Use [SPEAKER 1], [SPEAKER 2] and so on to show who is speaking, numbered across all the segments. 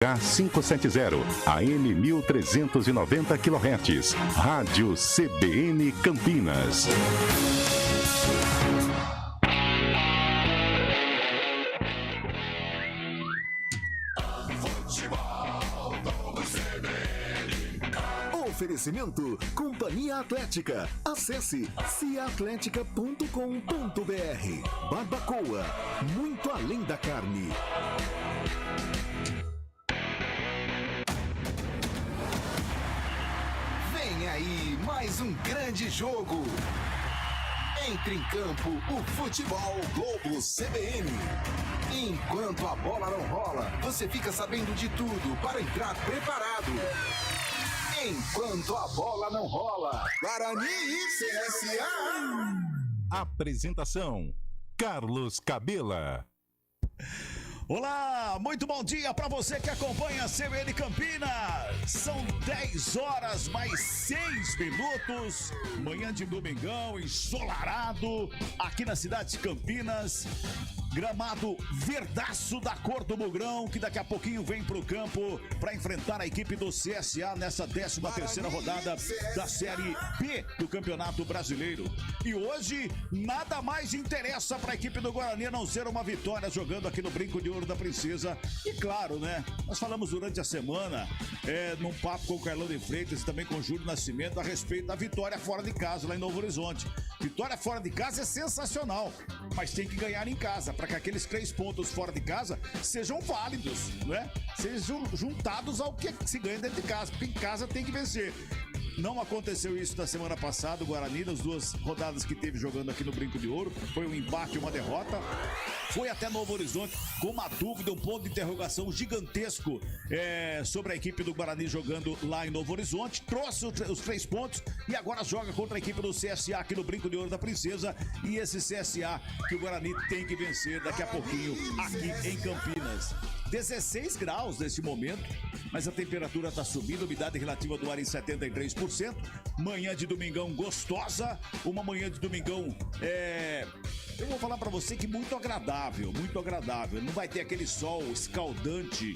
[SPEAKER 1] K570, AM 1390 kHz, Rádio CBN Campinas.
[SPEAKER 2] Oferecimento Companhia Atlética. Acesse ciaatletica.com.br. Barbacoa, muito além da carne. Vem aí mais um grande jogo. Entre em campo o Futebol Globo CBN. Enquanto a bola não rola, você fica sabendo de tudo para entrar preparado. Enquanto a bola não rola, Guarani e CSA.
[SPEAKER 1] Apresentação: Carlos Cabela.
[SPEAKER 3] Olá, muito bom dia para você que acompanha a CBN Campinas. São 10 horas mais 6 minutos. Manhã de domingão, ensolarado, aqui na cidade de Campinas. Gramado verdaço da cor do Mugrão, que daqui a pouquinho vem pro campo para enfrentar a equipe do CSA nessa 13ª rodada da Série B do Campeonato Brasileiro. E hoje, nada mais interessa para a equipe do Guarani a não ser uma vitória jogando aqui no Brinco de Ouro da Princesa. E claro, né, nós falamos durante a semana, num papo com o Carlão de Freitas e também com o Júlio Nascimento a respeito da vitória fora de casa lá em Novo Horizonte. Vitória fora de casa é sensacional, mas tem que ganhar em casa, para que aqueles 3 pontos fora de casa sejam válidos, né? Sejam juntados ao que se ganha dentro de casa, porque em casa tem que vencer. Não aconteceu isso na semana passada, o Guarani, nas 2 rodadas que teve jogando aqui no Brinco de Ouro, foi um empate e uma derrota. Foi até Novo Horizonte com uma dúvida, um ponto de interrogação gigantesco sobre a equipe do Guarani jogando lá em Novo Horizonte. Trouxe os 3 pontos e agora joga contra a equipe do CSA aqui no Brinco de Ouro da Princesa. E esse CSA que o Guarani tem que vencer daqui a pouquinho aqui em Campinas. 16 graus nesse momento, mas a temperatura está subindo, a umidade relativa do ar em 73%. Manhã de domingão gostosa, uma manhã de domingão eu vou falar para você que muito agradável, muito agradável. Não vai ter aquele sol escaldante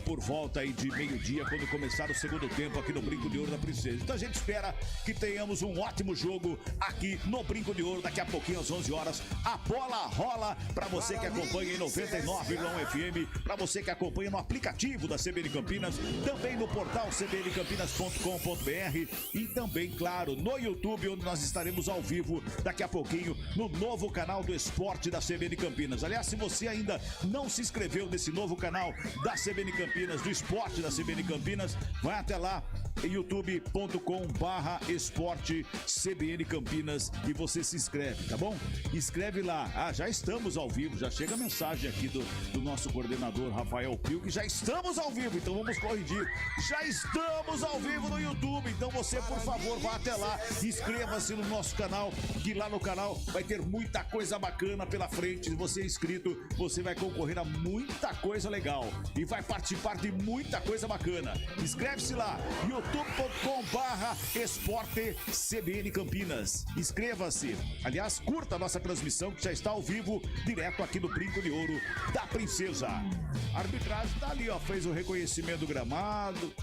[SPEAKER 3] por volta aí de meio-dia, quando começar o segundo tempo aqui no Brinco de Ouro da Princesa. Então a gente espera que tenhamos um ótimo jogo aqui no Brinco de Ouro. Daqui a pouquinho, às 11 horas, a bola rola para você que acompanha em 99,1 FM, para você que acompanha no aplicativo da CBN Campinas, também no portal cbncampinas.com.br e também, claro, no YouTube, onde nós estaremos ao vivo daqui a pouquinho no novo canal do esporte da CBN Campinas. Aliás, se você ainda não se inscreveu nesse novo canal da CBN Campinas, do esporte da CBN Campinas, vai até lá, youtube.com/esporte CBN Campinas, e você se inscreve, tá bom? Inscreve lá. Já estamos ao vivo, já chega a mensagem aqui do nosso coordenador Rafael Pio, que já estamos ao vivo, então vamos corrigir. Já estamos ao vivo no YouTube, então você, por favor, vá até lá, inscreva-se no nosso canal, que lá no canal vai ter muita coisa bacana pela frente. Se você é inscrito, você vai concorrer a muita coisa legal e vai participar de muita coisa bacana. Inscreve-se lá, youtube.com/esporte CBN Campinas. Inscreva-se. Aliás, curta a nossa transmissão, que já está ao vivo, direto aqui do Brinco de Ouro da Princesa. A arbitragem tá ali, ó, fez o reconhecimento do gramado,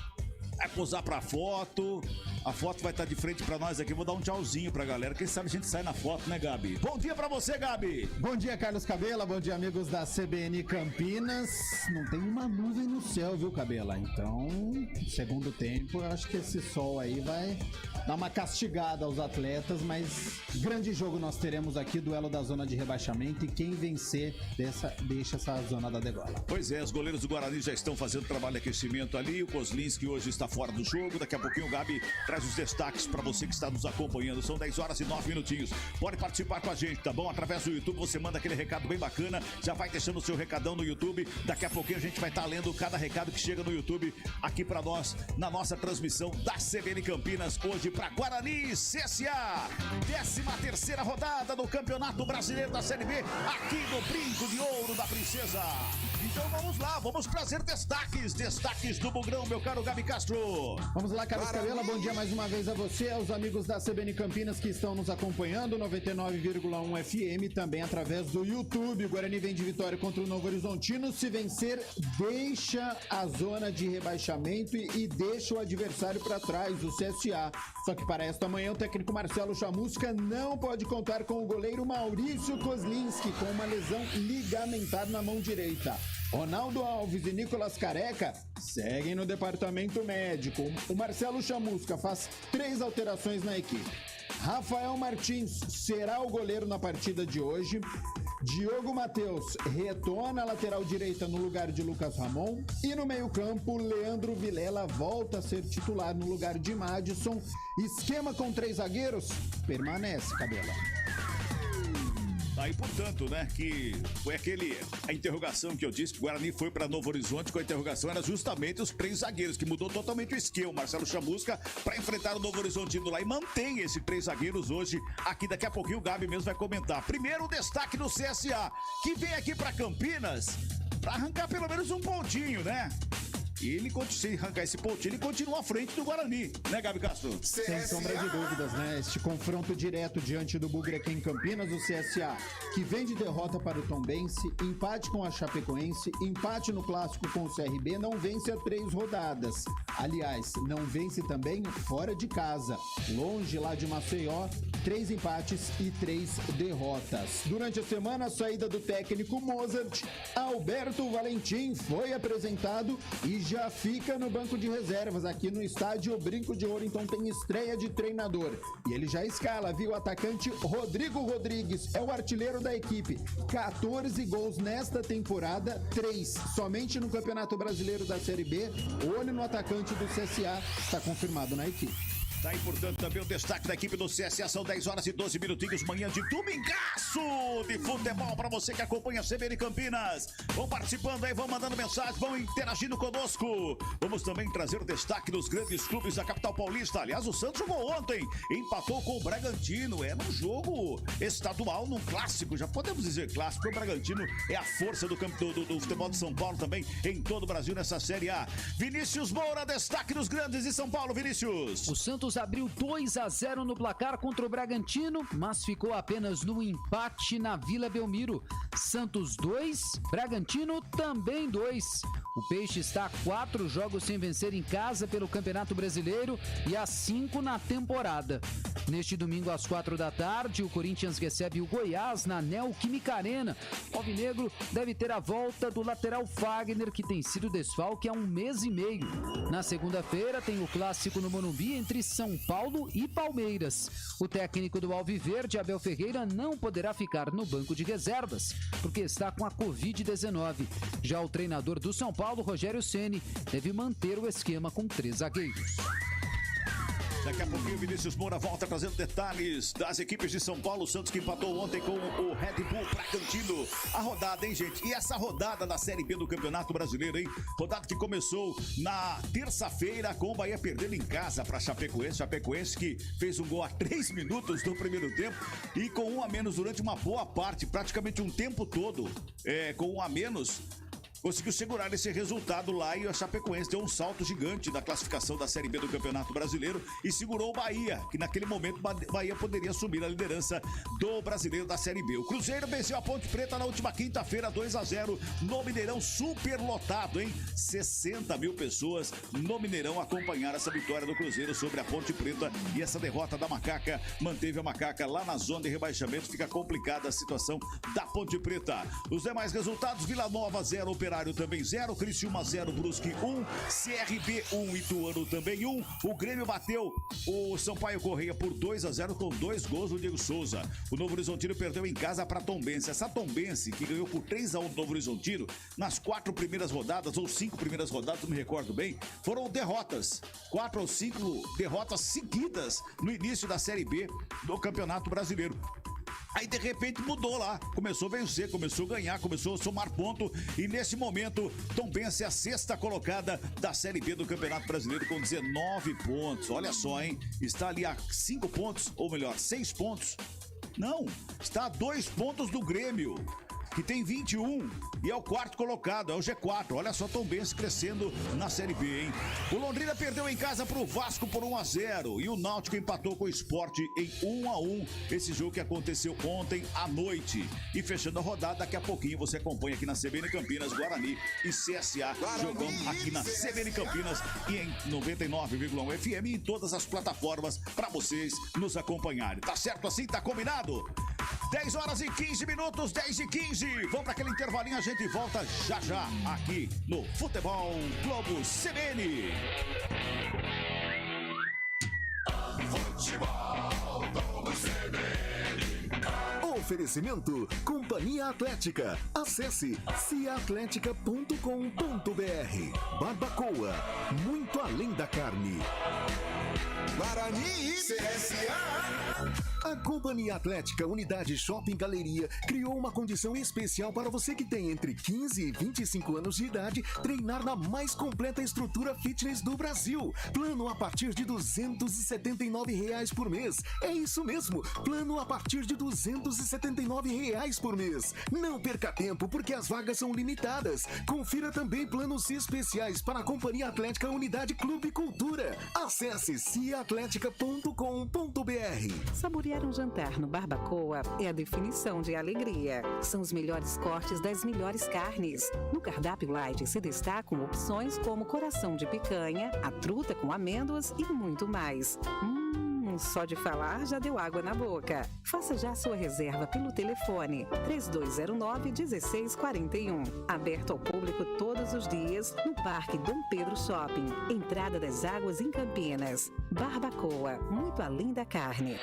[SPEAKER 3] vai posar pra foto. A foto vai estar de frente pra nós aqui. Vou dar um tchauzinho pra galera. Quem sabe a gente sai na foto, né, Gabi? Bom dia pra você, Gabi.
[SPEAKER 4] Bom dia, Carlos Cabela. Bom dia, amigos da CBN Campinas. Não tem uma nuvem no céu, viu, Cabela? Então, segundo tempo, eu acho que esse sol aí vai dar uma castigada aos atletas, mas grande jogo nós teremos aqui, duelo da zona de rebaixamento, e quem vencer deixa essa zona da degola.
[SPEAKER 3] Pois é, os goleiros do Guarani já estão fazendo trabalho de aquecimento ali. O Kozlinski hoje está fora do jogo. Daqui a pouquinho o Gabi traz os destaques para você que está nos acompanhando. São 10 horas e 9 minutinhos. Pode participar com a gente, tá bom? Através do YouTube você manda aquele recado bem bacana. Já vai deixando o seu recadão no YouTube. Daqui a pouquinho a gente vai estar lendo cada recado que chega no YouTube aqui para nós, na nossa transmissão da CBN Campinas, hoje para Guarani e CSA. 13ª rodada do Campeonato Brasileiro da Série B, aqui no Brinco de Ouro da Princesa. Então vamos lá, vamos trazer destaques do Bugrão, meu caro Gabi Castro.
[SPEAKER 4] Vamos lá, Carlos Cabela, bom dia mais uma vez a você, aos amigos da CBN Campinas que estão nos acompanhando, 99,1 FM, também através do YouTube. O Guarani vem de vitória contra o Novo Horizontino, se vencer, deixa a zona de rebaixamento e deixa o adversário para trás, o CSA. Só que para esta manhã, o técnico Marcelo Chamusca não pode contar com o goleiro Maurício Kozlinski, com uma lesão ligamentar na mão direita. Ronaldo Alves e Nicolas Careca seguem no departamento médico. O Marcelo Chamusca faz 3 alterações na equipe. Rafael Martins será o goleiro na partida de hoje. Diogo Matheus retorna a lateral direita no lugar de Lucas Ramon. E no meio-campo, Leandro Vilela volta a ser titular no lugar de Madison. Esquema com 3 zagueiros permanece, Cabela.
[SPEAKER 3] Aí, portanto, né, que foi a interrogação que eu disse que o Guarani foi para Novo Horizonte, com a interrogação era justamente os 3 zagueiros, que mudou totalmente o esquema. O Marcelo Chamusca para enfrentar o Novo Horizontino lá e mantém esses 3 zagueiros hoje. Aqui daqui a pouquinho o Gabi mesmo vai comentar. Primeiro o destaque do CSA, que vem aqui para Campinas para arrancar pelo menos um pontinho, né? E ele, se arrancar esse pontinho, ele continua à frente do Guarani, né, Gabi Castro?
[SPEAKER 4] Sem sombra de dúvidas, né? Este confronto direto diante do Bugre aqui em Campinas, o CSA, que vem de derrota para o Tombense, empate com a Chapecoense, empate no clássico com o CRB, não vence há 3 rodadas. Aliás, não vence também fora de casa. Longe lá de Maceió, 3 empates e 3 derrotas. Durante a semana, a saída do técnico Mozart, Alberto Valentim foi apresentado e já fica no banco de reservas aqui no estádio Brinco de Ouro, então tem estreia de treinador. E ele já escala, viu? O atacante Rodrigo Rodrigues é o artilheiro da equipe. 14 gols nesta temporada, 3 somente no Campeonato Brasileiro da Série B. Olho no atacante do CSA, está confirmado na equipe.
[SPEAKER 3] Tá aí, portanto, também o destaque da equipe do CSA. São 10 horas e 12 minutinhos, manhã de domingaço de futebol para você que acompanha a CBN Campinas. Vão participando aí, vão mandando mensagem, vão interagindo conosco. Vamos também trazer o destaque dos grandes clubes da capital paulista. Aliás, o Santos jogou ontem, empatou com o Bragantino. É num jogo estadual, num clássico, já podemos dizer clássico. O Bragantino é a força do futebol de São Paulo também, em todo o Brasil nessa Série A. Vinícius Moura, destaque dos grandes de São Paulo, Vinícius.
[SPEAKER 5] O Santos abriu 2-0 no placar contra o Bragantino, mas ficou apenas no empate na Vila Belmiro. Santos 2, Bragantino também 2. O Peixe está a 4 jogos sem vencer em casa pelo Campeonato Brasileiro e a 5 na temporada. Neste domingo às 4 da tarde, o Corinthians recebe o Goiás na Neoquímica Arena. O alvinegro deve ter a volta do lateral Fagner, que tem sido desfalque há 1 mês e meio. Na segunda-feira tem o clássico no Morumbi entre São Paulo e Palmeiras. O técnico do Alviverde, Abel Ferreira, não poderá ficar no banco de reservas, porque está com a Covid-19. Já o treinador do São Paulo, Rogério Ceni, deve manter o esquema com 3 zagueiros.
[SPEAKER 3] Daqui a pouquinho o Vinícius Moura volta trazendo detalhes das equipes de São Paulo. O Santos que empatou ontem com o Red Bull Bragantino. A rodada, hein, gente? E essa rodada da Série B do Campeonato Brasileiro, hein? Rodada que começou na terça-feira com o Bahia perdendo em casa para Chapecoense. Chapecoense que fez um gol a 3 minutos do primeiro tempo e com 1 a menos durante uma boa parte, praticamente um tempo todo, com 1 a menos. Conseguiu segurar esse resultado lá e a Chapecoense deu um salto gigante na classificação da Série B do Campeonato Brasileiro e segurou o Bahia, que naquele momento o Bahia poderia assumir a liderança do Brasileiro da Série B. O Cruzeiro venceu a Ponte Preta na última quinta-feira, 2-0, no Mineirão, super lotado, hein? 60 mil pessoas no Mineirão acompanharam essa vitória do Cruzeiro sobre a Ponte Preta e essa derrota da Macaca manteve a Macaca lá na zona de rebaixamento. Fica complicada a situação da Ponte Preta. Os demais resultados: Vila Nova 0, Operário também 0, Criciúma 0, Brusque 1, CRB 1, Ituano também 1. O Grêmio bateu o Sampaio Correia por 2-0 com 2 gols do Diego Souza. O Novo Horizontino perdeu em casa para Tombense. Essa Tombense que ganhou por 3-1 do Novo Horizontino nas 4 primeiras rodadas ou 5 primeiras rodadas, não me recordo bem, foram derrotas. 4 ou 5 derrotas seguidas no início da Série B do Campeonato Brasileiro. Aí de repente mudou lá, começou a vencer, começou a ganhar, começou a somar ponto e nesse momento Tombense é a 6ª colocada da Série B do Campeonato Brasileiro com 19 pontos. Olha só, hein? Está ali a 5 pontos, ou melhor, 6 pontos. Não, está a 2 pontos do Grêmio. que tem 21 e é o quarto colocado, é o G4. Olha só, Tombense crescendo na Série B, hein? O Londrina perdeu em casa pro Vasco por 1-0 e o Náutico empatou com o Sport em 1-1. Esse jogo que aconteceu ontem à noite. E fechando a rodada, daqui a pouquinho você acompanha aqui na CBN Campinas, Guarani e CSA. Jogão aqui na CBN Campinas e em 99,1 FM e em todas as plataformas para vocês nos acompanharem. Tá certo assim? Tá combinado? 10 horas e 15 minutos, 10 e 15. Vamos para aquele intervalinho, a gente volta já já aqui no Futebol Globo CBN.
[SPEAKER 2] Futebol Globo CBN. Oferecimento Companhia Atlética. Acesse ciaatletica.com.br. Barbacoa, muito além da carne. Guarani e CSA. A Companhia Atlética Unidade Shopping Galeria criou uma condição especial para você que tem entre 15 e 25 anos de idade treinar na mais completa estrutura fitness do Brasil. Plano a partir de R$ 279 por mês. É isso mesmo, plano a partir de R$ 279 por mês. Não perca tempo porque as vagas são limitadas. Confira também planos especiais para a Companhia Atlética Unidade Clube Cultura. Acesse ciaatletica.com.br.
[SPEAKER 6] Saborear um jantar no Barbacoa é a definição de alegria. São os melhores cortes das melhores carnes. No cardápio light se destacam opções como coração de picanha, a truta com amêndoas e muito mais. Só de falar já deu água na boca. Faça já sua reserva pelo telefone 3209-1641. Aberto ao público todos os dias no Parque Dom Pedro Shopping. Entrada das Águas em Campinas. Barbacoa, muito além da carne.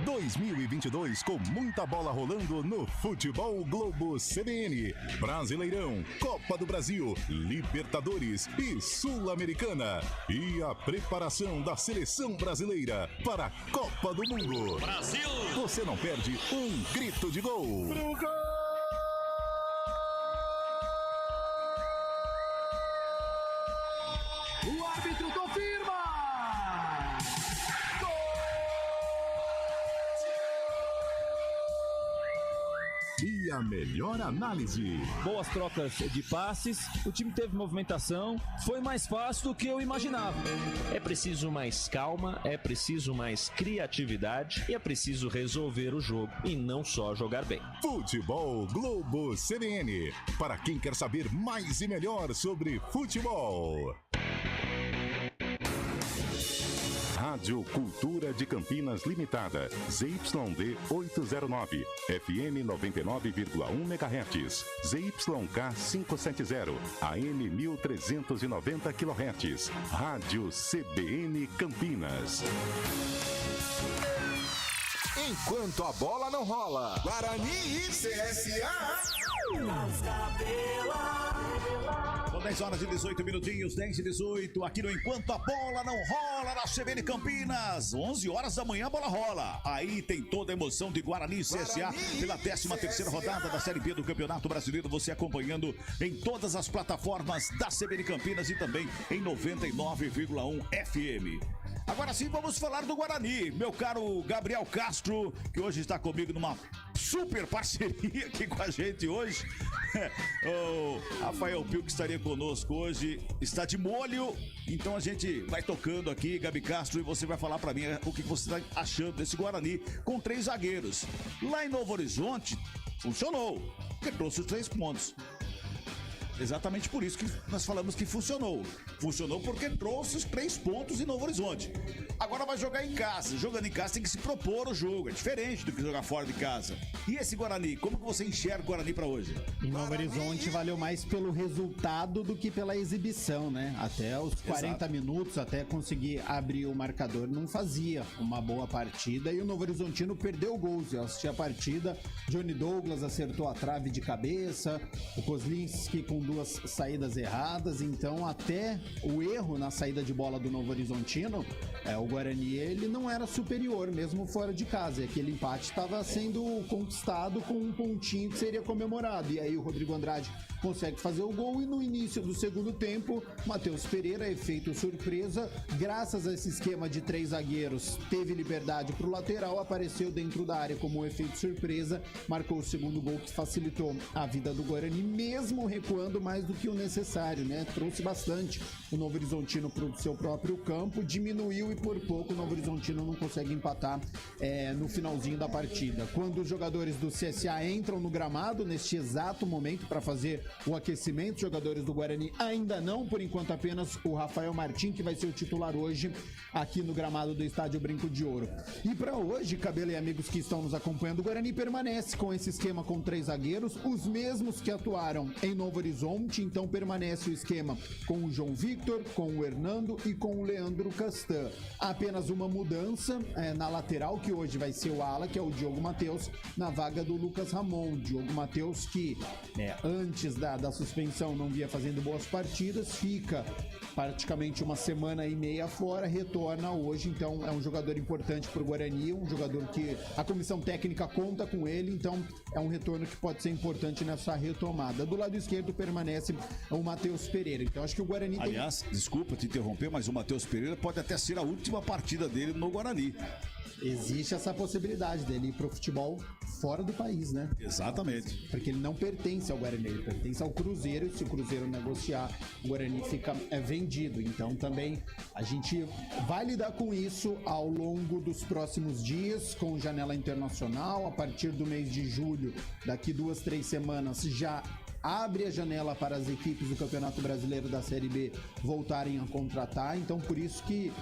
[SPEAKER 1] 2022 com muita bola rolando no Futebol Globo CBN. Brasileirão, Copa do Brasil, Libertadores e Sul-Americana. E a preparação da seleção brasileira para a Copa do Mundo.
[SPEAKER 3] Brasil!
[SPEAKER 1] Você não perde um grito de gol.
[SPEAKER 2] Pro gol!
[SPEAKER 5] O árbitro confirma!
[SPEAKER 1] E a melhor análise.
[SPEAKER 7] Boas trocas de passes, o time teve movimentação, foi mais fácil do que eu imaginava.
[SPEAKER 8] É preciso mais calma, é preciso mais criatividade e é preciso resolver o jogo e não só jogar bem.
[SPEAKER 1] Futebol Globo CBN. Para quem quer saber mais e melhor sobre futebol. Rádio Cultura de Campinas Limitada, ZYD 809, FM 99,1 MHz, ZYK 570, AM 1390 kHz, Rádio CBN Campinas.
[SPEAKER 2] Enquanto a bola não rola, Guarani e CSA.
[SPEAKER 3] São 10 horas e 18 minutinhos, 10 e 18, aqui no Enquanto a Bola Não Rola, na CBN Campinas, 11 horas da manhã a bola rola. Aí tem toda a emoção de Guarani e CSA pela 13ª rodada da Série B do Campeonato Brasileiro, você acompanhando em todas as plataformas da CBN Campinas e também em 99,1 FM. Agora sim, vamos falar do Guarani. Meu caro Gabriel Castro, que hoje está comigo numa super parceria aqui com a gente hoje. O Rafael Pio, que estaria conosco hoje, está de molho. Então a gente vai tocando aqui, Gabi Castro, e você vai falar pra mim o que você está achando desse Guarani com 3 zagueiros. Lá em Novo Horizonte, funcionou, porque trouxe os 3 pontos. Exatamente por isso que nós falamos que funcionou. Funcionou porque trouxe os 3 pontos em Novo Horizonte. Agora vai jogar em casa. Jogando em casa tem que se propor o jogo. É diferente do que jogar fora de casa. E esse Guarani, como que você enxerga o Guarani pra hoje?
[SPEAKER 4] Em Novo Horizonte valeu mais pelo resultado do que pela exibição, né? Até os 40 minutos, até conseguir abrir o marcador, não fazia uma boa partida. E o Novo Horizontino perdeu gols. Eu assisti a partida, Johnny Douglas acertou a trave de cabeça, o Kozlinski com 2 saídas erradas, então até o erro na saída de bola do Novo Horizontino, o Guarani ele não era superior, mesmo fora de casa, e aquele empate estava sendo conquistado com um pontinho que seria comemorado, e aí o Rodrigo Andrade consegue fazer o gol, e no início do segundo tempo, Matheus Pereira, efeito surpresa, graças a esse esquema de 3 zagueiros, teve liberdade para o lateral, apareceu dentro da área como um efeito surpresa, marcou o segundo gol que facilitou a vida do Guarani, mesmo recuando mais do que o necessário, né? Trouxe bastante o Novo Horizontino para o seu próprio campo, diminuiu e por pouco o Novo Horizontino não consegue empatar no finalzinho da partida. Quando os jogadores do CSA entram no gramado, neste exato momento, para fazer o aquecimento, os jogadores do Guarani ainda não, por enquanto apenas o Rafael Martins, que vai ser o titular hoje aqui no gramado do Estádio Brinco de Ouro. E para hoje, Cabelo e amigos que estão nos acompanhando, o Guarani permanece com esse esquema com 3 zagueiros, os mesmos que atuaram em Novo Horizonte, então permanece o esquema com o João Victor, com o Hernando e com o Leandro Castan. Apenas uma mudança na lateral, que hoje vai ser o ala, que é o Diogo Matheus, na vaga do Lucas Ramon. Diogo Matheus que antes da suspensão não via fazendo boas partidas, fica praticamente uma semana e meia fora, retorna hoje, então é um jogador importante para o Guarani, um jogador que a comissão técnica conta com ele, então é um retorno que pode ser importante nessa retomada. Do lado esquerdo permanece o Matheus Pereira, então acho que o Guarani
[SPEAKER 3] Aliás, desculpa te interromper, mas o Matheus Pereira pode até ser a última partida dele no Guarani.
[SPEAKER 4] Existe essa possibilidade dele ir pro futebol fora do país, né?
[SPEAKER 3] Exatamente.
[SPEAKER 4] Porque ele não pertence ao Guarani, ele pertence ao Cruzeiro, e se o Cruzeiro negociar, o Guarani fica vendido. Então também a gente vai lidar com isso ao longo dos próximos dias, com janela internacional. A partir do mês de julho, daqui 2-3 semanas, já abre a janela para as equipes do Campeonato Brasileiro da Série B voltarem a contratar, então por isso que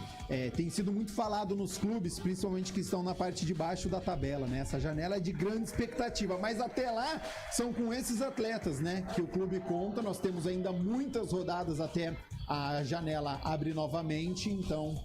[SPEAKER 4] tem sido muito falado nos clubes, principalmente que estão na parte de baixo da tabela, né? Essa janela é de grande expectativa, mas até lá são com esses atletas, né, que o clube conta. Nós temos ainda muitas rodadas até a janela abrir novamente, então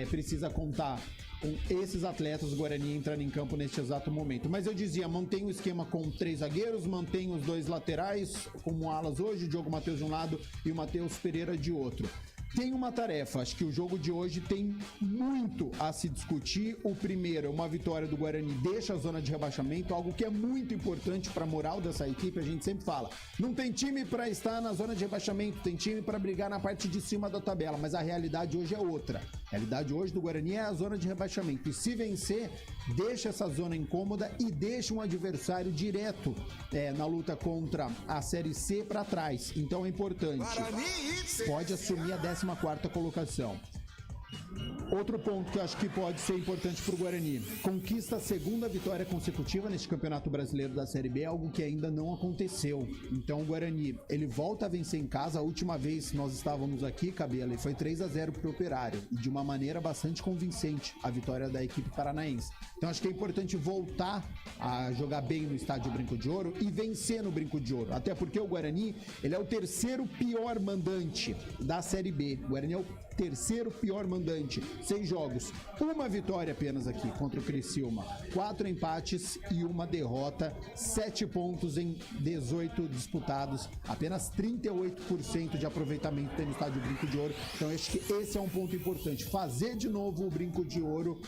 [SPEAKER 4] precisa contar com esses atletas. O Guarani entrando em campo neste exato momento. Mas eu dizia, mantém o esquema com 3 zagueiros, mantém os 2 laterais como alas hoje, o Diogo Matheus de um lado e o Matheus Pereira de outro. Tem uma tarefa, acho que o jogo de hoje tem muito a se discutir. O primeiro, uma vitória do Guarani deixa a zona de rebaixamento, algo que é muito importante para a moral dessa equipe. A gente sempre fala, não tem time para estar na zona de rebaixamento, tem time para brigar na parte de cima da tabela, mas a realidade hoje é outra. A realidade hoje do Guarani é a zona de rebaixamento, e se vencer, deixa essa zona incômoda e deixa um adversário direto na luta contra a Série C para trás. Então é importante, pode assumir a 14ª colocação. Outro ponto que eu acho que pode ser importante para o Guarani, conquista a 2ª vitória consecutiva neste Campeonato Brasileiro da Série B, algo que ainda não aconteceu. Então o Guarani, ele volta a vencer em casa. A última vez que nós estávamos aqui, Cabelo, foi 3-0 para o Operário, e de uma maneira bastante convincente a vitória da equipe paranaense. Então acho que é importante voltar a jogar bem no Estádio Brinco de Ouro e vencer no Brinco de Ouro, até porque o Guarani, ele é o 3º pior mandante da Série B. O Guarani é o 3º pior mandante, 6 jogos, 1 vitória apenas aqui contra o Criciúma, 4 empates e 1 derrota, 7 pontos em 18 disputados, apenas 38% de aproveitamento tem no Estádio Brinco de Ouro. Então acho que esse é um ponto importante, fazer de novo o Brinco de Ouro,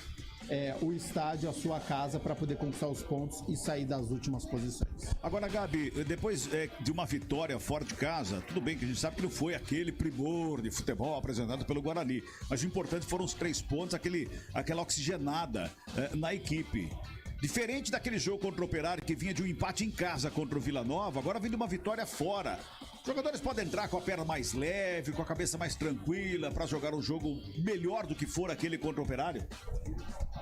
[SPEAKER 4] o estádio, a sua casa, para poder conquistar os pontos e sair das últimas posições.
[SPEAKER 3] Agora, Gabi, depois de uma vitória fora de casa, tudo bem que a gente sabe que não foi aquele primor de futebol apresentado pelo Guarani, mas o importante foram os 3 pontos, aquela oxigenada na equipe. Diferente daquele jogo contra o Operário, que vinha de um empate em casa contra o Vila Nova, agora vem de uma vitória fora. Os jogadores podem entrar com a perna mais leve, com a cabeça mais tranquila, para jogar um jogo melhor do que for aquele contra o Operário?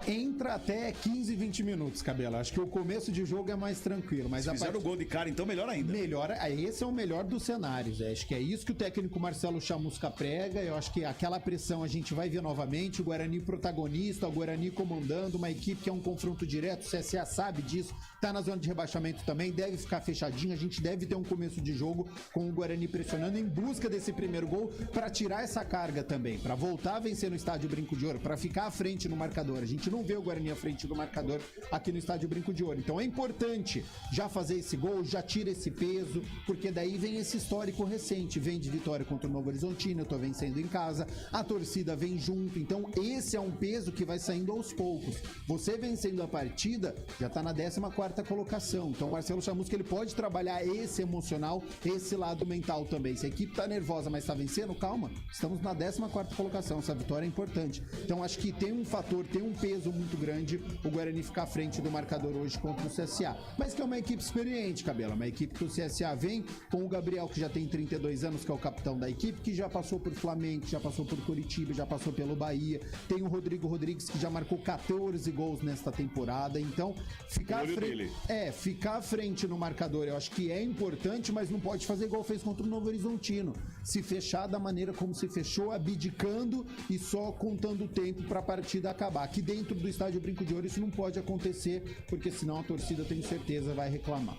[SPEAKER 4] Entra até 15, 20 minutos, Cabelo. Acho que o começo de jogo é mais tranquilo. Mas
[SPEAKER 3] se fizeram o gol de cara, então melhor ainda.
[SPEAKER 4] Melhor, esse é o melhor dos cenários. Acho que é isso que o técnico Marcelo Chamusca prega. Eu acho que aquela pressão a gente vai ver novamente. O Guarani protagonista, o Guarani comandando, uma equipe que é um confronto direto. O CSA sabe disso, tá na zona de rebaixamento também, deve ficar fechadinho. A gente deve ter um começo de jogo com o Guarani pressionando em busca desse primeiro gol, para tirar essa carga também, para voltar a vencer no Estádio Brinco de Ouro, para ficar à frente no marcador. A gente gente não vê o Guarani à frente do marcador aqui no Estádio Brinco de Ouro. Então é importante já fazer esse gol, já tira esse peso, porque daí vem esse histórico recente, vem de vitória contra o Novo Horizontino, eu tô vencendo em casa, a torcida vem junto, então esse é um peso que vai saindo aos poucos. Você vencendo a partida, já tá na 14ª colocação, então o Marcelo Chamusca, ele pode trabalhar esse emocional, esse lado mental também. Se a equipe tá nervosa, mas tá vencendo, calma, estamos na 14ª colocação, essa vitória é importante. Então acho que tem um fator, tem um peso muito grande o Guarani ficar à frente do marcador hoje contra o CSA, mas que é uma equipe experiente, Cabela, uma equipe que o CSA vem com o Gabriel, que já tem 32 anos, que é o capitão da equipe, que já passou por Flamengo, já passou por Curitiba, já passou pelo Bahia, tem o Rodrigo Rodrigues, que já marcou 14 gols nesta temporada, então ficar à frente no marcador eu acho que é importante, mas não pode fazer igual fez contra o Novo Horizontino, se fechar da maneira como se fechou, abdicando e só contando o tempo para a partida acabar. Aqui dentro do Estádio Brinco de Ouro isso não pode acontecer, porque senão a torcida, eu tenho certeza, vai reclamar.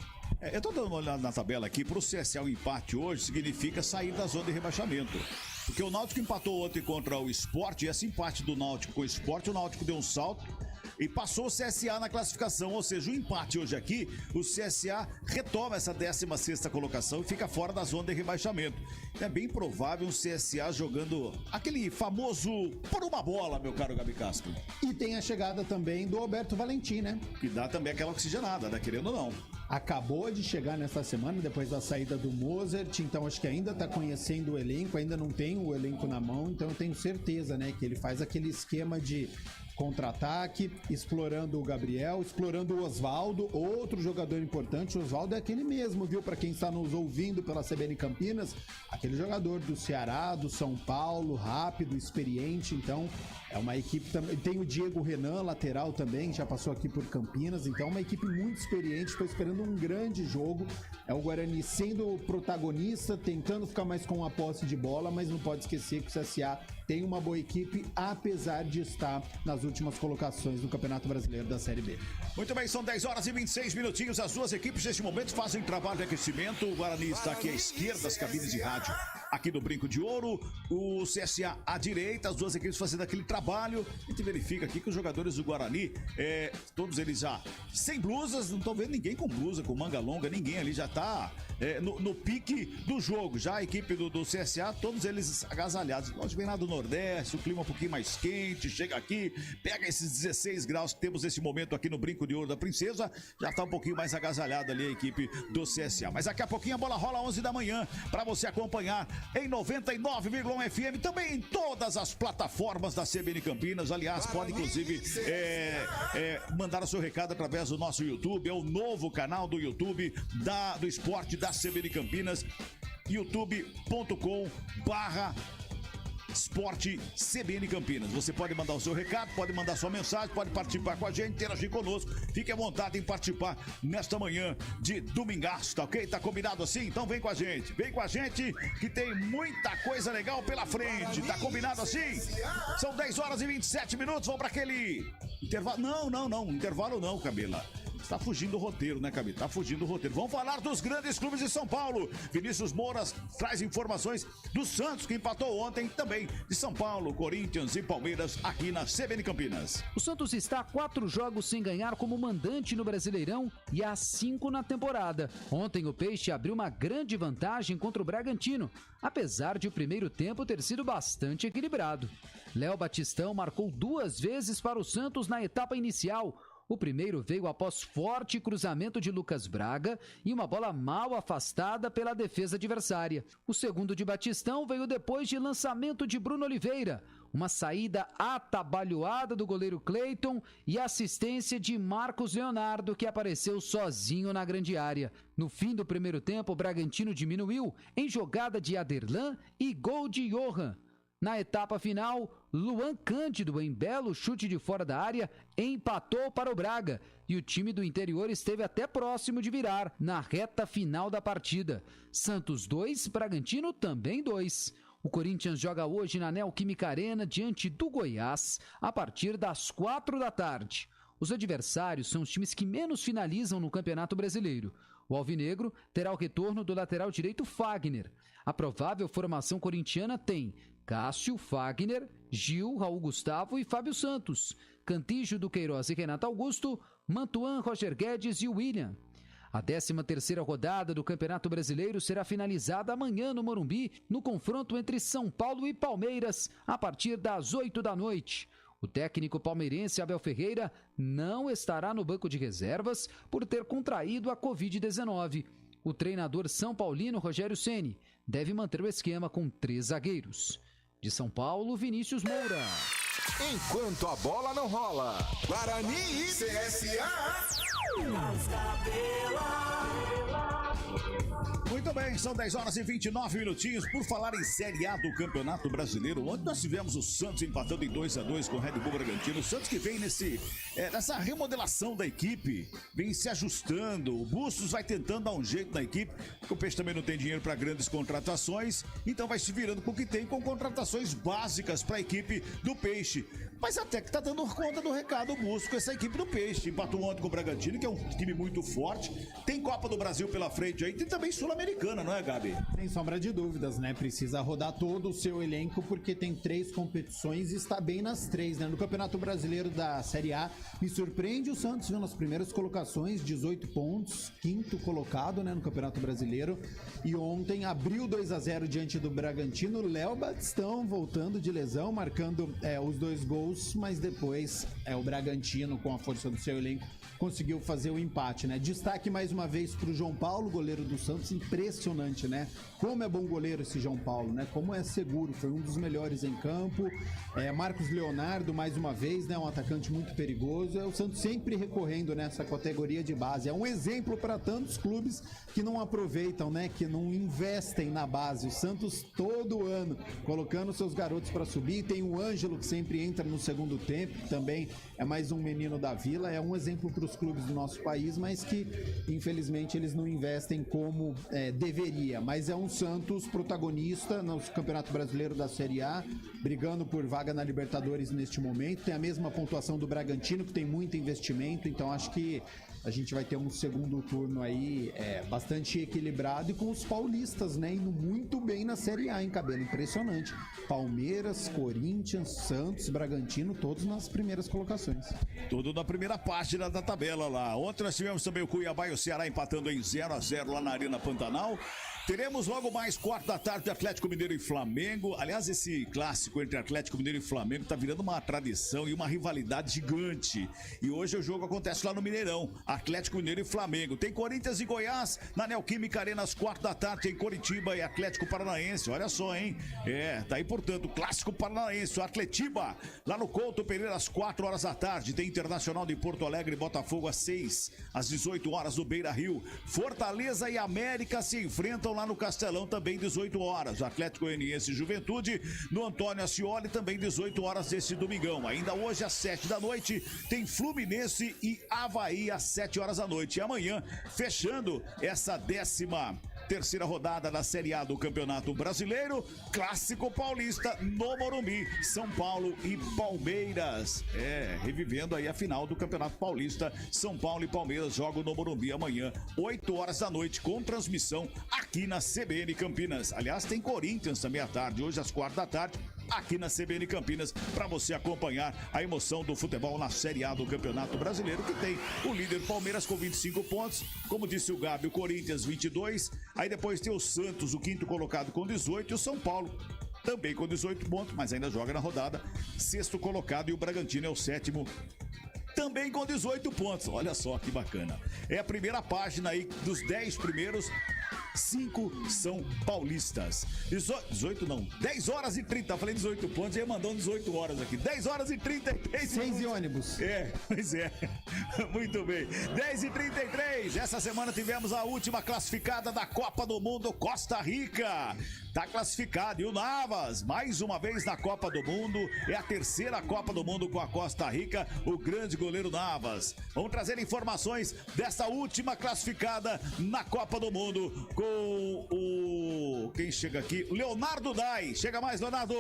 [SPEAKER 3] Eu tô dando uma olhada na tabela aqui, pro CSA o empate hoje significa sair da zona de rebaixamento. Porque o Náutico empatou ontem contra o Sport, e esse empate do Náutico com o Sport, o Náutico deu um salto e passou o CSA na classificação, ou seja, o empate hoje aqui, o CSA retoma essa 16ª colocação e fica fora da zona de rebaixamento. É bem provável um CSA jogando aquele famoso por uma bola, meu caro Gabi Castro.
[SPEAKER 4] E tem a chegada também do Alberto Valentim, né?
[SPEAKER 3] Que dá também aquela oxigenada, né? Querendo ou não.
[SPEAKER 4] Acabou de chegar nessa semana, depois da saída do Mozart, então acho que ainda tá conhecendo o elenco, ainda não tem o elenco na mão, então eu tenho certeza, né, que ele faz aquele esquema de contra-ataque, explorando o Gabriel, explorando o Osvaldo, outro jogador importante. O Osvaldo é aquele mesmo, viu? Para quem está nos ouvindo pela CBN Campinas, aquele jogador do Ceará, do São Paulo, rápido, experiente, então é uma equipe também. Tem o Diego Renan, lateral também, já passou aqui por Campinas, então é uma equipe muito experiente, estou esperando um grande jogo. É o Guarani sendo protagonista, tentando ficar mais com a posse de bola, mas não pode esquecer que o CSA tem uma boa equipe, apesar de estar nas últimas colocações do Campeonato Brasileiro da Série B.
[SPEAKER 3] Muito bem, são 10 horas e 26 minutinhos. As duas equipes neste momento fazem trabalho de aquecimento. O Guarani está aqui à esquerda das cabines de rádio, aqui do Brinco de Ouro. O CSA à direita, as duas equipes fazendo aquele trabalho. A gente verifica aqui que os jogadores do Guarani, todos eles já sem blusas, não estou vendo ninguém com blusa, com manga longa, ninguém ali já está no pique do jogo. Já a equipe do CSA, todos eles agasalhados. Nós vem lá do Nordeste, o clima um pouquinho mais quente, chega aqui, pega esses 16 graus que temos nesse momento aqui no Brinco de Ouro da Princesa, já tá um pouquinho mais agasalhada ali a equipe do CSA. Mas daqui a pouquinho a bola rola 11 da manhã para você acompanhar em 99,1 FM, também em todas as plataformas da CBN Campinas. Aliás, pode inclusive mandar o seu recado através do nosso YouTube, é o novo canal do YouTube do esporte da CBN Campinas, youtube.com/Esporte CBN Campinas. Você pode mandar o seu recado, pode mandar sua mensagem, pode participar com a gente, interagir conosco. Fique à vontade em participar nesta manhã de domingaço, tá ok? Tá combinado assim? Então vem com a gente que tem muita coisa legal pela frente. Tá combinado assim? São 10 horas e 27 minutos, vamos para aquele intervalo. Não, intervalo não, Cabela. Tá fugindo do roteiro, né, Cabi? Tá fugindo do roteiro. Vamos falar dos grandes clubes de São Paulo. Vinícius Moura traz informações do Santos, que empatou ontem, também de São Paulo, Corinthians e Palmeiras, aqui na CBN Campinas.
[SPEAKER 5] O Santos está a 4 jogos sem ganhar como mandante no Brasileirão e a 5 na temporada. Ontem o Peixe abriu uma grande vantagem contra o Bragantino, apesar de o primeiro tempo ter sido bastante equilibrado. Léo Batistão marcou 2 vezes para o Santos na etapa inicial. O primeiro veio após forte cruzamento de Lucas Braga e uma bola mal afastada pela defesa adversária. O segundo de Batistão veio depois de lançamento de Bruno Oliveira, uma saída atabalhoada do goleiro Cleiton e assistência de Marcos Leonardo, que apareceu sozinho na grande área. No fim do primeiro tempo, o Bragantino diminuiu em jogada de Aderlan e gol de Johan. Na etapa final, Luan Cândido, em belo chute de fora da área, empatou para o Braga e o time do interior esteve até próximo de virar na reta final da partida. Santos 2, Bragantino também 2. O Corinthians joga hoje na Neoquímica Arena diante do Goiás a partir das 4 da tarde. Os adversários são os times que menos finalizam no Campeonato Brasileiro. O alvinegro terá o retorno do lateral direito Fagner. A provável formação corintiana tem Cássio, Fagner, Gil, Raul Gustavo e Fábio Santos, Cantígio do Queiroz e Renato Augusto, Mantuan, Roger Guedes e William. A 13ª rodada do Campeonato Brasileiro será finalizada amanhã no Morumbi, no confronto entre São Paulo e Palmeiras, a partir das 8 da noite. O técnico palmeirense Abel Ferreira não estará no banco de reservas por ter contraído a Covid-19. O treinador são paulino Rogério Ceni deve manter o esquema com 3 zagueiros. De São Paulo, Vinícius Moura.
[SPEAKER 2] Enquanto a bola não rola, Guarani e CSA.
[SPEAKER 3] Muito bem, são 10 horas e 29 minutinhos. Por falar em Série A do Campeonato Brasileiro, ontem nós tivemos o Santos empatando em 2-2 com o Red Bull Bragantino. O Santos que vem nessa remodelação da equipe, vem se ajustando. O Bustos vai tentando dar um jeito na equipe, porque o Peixe também não tem dinheiro para grandes contratações, então vai se virando com o que tem, com contratações básicas para a equipe do Peixe. Mas até que tá dando conta do recado o Bustos com essa equipe do Peixe. Empatou ontem com o Bragantino, que é um time muito forte. Tem Copa do Brasil pela frente aí, tem também Sul-Americana, não é, Gabi?
[SPEAKER 4] Sem sombra de dúvidas, né? Precisa rodar todo o seu elenco, porque tem 3 competições e está bem nas 3, né? No Campeonato Brasileiro da Série A, me surpreende o Santos, viu? Nas primeiras colocações, 18 pontos, 5º colocado, né? No Campeonato Brasileiro. E ontem abriu 2-0 diante do Bragantino. Léo Batistão voltando de lesão, marcando os 2 gols, mas depois o Bragantino, com a força do seu elenco, conseguiu fazer o empate, né? Destaque mais uma vez pro João Paulo, goleiro do Santos, impressionante, né? Como é bom goleiro esse João Paulo, né? Como é seguro, foi um dos melhores em campo. Marcos Leonardo, mais uma vez, né? Um atacante muito perigoso. O Santos sempre recorrendo nessa categoria de base. É um exemplo para tantos clubes que não aproveitam, né? Que não investem na base. O Santos todo ano colocando seus garotos para subir. Tem o Ângelo que sempre entra no segundo tempo, que também é mais um menino da Vila. É um exemplo para os clubes do nosso país, mas que infelizmente eles não investem como deveria. Mas é um Santos protagonista no Campeonato Brasileiro da Série A, brigando por vaga na Libertadores neste momento. Tem a mesma pontuação do Bragantino, que tem muito investimento, então acho que a gente vai ter um segundo turno aí bastante equilibrado, e com os paulistas, né, indo muito bem na Série A, hein, Cabelo? Impressionante. Palmeiras, Corinthians, Santos, Bragantino, todos nas primeiras colocações.
[SPEAKER 3] Tudo na primeira página da tabela lá. Ontem nós tivemos também o Cuiabá e o Ceará empatando em 0-0 lá na Arena Pantanal. Teremos logo mais 4 da tarde Atlético Mineiro e Flamengo. Aliás, esse clássico entre Atlético Mineiro e Flamengo tá virando uma tradição e uma rivalidade gigante. E hoje o jogo acontece lá no Mineirão. Atlético Mineiro e Flamengo. Tem Corinthians e Goiás na Neoquímica Arena às 4 da tarde. Tem Coritiba e Atlético Paranaense. Olha só, hein? Tá aí, portanto, o clássico paranaense. O Atletiba lá no Couto Pereira às 4 horas da tarde. Tem Internacional de Porto Alegre e Botafogo às 6, às 18 horas no Beira Rio. Fortaleza e América se enfrentam lá no Castelão, também 18 horas. Atlético Goianiense e Juventude no Antônio Ascioli, também 18 horas desse domingão. Ainda hoje às 7 da noite tem Fluminense e Avaí às 7 horas da noite. E amanhã, fechando essa 13ª rodada da Série A do Campeonato Brasileiro, Clássico Paulista no Morumbi, São Paulo e Palmeiras. Revivendo aí a final do Campeonato Paulista. São Paulo e Palmeiras jogam no Morumbi amanhã, 8 horas da noite, com transmissão aqui na CBN Campinas. Aliás, tem Corinthians também à tarde, hoje às 4 da tarde, aqui na CBN Campinas, para você acompanhar a emoção do futebol na Série A do Campeonato Brasileiro, que tem o líder Palmeiras com 25 pontos, como disse o Gabi, o Corinthians 22, aí depois tem o Santos, o 5º colocado com 18, e o São Paulo também com 18 pontos, mas ainda joga na rodada, 6º colocado, e o Bragantino é o 7º, também com 18 pontos. Olha só que bacana. É a primeira página aí dos 10 primeiros. 5 são paulistas. 18 não, 10 horas e 30. Falei 18 pontos, ia mandando 18 horas aqui. 10 horas e 33
[SPEAKER 4] 6 de ônibus.
[SPEAKER 3] Pois é. Muito bem. 10 e 33. Essa semana tivemos a última classificada da Copa do Mundo, Costa Rica. Tá classificado. E o Navas, mais uma vez na Copa do Mundo. É a terceira Copa do Mundo com a Costa Rica. O grande goleiro Navas. Vamos trazer informações dessa última classificada na Copa do Mundo com o... Quem chega aqui? O Leonardo Dai. Chega mais, Leonardo.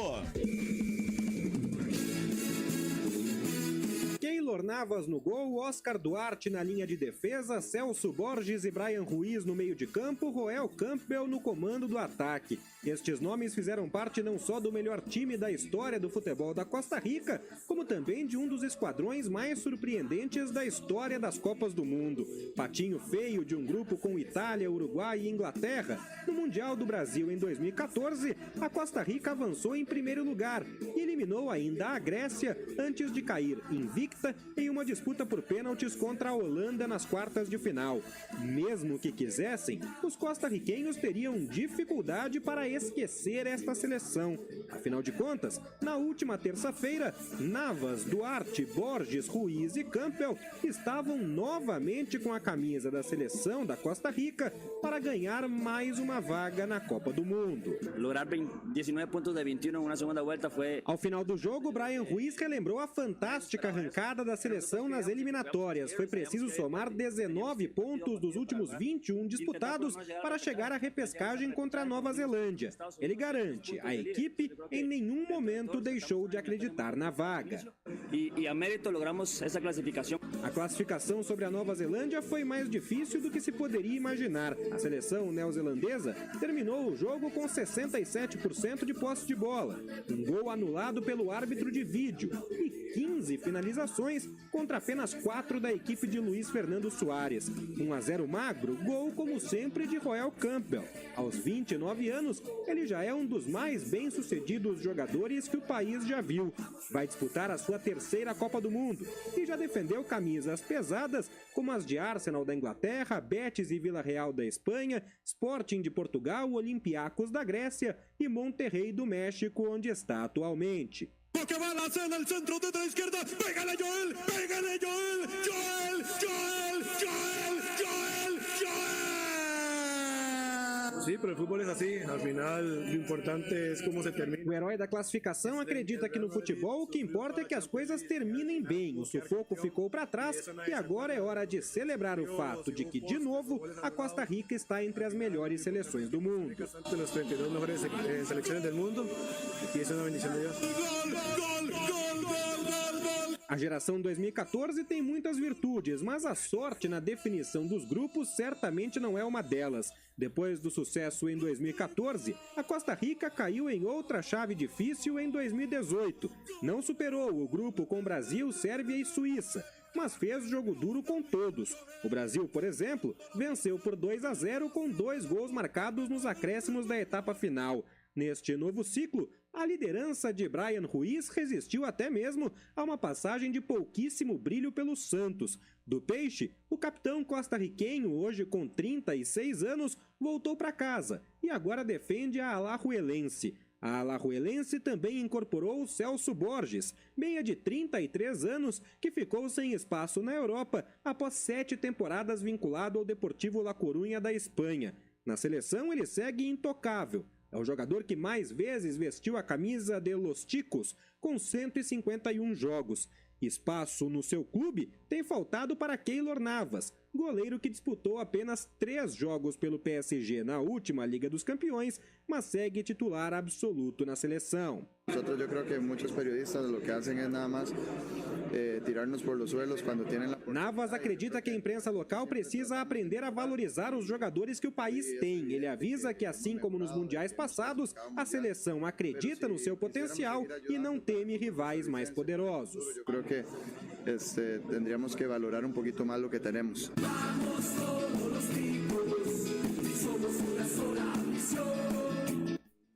[SPEAKER 9] Keylor Navas no gol, Oscar Duarte na linha de defesa, Celso Borges e Brian Ruiz no meio de campo, Roel Campbell no comando do ataque. Estes nomes fizeram parte não só do melhor time da história do futebol da Costa Rica, como também de um dos esquadrões mais surpreendentes da história das Copas do Mundo. Patinho feio de um grupo com Itália, Uruguai e Inglaterra. No Mundial do Brasil em 2014, a Costa Rica avançou em primeiro lugar e eliminou ainda a Grécia antes de cair invicta em uma disputa por pênaltis contra a Holanda nas quartas de final. Mesmo que quisessem, os costarriquenhos teriam dificuldade para esquecer esta seleção. Afinal de contas, na última terça-feira, Navas, Duarte, Borges, Ruiz e Campbell estavam novamente com a camisa da seleção da Costa Rica para ganhar mais uma vaga na Copa do Mundo.
[SPEAKER 10] Lograr 19 pontos de 21 em uma segunda volta foi...
[SPEAKER 9] Ao final do jogo, Brian Ruiz relembrou a fantástica arrancada da seleção nas eliminatórias. Foi preciso somar 19 pontos dos últimos 21 disputados para chegar à repescagem contra a Nova Zelândia. Ele garante, a equipe em nenhum momento deixou de acreditar na vaga.
[SPEAKER 10] E a mérito logramos essa classificação.
[SPEAKER 9] A classificação sobre a Nova Zelândia foi mais difícil do que se poderia imaginar. A seleção neozelandesa terminou o jogo com 67% de posse de bola, um gol anulado pelo árbitro de vídeo e 15 finalizações contra apenas 4 da equipe de Luiz Fernando Soares. 1-0 magro, gol como sempre de Roel Campbell. Aos 29 anos, ele já é um dos mais bem-sucedidos jogadores que o país já viu. Vai disputar a sua terceira Copa do Mundo e já defendeu camisas pesadas como as de Arsenal da Inglaterra, Betis e Vila Real da Espanha, Sporting de Portugal, Olympiacos da Grécia e Monterrey do México, onde está atualmente.
[SPEAKER 11] Porque va la cena al centro de la izquierda. Pégale Joel, pégale Joel, Joel, Joel, Joel, Joel, Joel.
[SPEAKER 12] Sí, pero el fútbol es así. Al final, lo importante es cómo se termina.
[SPEAKER 9] O herói da classificação acredita que no futebol o que importa é que as coisas terminem bem. O sufoco ficou para trás e agora é hora de celebrar o fato de que, de novo, a Costa Rica está entre as melhores seleções do mundo.
[SPEAKER 12] De las 32 mejores selecciones del mundo y es una bendición de Dios.
[SPEAKER 9] A geração 2014 tem muitas virtudes, mas a sorte na definição dos grupos certamente não é uma delas. Depois do sucesso em 2014, a Costa Rica caiu em outra chave difícil em 2018. Não superou o grupo com Brasil, Sérvia e Suíça, mas fez jogo duro com todos. O Brasil, por exemplo, venceu por 2-0 com 2 gols marcados nos acréscimos da etapa final. Neste novo ciclo, a liderança de Brian Ruiz resistiu até mesmo a uma passagem de pouquíssimo brilho pelo Santos. Do Peixe, o capitão costarriquenho, hoje com 36 anos, voltou para casa e agora defende a Alajuelense. A Alajuelense também incorporou Celso Borges, meia de 33 anos, que ficou sem espaço na Europa após 7 temporadas vinculado ao Deportivo La Coruña da Espanha. Na seleção ele segue intocável. É o jogador que mais vezes vestiu a camisa de Los Ticos, com 151 jogos. Espaço no seu clube tem faltado para Keylor Navas, goleiro que disputou apenas 3 jogos pelo PSG na última Liga dos Campeões, mas segue titular absoluto na seleção.
[SPEAKER 13] Eu creo que muitos periodistas o que fazem é nada mais tirar-nos por los suelos quando têm a...
[SPEAKER 9] Navas acredita que a imprensa local precisa aprender a valorizar os jogadores que o país tem. Ele avisa que, assim como nos mundiais passados, a seleção acredita no seu potencial e não teme rivais mais poderosos.
[SPEAKER 13] Eu creo que tendríamos que valorar um pouquinho mais o que temos.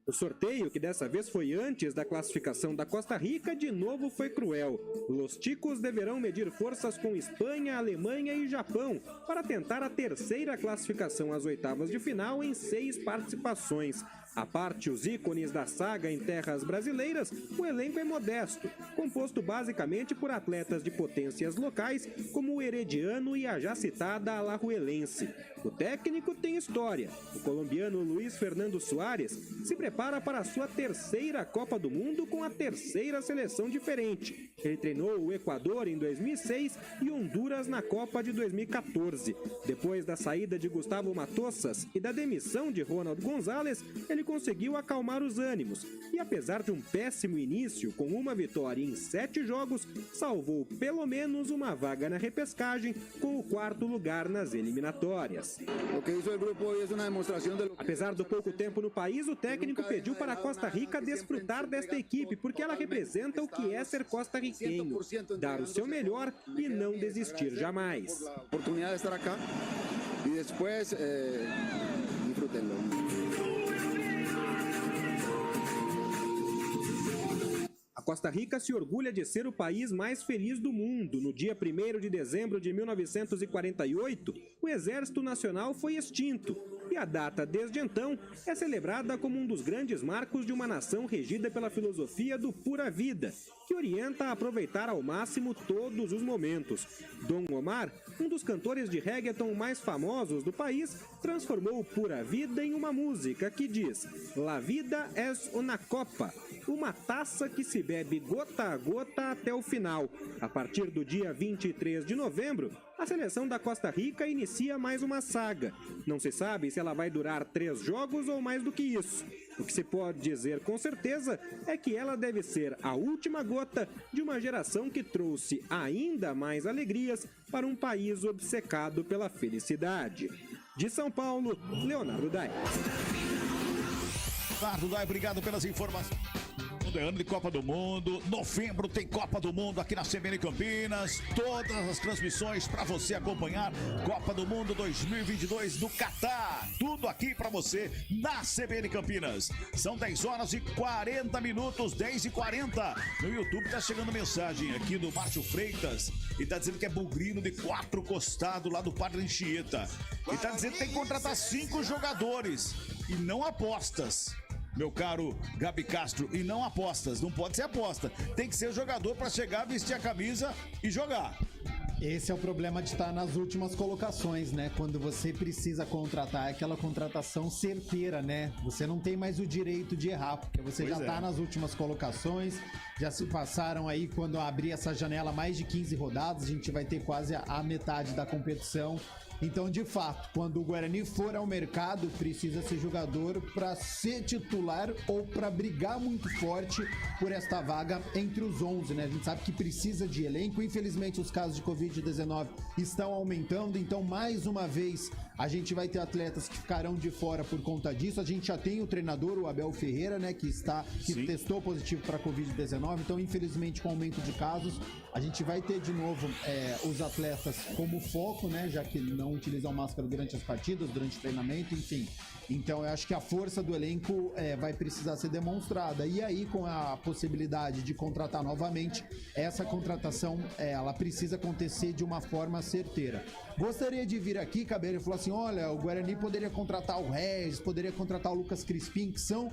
[SPEAKER 9] O sorteio, que dessa vez foi antes da classificação da Costa Rica, de novo foi cruel. Los Ticos deverão medir forças com Espanha, Alemanha e Japão para tentar a terceira classificação às oitavas de final em 6 participações. À parte os ícones da saga em terras brasileiras, o elenco é modesto, composto basicamente por atletas de potências locais, como o Herediano e a já citada Alajuelense. O técnico tem história. O colombiano Luiz Fernando Soares se prepara para a sua terceira Copa do Mundo com a terceira seleção diferente. Ele treinou o Equador em 2006 e Honduras na Copa de 2014. Depois da saída de Gustavo Matosas e da demissão de Ronald Gonzalez, ele conseguiu acalmar os ânimos e, apesar de um péssimo início, com uma vitória em 7 jogos, salvou pelo menos uma vaga na repescagem com o 4º lugar nas eliminatórias. Apesar do pouco tempo no país, o técnico pediu para a Costa Rica desfrutar desta equipe, porque ela representa o que é ser costarriquenho, dar o seu melhor e não desistir jamais.
[SPEAKER 13] Oportunidade de estar acá e depois disfrutenlo.
[SPEAKER 9] A Costa Rica se orgulha de ser o país mais feliz do mundo. No dia 1º de dezembro de 1948, o Exército Nacional foi extinto. E a data, desde então, é celebrada como um dos grandes marcos de uma nação regida pela filosofia do pura vida, que orienta a aproveitar ao máximo todos os momentos. Don Omar, um dos cantores de reggaeton mais famosos do país, transformou o pura vida em uma música que diz: La vida es una copa, uma taça que se bebe gota a gota até o final. A partir do dia 23 de novembro, a seleção da Costa Rica inicia mais uma saga. Não se sabe se ela vai durar 3 jogos ou mais do que isso. O que se pode dizer com certeza é que ela deve ser a última gota de uma geração que trouxe ainda mais alegrias para um país obcecado pela felicidade. De São Paulo, Leonardo Dai.
[SPEAKER 3] Leonardo Dai, obrigado pelas informações. É ano de Copa do Mundo, novembro tem Copa do Mundo aqui na CBN Campinas, todas as transmissões para você acompanhar Copa do Mundo 2022 do Catar, tudo aqui para você na CBN Campinas. São 10 horas e 40 minutos, 10h40. No YouTube tá chegando mensagem aqui do Márcio Freitas e tá dizendo que é bugrino de 4 costados lá do Padre Anchieta. E tá dizendo que tem que contratar 5 jogadores e não apostas. Meu caro Gabi Castro, e não apostas, não pode ser aposta. Tem que ser jogador para chegar, vestir a camisa e jogar.
[SPEAKER 4] Esse é o problema de estar nas últimas colocações, né? Quando você precisa contratar, é aquela contratação certeira, né? Você não tem mais o direito de errar, porque você já tá nas últimas colocações, já se passaram aí, quando abrir essa janela, mais de 15 rodadas, a gente vai ter quase a metade da competição. Então, de fato, quando o Guarani for ao mercado, precisa ser jogador para ser titular ou para brigar muito forte por esta vaga entre os 11, né? A gente sabe que precisa de elenco. Infelizmente, os casos de Covid-19 estão aumentando. Então, mais uma vez, a gente vai ter atletas que ficarão de fora por conta disso. A gente já tem o treinador, o Abel Ferreira, né? Que testou positivo para Covid-19. Então, infelizmente, com o aumento de casos, a gente vai ter de novo os atletas como foco, né? Já que não utilizam máscara durante as partidas, durante o treinamento, enfim. Então eu acho que a força do elenco vai precisar ser demonstrada. E aí, com a possibilidade de contratar novamente, essa contratação ela precisa acontecer de uma forma certeira. Gostaria de vir aqui, Cabelo, e falar assim: olha, o Guarani poderia contratar o Regis, poderia contratar o Lucas Crispim, que são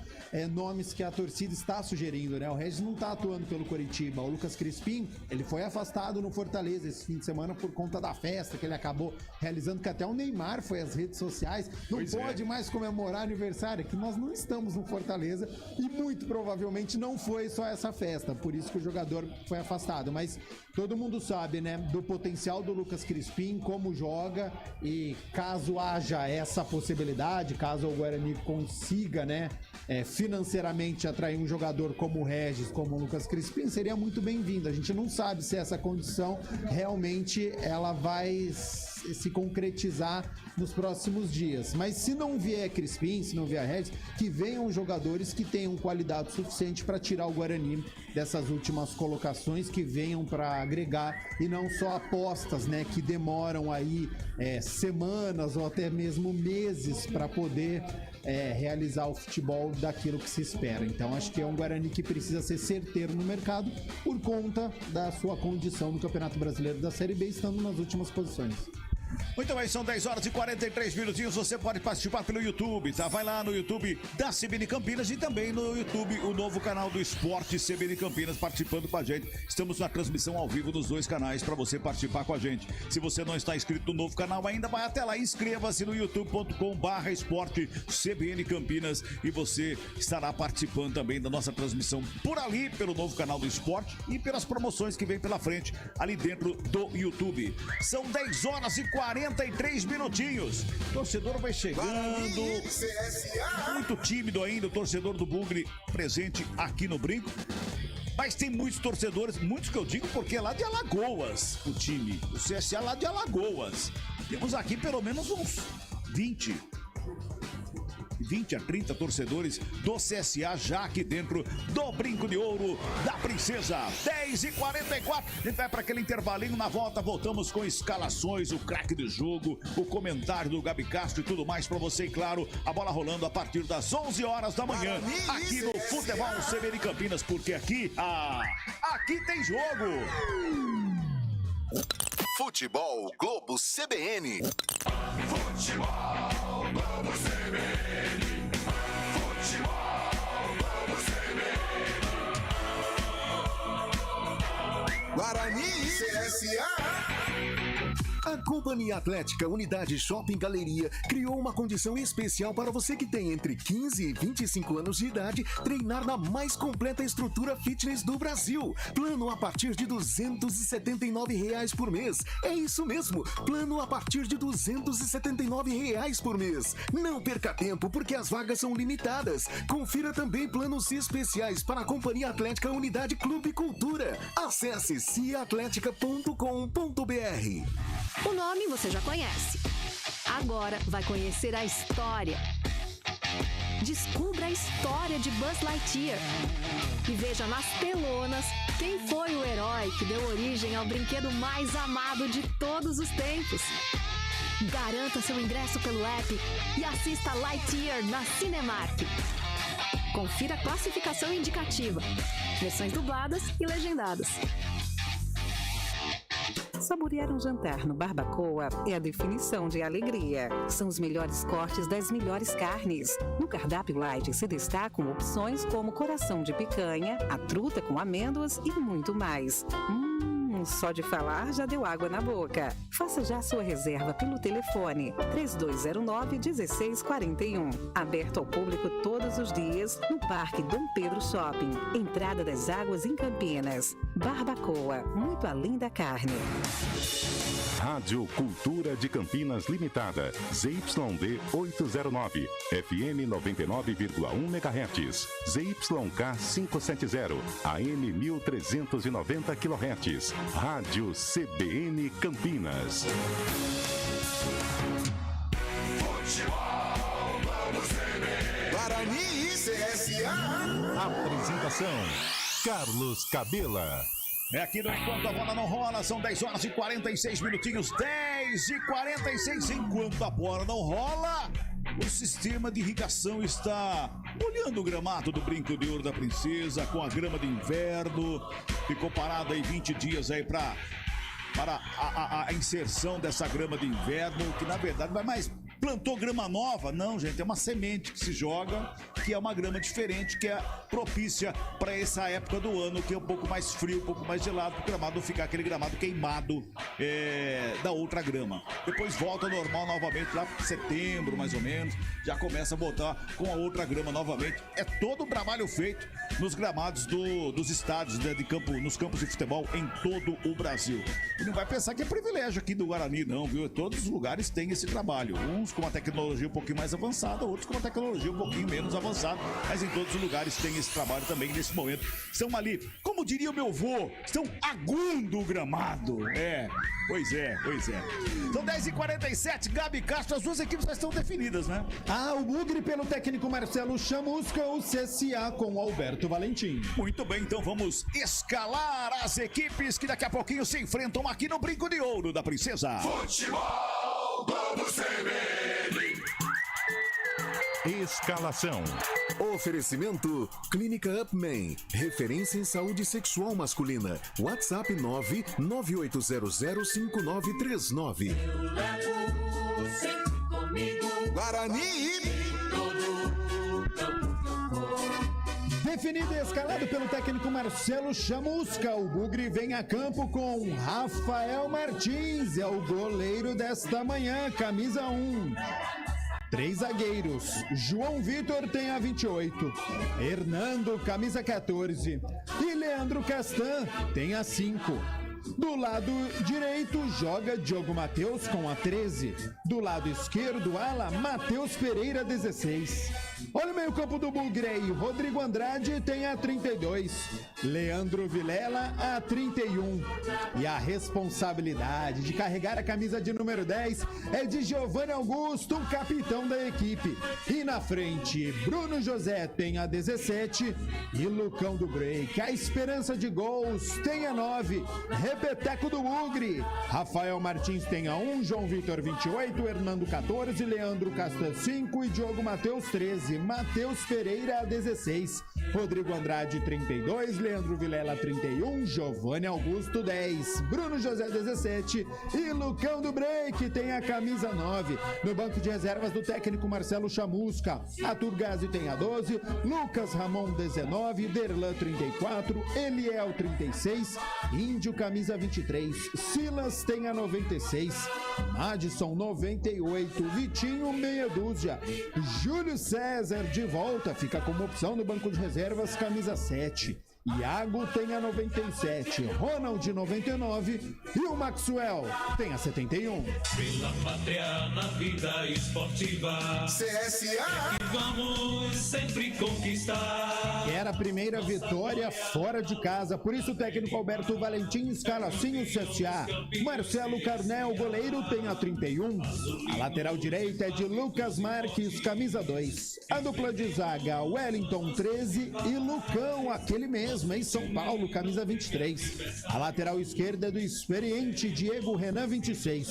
[SPEAKER 4] nomes que a torcida está sugerindo, né? O Regis não está atuando pelo Coritiba. O Lucas Crispim, ele foi afastado no Fortaleza esse fim de semana por conta da festa que ele acabou realizando, que até o Neymar foi às redes sociais. Não pode mais comemorar aniversário, que nós não estamos no Fortaleza e muito provavelmente não foi só essa festa, por isso que o jogador foi afastado. Mas todo mundo sabe, né, do potencial do Lucas Crispim, como joga, e caso haja essa possibilidade, caso o Guarani consiga, né, financeiramente atrair um jogador como o Regis, como o Lucas Crispim, seria muito bem-vindo. A gente não sabe se essa condição realmente ela vai se concretizar nos próximos dias. Mas se não vier Crispim, se não vier Regis, que venham jogadores que tenham qualidade suficiente para tirar o Guarani dessas últimas colocações, que venham para agregar e não só apostas, né, que demoram aí semanas ou até mesmo meses para poder realizar o futebol daquilo que se espera. Então acho que é um Guarani que precisa ser certeiro no mercado por conta da sua condição no Campeonato Brasileiro da Série B, estando nas últimas posições.
[SPEAKER 3] Muito bem, são 10 horas e 43 minutinhos. Você pode participar pelo YouTube, tá? Vai lá no YouTube da CBN Campinas e também no YouTube, o novo canal do Esporte CBN Campinas, participando com a gente. Estamos na transmissão ao vivo dos 2 canais para você participar com a gente. Se você não está inscrito no novo canal ainda, vai até lá, inscreva-se no youtube.com/esporte CBN Campinas e você estará participando também da nossa transmissão por ali, pelo novo canal do Esporte e pelas promoções que vem pela frente ali dentro do YouTube. São 10 horas e 44 43 minutinhos. O torcedor vai chegando. Muito tímido ainda, o torcedor do Bugre presente aqui no Brinco. Mas tem muitos torcedores, muitos que eu digo porque é lá de Alagoas o time. O CSA lá de Alagoas. Temos aqui pelo menos uns 20 a 30 torcedores do CSA já aqui dentro do Brinco de Ouro da Princesa. 10h44. A gente vai para aquele intervalinho. Na volta voltamos com escalações, o craque do jogo, o comentário do Gabi Castro e tudo mais para você. E claro, a bola rolando a partir das 11 horas da manhã aqui no Futebol CBN Campinas, porque aqui tem jogo.
[SPEAKER 2] Futebol Globo CBN.
[SPEAKER 11] Futebol Globo CBN. Futebol Globo CBN.
[SPEAKER 2] Guarani CSA.
[SPEAKER 14] A Companhia Atlética Unidade Shopping Galeria criou uma condição especial para você que tem entre 15 e 25 anos de idade treinar na mais completa estrutura fitness do Brasil. Plano a partir de R$ 279 por mês. É isso mesmo, plano a partir de R$ 279 por mês. Não perca tempo porque as vagas são limitadas. Confira também planos especiais para a Companhia Atlética Unidade Clube Cultura. Acesse ciatletica.com.br.
[SPEAKER 15] O nome você já conhece. Agora vai conhecer a história. Descubra a história de Buzz Lightyear. E veja nas telonas quem foi o herói que deu origem ao brinquedo mais amado de todos os tempos. Garanta seu ingresso pelo app e assista Lightyear na Cinemark. Confira a classificação indicativa. Versões dubladas e legendadas.
[SPEAKER 6] Saborear um jantar no Barbacoa é a definição de alegria. São os melhores cortes das melhores carnes. No cardápio light se destacam opções como coração de picanha, a truta com amêndoas e muito mais. Só de falar já deu água na boca. Faça já sua reserva pelo telefone 3209-1641. Aberto ao público todos os dias no Parque Dom Pedro Shopping. Entrada das Águas em Campinas. Barbacoa, muito além da carne.
[SPEAKER 1] Rádio Cultura de Campinas Limitada, ZYD 809, FM 99,1 MHz, ZYK 570, AM 1390 kHz, Rádio CBN Campinas.
[SPEAKER 11] Futebol Globo CBN.
[SPEAKER 2] Guarani CSA.
[SPEAKER 1] Apresentação: Carlos Cabela.
[SPEAKER 3] É aqui no Enquanto a Bola Não Rola, são 10 horas e 46 minutinhos, 10h46. Enquanto a bola não rola, o sistema de irrigação está molhando o gramado do Brinco de Ouro da Princesa com a grama de inverno. Ficou parado aí 20 dias aí para a inserção dessa grama de inverno, que na verdade vai mais... Plantou grama nova? Não, gente, é uma semente que se joga, que é uma grama diferente, que é propícia para essa época do ano, que é um pouco mais frio, um pouco mais gelado, para o gramado não ficar aquele gramado queimado da outra grama. Depois volta ao normal novamente, lá para setembro, mais ou menos, já começa a voltar com a outra grama novamente. É todo o trabalho feito nos gramados dos estádios, né, de campo, nos campos de futebol em todo o Brasil. E não vai pensar que é privilégio aqui do Guarani, não, viu? Todos os lugares têm esse trabalho. Uns com uma tecnologia um pouquinho mais avançada, outros com uma tecnologia um pouquinho menos avançada, mas em todos os lugares tem esse trabalho também nesse momento. Estão ali, como diria o meu avô, estão aguando o gramado. Pois é. São 10h47, Gabi Castro, as duas equipes já estão definidas, né?
[SPEAKER 4] O Bugre pelo técnico Marcelo Chamusca, o CSA com o Alberto Valentim.
[SPEAKER 3] Muito bem, então vamos escalar as equipes que daqui a pouquinho se enfrentam aqui no Brinco de Ouro da Princesa.
[SPEAKER 11] Futebol Globo CBN.
[SPEAKER 1] Escalação.
[SPEAKER 14] Oferecimento Clínica Upman, referência em saúde sexual masculina. WhatsApp 998005939.
[SPEAKER 11] Eu levo sempre comigo.
[SPEAKER 2] Guarani.
[SPEAKER 4] Definido e escalado pelo técnico Marcelo Chamusca, o Bugre vem a campo com Rafael Martins, é o goleiro desta manhã, camisa 1. 3 zagueiros, João Vitor tem a 28, Hernando, camisa 14, e Leandro Castan tem a 5. Do lado direito, joga Diogo Matheus com a 13. Do lado esquerdo, ala Matheus Pereira, 16. Olha o meio-campo do Bugrei. Rodrigo Andrade tem a 32. Leandro Vilela, a 31. E a responsabilidade de carregar a camisa de número 10 é de Giovanni Augusto, o capitão da equipe. E na frente, Bruno José tem a 17 e Lucão do Break. A esperança de gols tem a 9. Repeteco do Bugre. Rafael Martins tem a 1, João Vitor 28, Hernando 14, Leandro Castan 5 e Diogo Matheus 13. Matheus Pereira a 16. Rodrigo Andrade 32, Leandro Vilela 31, Giovanni Augusto 10, Bruno José 17 e Lucão do Break tem a camisa 9. No banco de reservas do técnico Marcelo Chamusca, Arthur Gazzi tem a 12, Lucas Ramon 19, Derlan 34, Eliel 36, Índio camisa 23, Silas tem a 96, Madison 98, Vitinho meia dúzia, Júlio César de volta, fica como opção no banco de reservas, camisa 7. Iago tem a 97, Ronald 99 e o Maxwell tem a 71.
[SPEAKER 11] Pela pátria na vida esportiva, CSA, vamos sempre conquistar.
[SPEAKER 4] Era a primeira vitória fora de casa, por isso o técnico Alberto Valentim escala assim o CSA. Marcelo Carnel, goleiro, tem a 31. A lateral direita é de Lucas Marques, camisa 2. A dupla de zaga, Wellington 13 e Lucão, aquele mesmo em São Paulo, camisa 23. A lateral esquerda é do experiente Diego Renan, 26.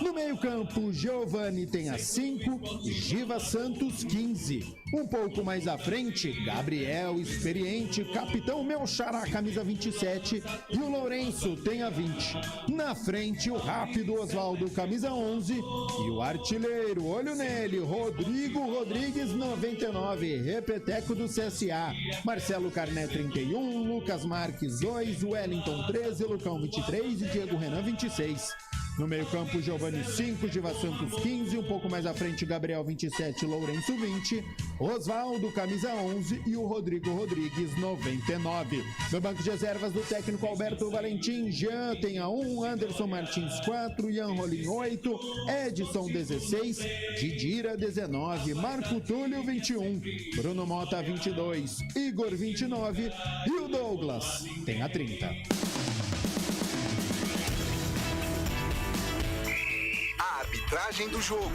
[SPEAKER 4] No meio-campo, Giovani tem a 5, Giva Santos 15. Um pouco mais à frente, Gabriel, experiente, capitão meu xará, camisa 27, e o Lourenço tem a 20. Na frente, o rápido Oswaldo, camisa 11, e o artilheiro, olho nele, Rodrigo Rodrigues, 99, repeteco do CSA. Marcelo Carné, 31, Lucas Marques 2, Wellington 13, Lucão 23 e Diego Renan 26. No meio-campo, Giovani 5, Giva Santos 15, um pouco mais à frente, Gabriel 27, Lourenço 20, Oswaldo, camisa 11 e o Rodrigo Rodrigues 99. No banco de reservas do técnico Alberto Valentim, Jean tem a 1, Anderson Martins 4, Ian Rolim 8, Edson 16, Didira 19, Marco Túlio 21, Bruno Mota 22, Igor 29 e o Douglas tem a 30.
[SPEAKER 2] Arbitragem do jogo.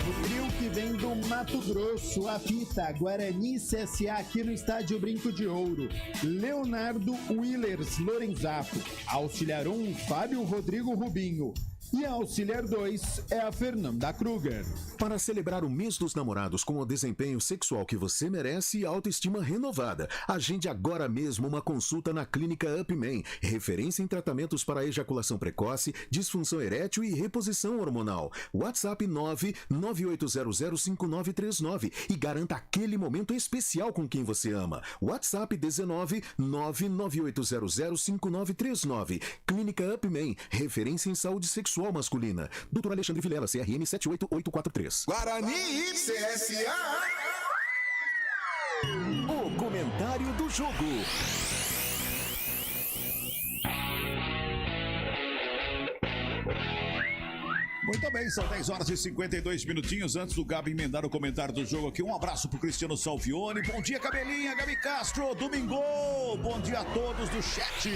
[SPEAKER 4] O trio que vem do Mato Grosso, apita Guarani CSA aqui no estádio Brinco de Ouro. Leonardo Willers Lorenzato. Auxiliar 1, Fábio Rodrigo Rubinho. E a auxiliar 2 é a Fernanda Kruger.
[SPEAKER 14] Para celebrar o mês dos namorados com o desempenho sexual que você merece e autoestima renovada, agende agora mesmo uma consulta na Clínica Upman, referência em tratamentos para ejaculação precoce, disfunção erétil e reposição hormonal. WhatsApp 998005939 e garanta aquele momento especial com quem você ama. WhatsApp 19 Clínica Upman, referência em saúde sexual masculina. Dr. Alexandre Vilela, CRM 78843.
[SPEAKER 2] Guarani e CSA.
[SPEAKER 14] O comentário do jogo.
[SPEAKER 3] Muito bem, são 10 horas e 52 minutinhos antes do Gabi emendar o comentário do jogo aqui. Um abraço pro Cristiano Salvione. Bom dia, Cabelinha, Gabi Castro, domingo. Bom dia a todos do chat.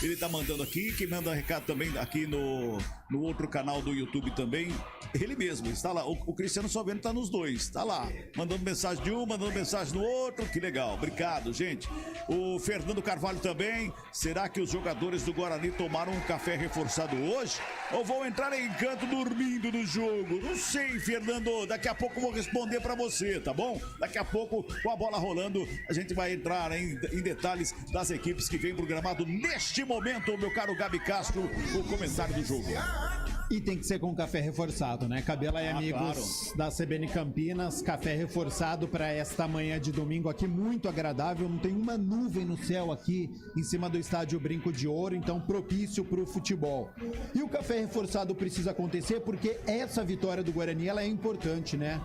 [SPEAKER 3] Ele tá mandando aqui, quem manda recado também aqui no outro canal do YouTube também. Ele mesmo, está lá. O Cristiano Salvione tá nos dois, tá lá. Mandando mensagem de um, mandando mensagem no outro. Que legal, obrigado, gente. O Fernando Carvalho também. Será que os jogadores do Guarani tomaram um café reforçado hoje? Ou vão entrar em canto dormindo no jogo? Não sei, Fernando. Daqui a pouco eu vou responder pra você, tá bom? Daqui a pouco, com a bola rolando, a gente vai entrar em detalhes das equipes que vem pro gramado neste momento, meu caro Gabi Castro, o comentário do jogo.
[SPEAKER 4] E tem que ser com café reforçado, né? Cabela e amigos
[SPEAKER 3] claro.
[SPEAKER 4] da CBN Campinas, café reforçado para esta manhã de domingo aqui, muito agradável. Não tem uma nuvem no céu aqui em cima do estádio Brinco de Ouro, então propício para o futebol. E o café reforçado precisa acontecer porque essa vitória do Guarani ela é importante, né?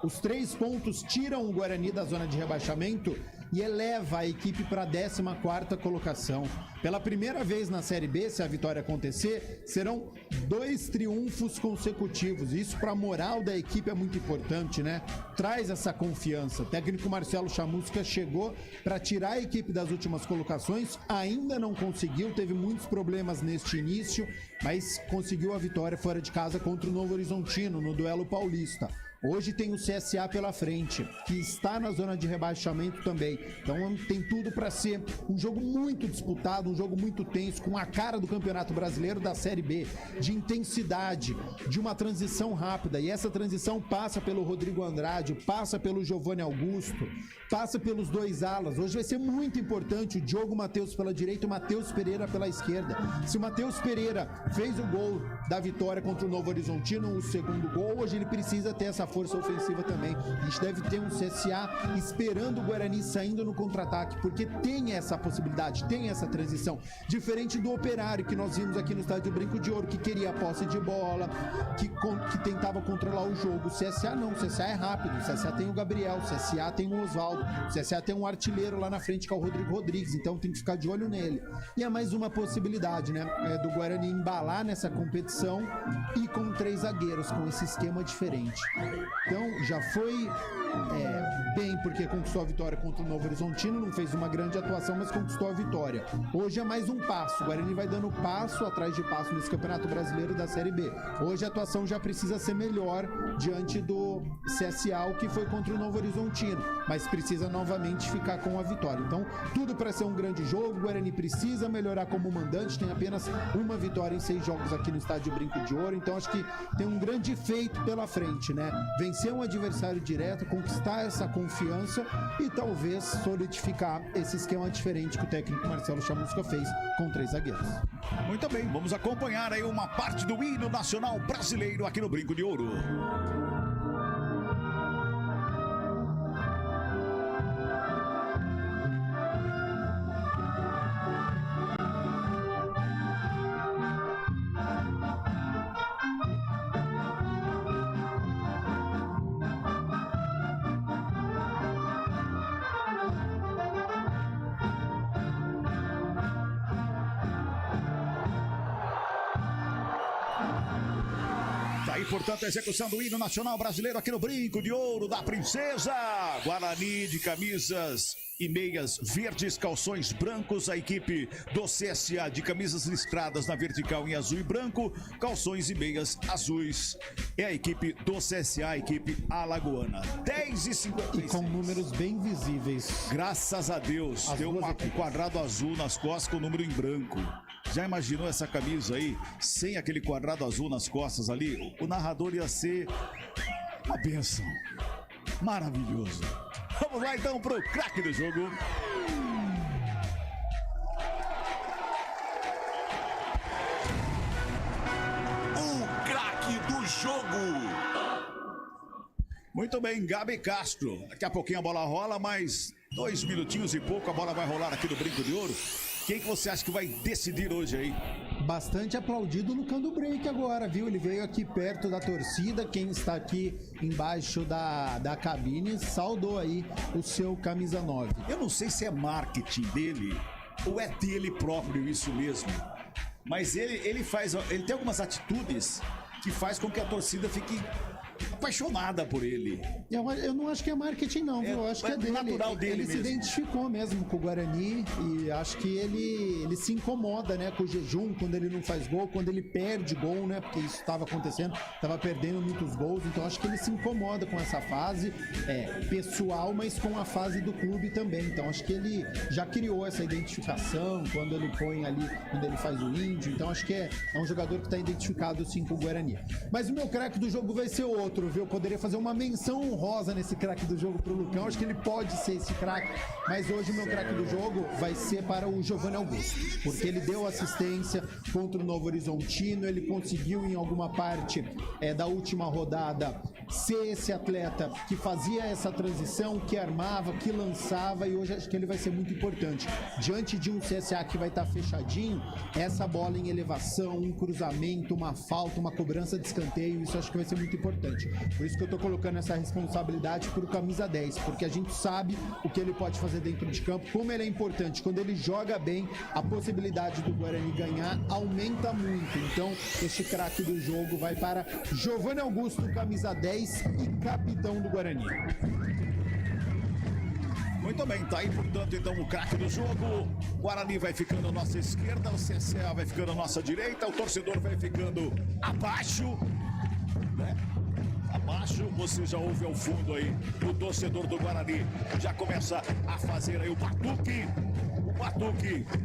[SPEAKER 4] Os 3 pontos tiram o Guarani da zona de rebaixamento e eleva a equipe para a 14ª colocação. Pela primeira vez na Série B, se a vitória acontecer, serão 2 triunfos consecutivos. Isso para a moral da equipe é muito importante, né? Traz essa confiança. O técnico Marcelo Chamusca chegou para tirar a equipe das últimas colocações, ainda não conseguiu, teve muitos problemas neste início, mas conseguiu a vitória fora de casa contra o Novo Horizontino no duelo paulista. Hoje tem o CSA pela frente, que está na zona de rebaixamento também. Então tem tudo para ser um jogo muito disputado, um jogo muito tenso, com a cara do Campeonato Brasileiro da Série B, de intensidade, de uma transição rápida. E essa transição passa pelo Rodrigo Andrade, passa pelo Giovanni Augusto, passa pelos 2 alas. Hoje vai ser muito importante o Diogo Matheus pela direita e o Matheus Pereira pela esquerda. Se o Matheus Pereira fez o gol da vitória contra o Novo Horizontino, o segundo gol, hoje ele precisa ter essa força ofensiva também. A gente deve ter um CSA esperando o Guarani saindo no contra-ataque, porque tem essa possibilidade, tem essa transição. Diferente do Operário, que nós vimos aqui no Estádio Brinco de Ouro, que queria a posse de bola, que tentava controlar o jogo. O CSA não, o CSA é rápido, o CSA tem o Gabriel, o CSA tem o Oswaldo, o CSA tem um artilheiro lá na frente, que é o Rodrigo Rodrigues, então tem que ficar de olho nele. E é mais uma possibilidade, né, do Guarani embalar nessa competição e com 3 zagueiros, com esse esquema diferente. Então já foi bem, porque conquistou a vitória contra o Novo Horizontino, não fez uma grande atuação, mas conquistou a vitória. Hoje é mais um passo, o Guarani vai dando passo atrás de passo nesse Campeonato Brasileiro da Série B. Hoje a atuação já precisa ser melhor diante do CSA, o que foi contra o Novo Horizontino, mas precisa novamente ficar com a vitória. Então tudo para ser um grande jogo, o Guarani precisa melhorar como mandante, tem apenas uma vitória em 6 jogos aqui no Estádio Brinco de Ouro, então acho que tem um grande feito pela frente, né? Vencer um adversário direto, conquistar essa confiança e talvez solidificar esse esquema diferente que o técnico Marcelo Chamusca fez com 3 zagueiros.
[SPEAKER 3] Muito bem, vamos acompanhar aí uma parte do hino nacional brasileiro aqui no Brinco de Ouro. Portanto, a execução do hino nacional brasileiro aqui no Brinco de Ouro da Princesa. Guarani de camisas e meias verdes, calções brancos. A equipe do CSA de camisas listradas na vertical em azul e branco, calções e meias azuis. É a equipe do CSA, a equipe alagoana. 10h56.
[SPEAKER 4] E com números bem visíveis.
[SPEAKER 3] Graças a Deus. Deu um quadrado azul nas costas com o número em branco. Já imaginou essa camisa aí, sem aquele quadrado azul nas costas ali? O narrador ia ser uma bênção. Maravilhoso. Vamos lá então pro craque do jogo.
[SPEAKER 2] O craque do jogo.
[SPEAKER 3] Muito bem, Gabi Castro. Daqui a pouquinho a bola rola, mas 2 minutinhos e pouco a bola vai rolar aqui no Brinco de Ouro. Quem que você acha que vai decidir hoje aí?
[SPEAKER 4] Bastante aplaudido no Cando Break agora, viu? Ele veio aqui perto da torcida. Quem está aqui embaixo da cabine saudou aí o seu camisa 9.
[SPEAKER 3] Eu não sei se é marketing dele ou é dele próprio isso mesmo. Mas ele tem algumas atitudes que faz com que a torcida fique apaixonada por ele.
[SPEAKER 4] Eu não acho que é marketing não, viu? Eu acho que é dele.
[SPEAKER 3] Natural dele
[SPEAKER 4] ele
[SPEAKER 3] mesmo.
[SPEAKER 4] Se identificou mesmo com o Guarani e acho que ele se incomoda, né, com o jejum, quando ele não faz gol, quando ele perde gol, né, porque isso estava acontecendo, estava perdendo muitos gols, então acho que ele se incomoda com essa fase pessoal, mas com a fase do clube também, então acho que ele já criou essa identificação quando ele põe ali, quando ele faz o índio, então acho que é um jogador que está identificado sim com o Guarani. Mas o meu craque do jogo vai ser outro, viu? Eu poderia fazer uma menção honrosa nesse craque do jogo pro Lucão, acho que ele pode ser esse craque, mas hoje o meu craque do jogo vai ser para o Giovanni Augusto, porque ele deu assistência contra o Novo Horizontino, ele conseguiu em alguma parte da última rodada ser esse atleta que fazia essa transição, que armava, que lançava, e hoje acho que ele vai ser muito importante. Diante de um CSA que vai estar fechadinho, essa bola em elevação, um cruzamento, uma falta, uma cobrança de escanteio, isso acho que vai ser muito importante. Por isso que eu tô colocando essa responsabilidade pro camisa 10, porque a gente sabe o que ele pode fazer dentro de campo, como ele é importante. Quando ele joga bem, a possibilidade do Guarani ganhar aumenta muito. Então, este craque do jogo vai para Giovanni Augusto, camisa 10 e capitão do Guarani.
[SPEAKER 3] Muito bem, tá aí, portanto, então o craque do jogo. Guarani vai ficando à nossa esquerda, o CSA vai ficando à nossa direita, o torcedor vai ficando abaixo, né? Abaixo, você já ouve ao fundo aí o torcedor do Guarani já começa a fazer aí o batuque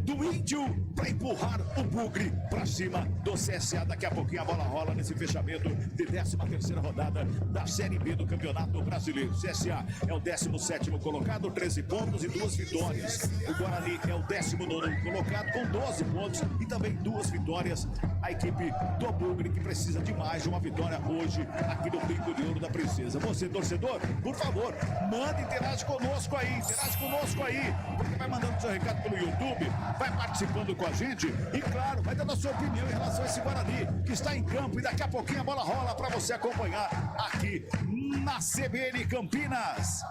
[SPEAKER 3] do Índio para empurrar o Bugre para cima do CSA. Daqui a pouquinho a bola rola nesse fechamento de 13ª rodada da Série B do Campeonato Brasileiro. CSA é o 17º colocado, 13 pontos e 2 vitórias. O Guarani é o 19º colocado com 12 pontos e também 2 vitórias. A equipe do Bugre que precisa de mais de uma vitória hoje aqui no Brinco de Ouro da Princesa. Você, torcedor, por favor, manda, interage conosco aí, porque vai mandando seu recado pelo YouTube, vai participando com a gente e, claro, vai dando a sua opinião em relação a esse Guarani que está em campo e daqui a pouquinho a bola rola para você acompanhar aqui na CBN Campinas,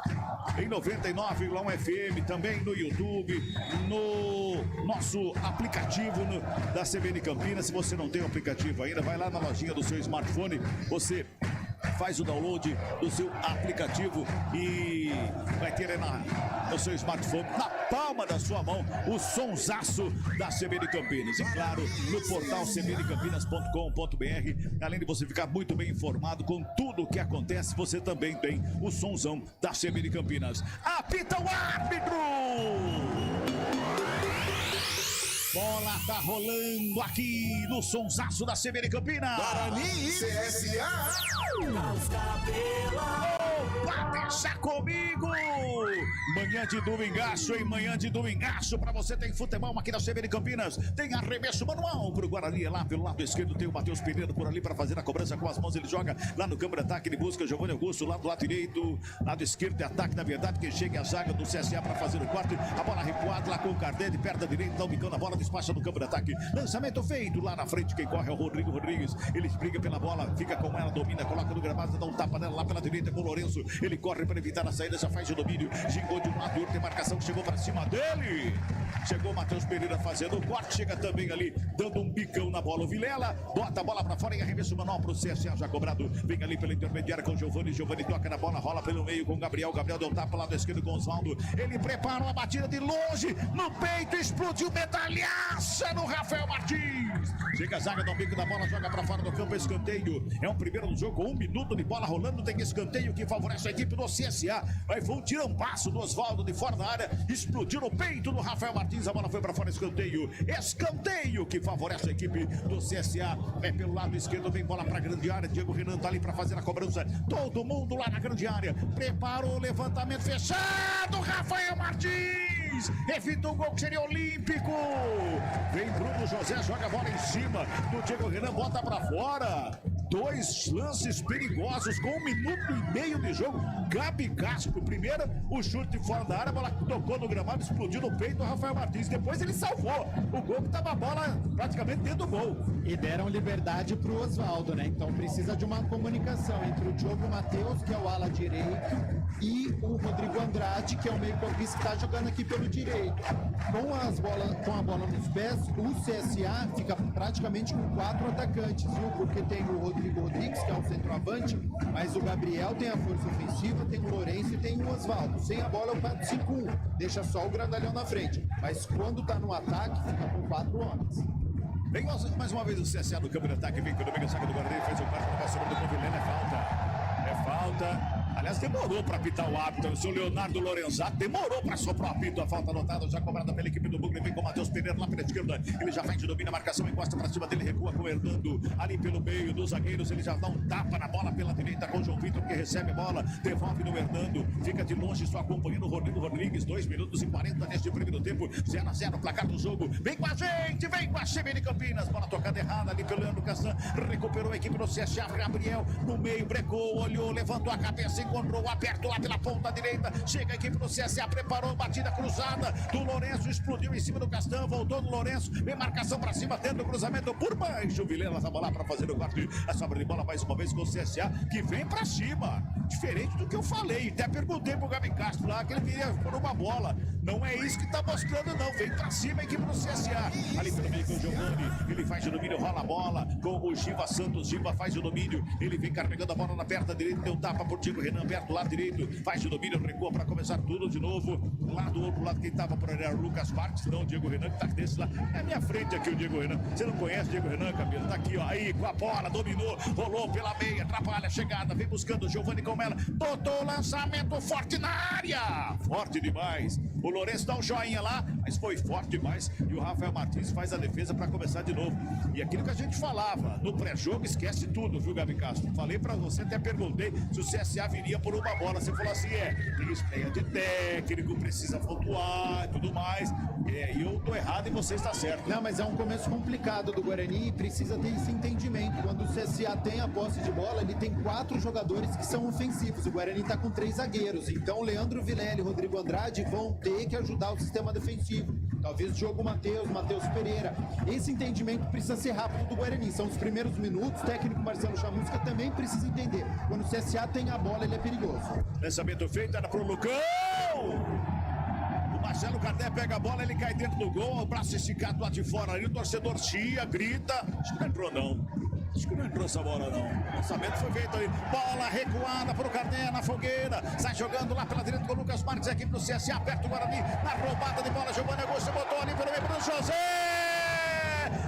[SPEAKER 3] em 99,1 FM, também no YouTube, no nosso aplicativo da CBN Campinas. Se você não tem o aplicativo ainda, vai lá na lojinha do seu smartphone, você faz o download do seu aplicativo e vai ter no seu smartphone, na palma da sua mão, o sonsaço da CBN Campinas. E claro, no portal cbncampinas.com.br, além de você ficar muito bem informado com tudo o que acontece, você também tem o sonzão da CBN Campinas. Apita o árbitro! Bola tá rolando aqui no sonsaço da CBN Campinas.
[SPEAKER 2] Guarani e CSA.
[SPEAKER 3] Opa, deixa comigo. Manhã de domingaço, hein? Manhã de domingaço. Pra você tem futebol aqui na CBN Campinas. Tem arremesso manual pro Guarani. Lá pelo lado esquerdo tem o Matheus Pereira por ali pra fazer a cobrança com as mãos. Ele joga lá no campo de ataque. Ele busca Giovanni Augusto lá do lado direito. Lado esquerdo é ataque, na verdade, que chega a zaga do CSA pra fazer o corte. A bola recuada lá com o Cardet de perna direita. Dá um bicão na bola, despacha no campo de ataque. Lançamento feito lá na frente. Quem corre é o Rodrigo Rodrigues. Ele briga pela bola, fica com ela, domina, coloca no gramado, dá um tapa nela lá pela direita com o Lourenço. Ele corre para evitar a saída, já faz o domínio. Gingou de um lado e outro, tem marcação que chegou para cima dele. Chegou o Matheus Pereira fazendo o corte, chega também ali, dando um bicão na bola. O Vilela bota a bola para fora em arremesso manual pro CSA já cobrado. Vem ali pela intermediária com o Giovanni. Giovanni toca na bola, rola pelo meio com o Gabriel. Gabriel deu um tapa lado esquerdo com o Osvaldo. Ele preparou a batida de longe, no peito, explodiu medalhaça no Rafael Martins. Chega a zaga, dá um bico da bola, joga para fora do campo, escanteio. É um primeiro do jogo, 1 minuto de bola rolando, tem escanteio que favorece a equipe do CSA. Aí foi um tirambaço do Osvaldo de fora da área, explodiu no peito do Rafael Martins, a bola foi para fora, escanteio. Escanteio que favorece a equipe do CSA. É pelo lado esquerdo, vem bola para a grande área. Diego Renan tá ali para fazer a cobrança. Todo mundo lá na grande área. Preparou o levantamento fechado. Rafael Martins evitou o gol que seria olímpico. Vem Bruno José, joga a bola em cima do Diego Renan, bota para fora. 2 lances perigosos com 1 minuto e meio de jogo. Gabi Castro, primeiro o chute fora da área, a bola tocou no gramado, explodiu no peito do Rafael Martins. Depois ele salvou o gol que tava a bola praticamente dentro do gol.
[SPEAKER 4] E deram liberdade pro Osvaldo, né? Então precisa de uma comunicação entre o Diogo Matheus, que é o ala direito, e o Rodrigo Andrade, que é o meio-campista que tá jogando aqui pelo direito. Com a bola nos pés, o CSA fica praticamente com 4 atacantes, viu? Porque tem o Rodrigo Rodrigues, que é um centroavante, mas o Gabriel tem a força ofensiva, tem o Lourenço e tem o Osvaldo. Sem a bola é o 4-5-1, deixa só o grandalhão na frente. Mas quando tá no ataque, fica com 4 homens.
[SPEAKER 3] Vem mais uma vez o CSA no campo de ataque, vem com o domingo, saca do Guarani, faz o quarto, passou do Covilhã, é falta. Aliás, demorou para apitar o árbitro. O seu Leonardo Lorenzato demorou para soprar o apito. A falta anotada, já cobrada pela equipe do Bugre. Vem com o Matheus Pereira lá pela esquerda. Ele já vai de domínio, a marcação encosta para cima dele, recua com o Hernando. Ali pelo meio dos zagueiros, ele já dá um tapa na bola pela direita com o João Vitor, que recebe a bola, devolve no Hernando. Fica de longe, só acompanhando o Rodrigo Rodrigues. 2 minutos e 40 neste primeiro tempo. 0-0, placar do jogo. Vem com a gente, vem com a CBN Campinas. Bola tocada errada ali pelo Leandro Cassan. Recuperou a equipe do CSA. Gabriel no meio, brecou, olhou, levantou a cabeça, encontrou aberto lá pela ponta direita. Chega a equipe do CSA, preparou batida cruzada do Lourenço, explodiu em cima do Castan, voltou no Lourenço, vem marcação pra cima, dentro do cruzamento por baixo. O Vilela estava lá pra fazer o corte. A sobra de bola mais uma vez com o CSA, que vem pra cima. Diferente do que eu falei, até perguntei pro Gabi Castro lá que ele viria por uma bola. Não é isso que tá mostrando, não. Vem pra cima a equipe do CSA. Ali pelo meio com o Giovanni, ele faz o domínio, rola a bola com o Giva Santos. Giva faz o domínio, ele vem carregando a bola na perna direita, deu tapa por Diego Renan, perto lado direito, faz o domínio, recua para começar tudo de novo. Lá do outro lado, quem tava por ali era o Lucas Marques, não o Diego Renan, que tá desse lá. É minha frente aqui o Diego Renan. Você não conhece o Diego Renan, Camilo? Tá aqui, ó, aí com a bola, dominou, rolou pela meia, atrapalha a chegada, vem buscando o Giovanni com ela, botou o lançamento forte na área. Forte demais. O Lourenço dá um joinha lá, mas foi forte demais. E o Rafael Martins faz a defesa para começar de novo. E aquilo que a gente falava, no pré-jogo esquece tudo, viu, Gabi Castro? Falei pra você, até perguntei se o CSA viria por uma bola. Você falou assim, tem estreia de técnico, precisa pontuar e tudo mais. E eu tô errado e você está certo.
[SPEAKER 4] Não, mas é um começo complicado do Guarani e precisa ter esse entendimento. Quando o CSA tem a posse de bola, ele tem 4 jogadores que são ofensivos. O Guarani tá com 3 zagueiros. Então, Leandro Vilela e Rodrigo Andrade vão ter que ajudar o sistema defensivo. Talvez Diogo Matheus Pereira. Esse entendimento precisa ser rápido do Guarani. São os primeiros minutos. O técnico Marcelo Chamusca também precisa entender. Quando o CSA tem a bola, ele é perigoso.
[SPEAKER 3] Lançamento feito, era pro Lucão! O Marcelo Cardé pega a bola, ele cai dentro do gol. O braço esticado lá de fora ali. O torcedor chia, grita. Acho que não entrou, não. Acho que não entrou essa bola, não. O lançamento foi feito ali. Bola recuada pro Cardé na fogueira. Sai jogando lá pela direita com o Lucas Marques, a equipe do CSA, aperta o Guarani. Na roubada de bola, Giovanni Augusto botou ali pelo meio pro José.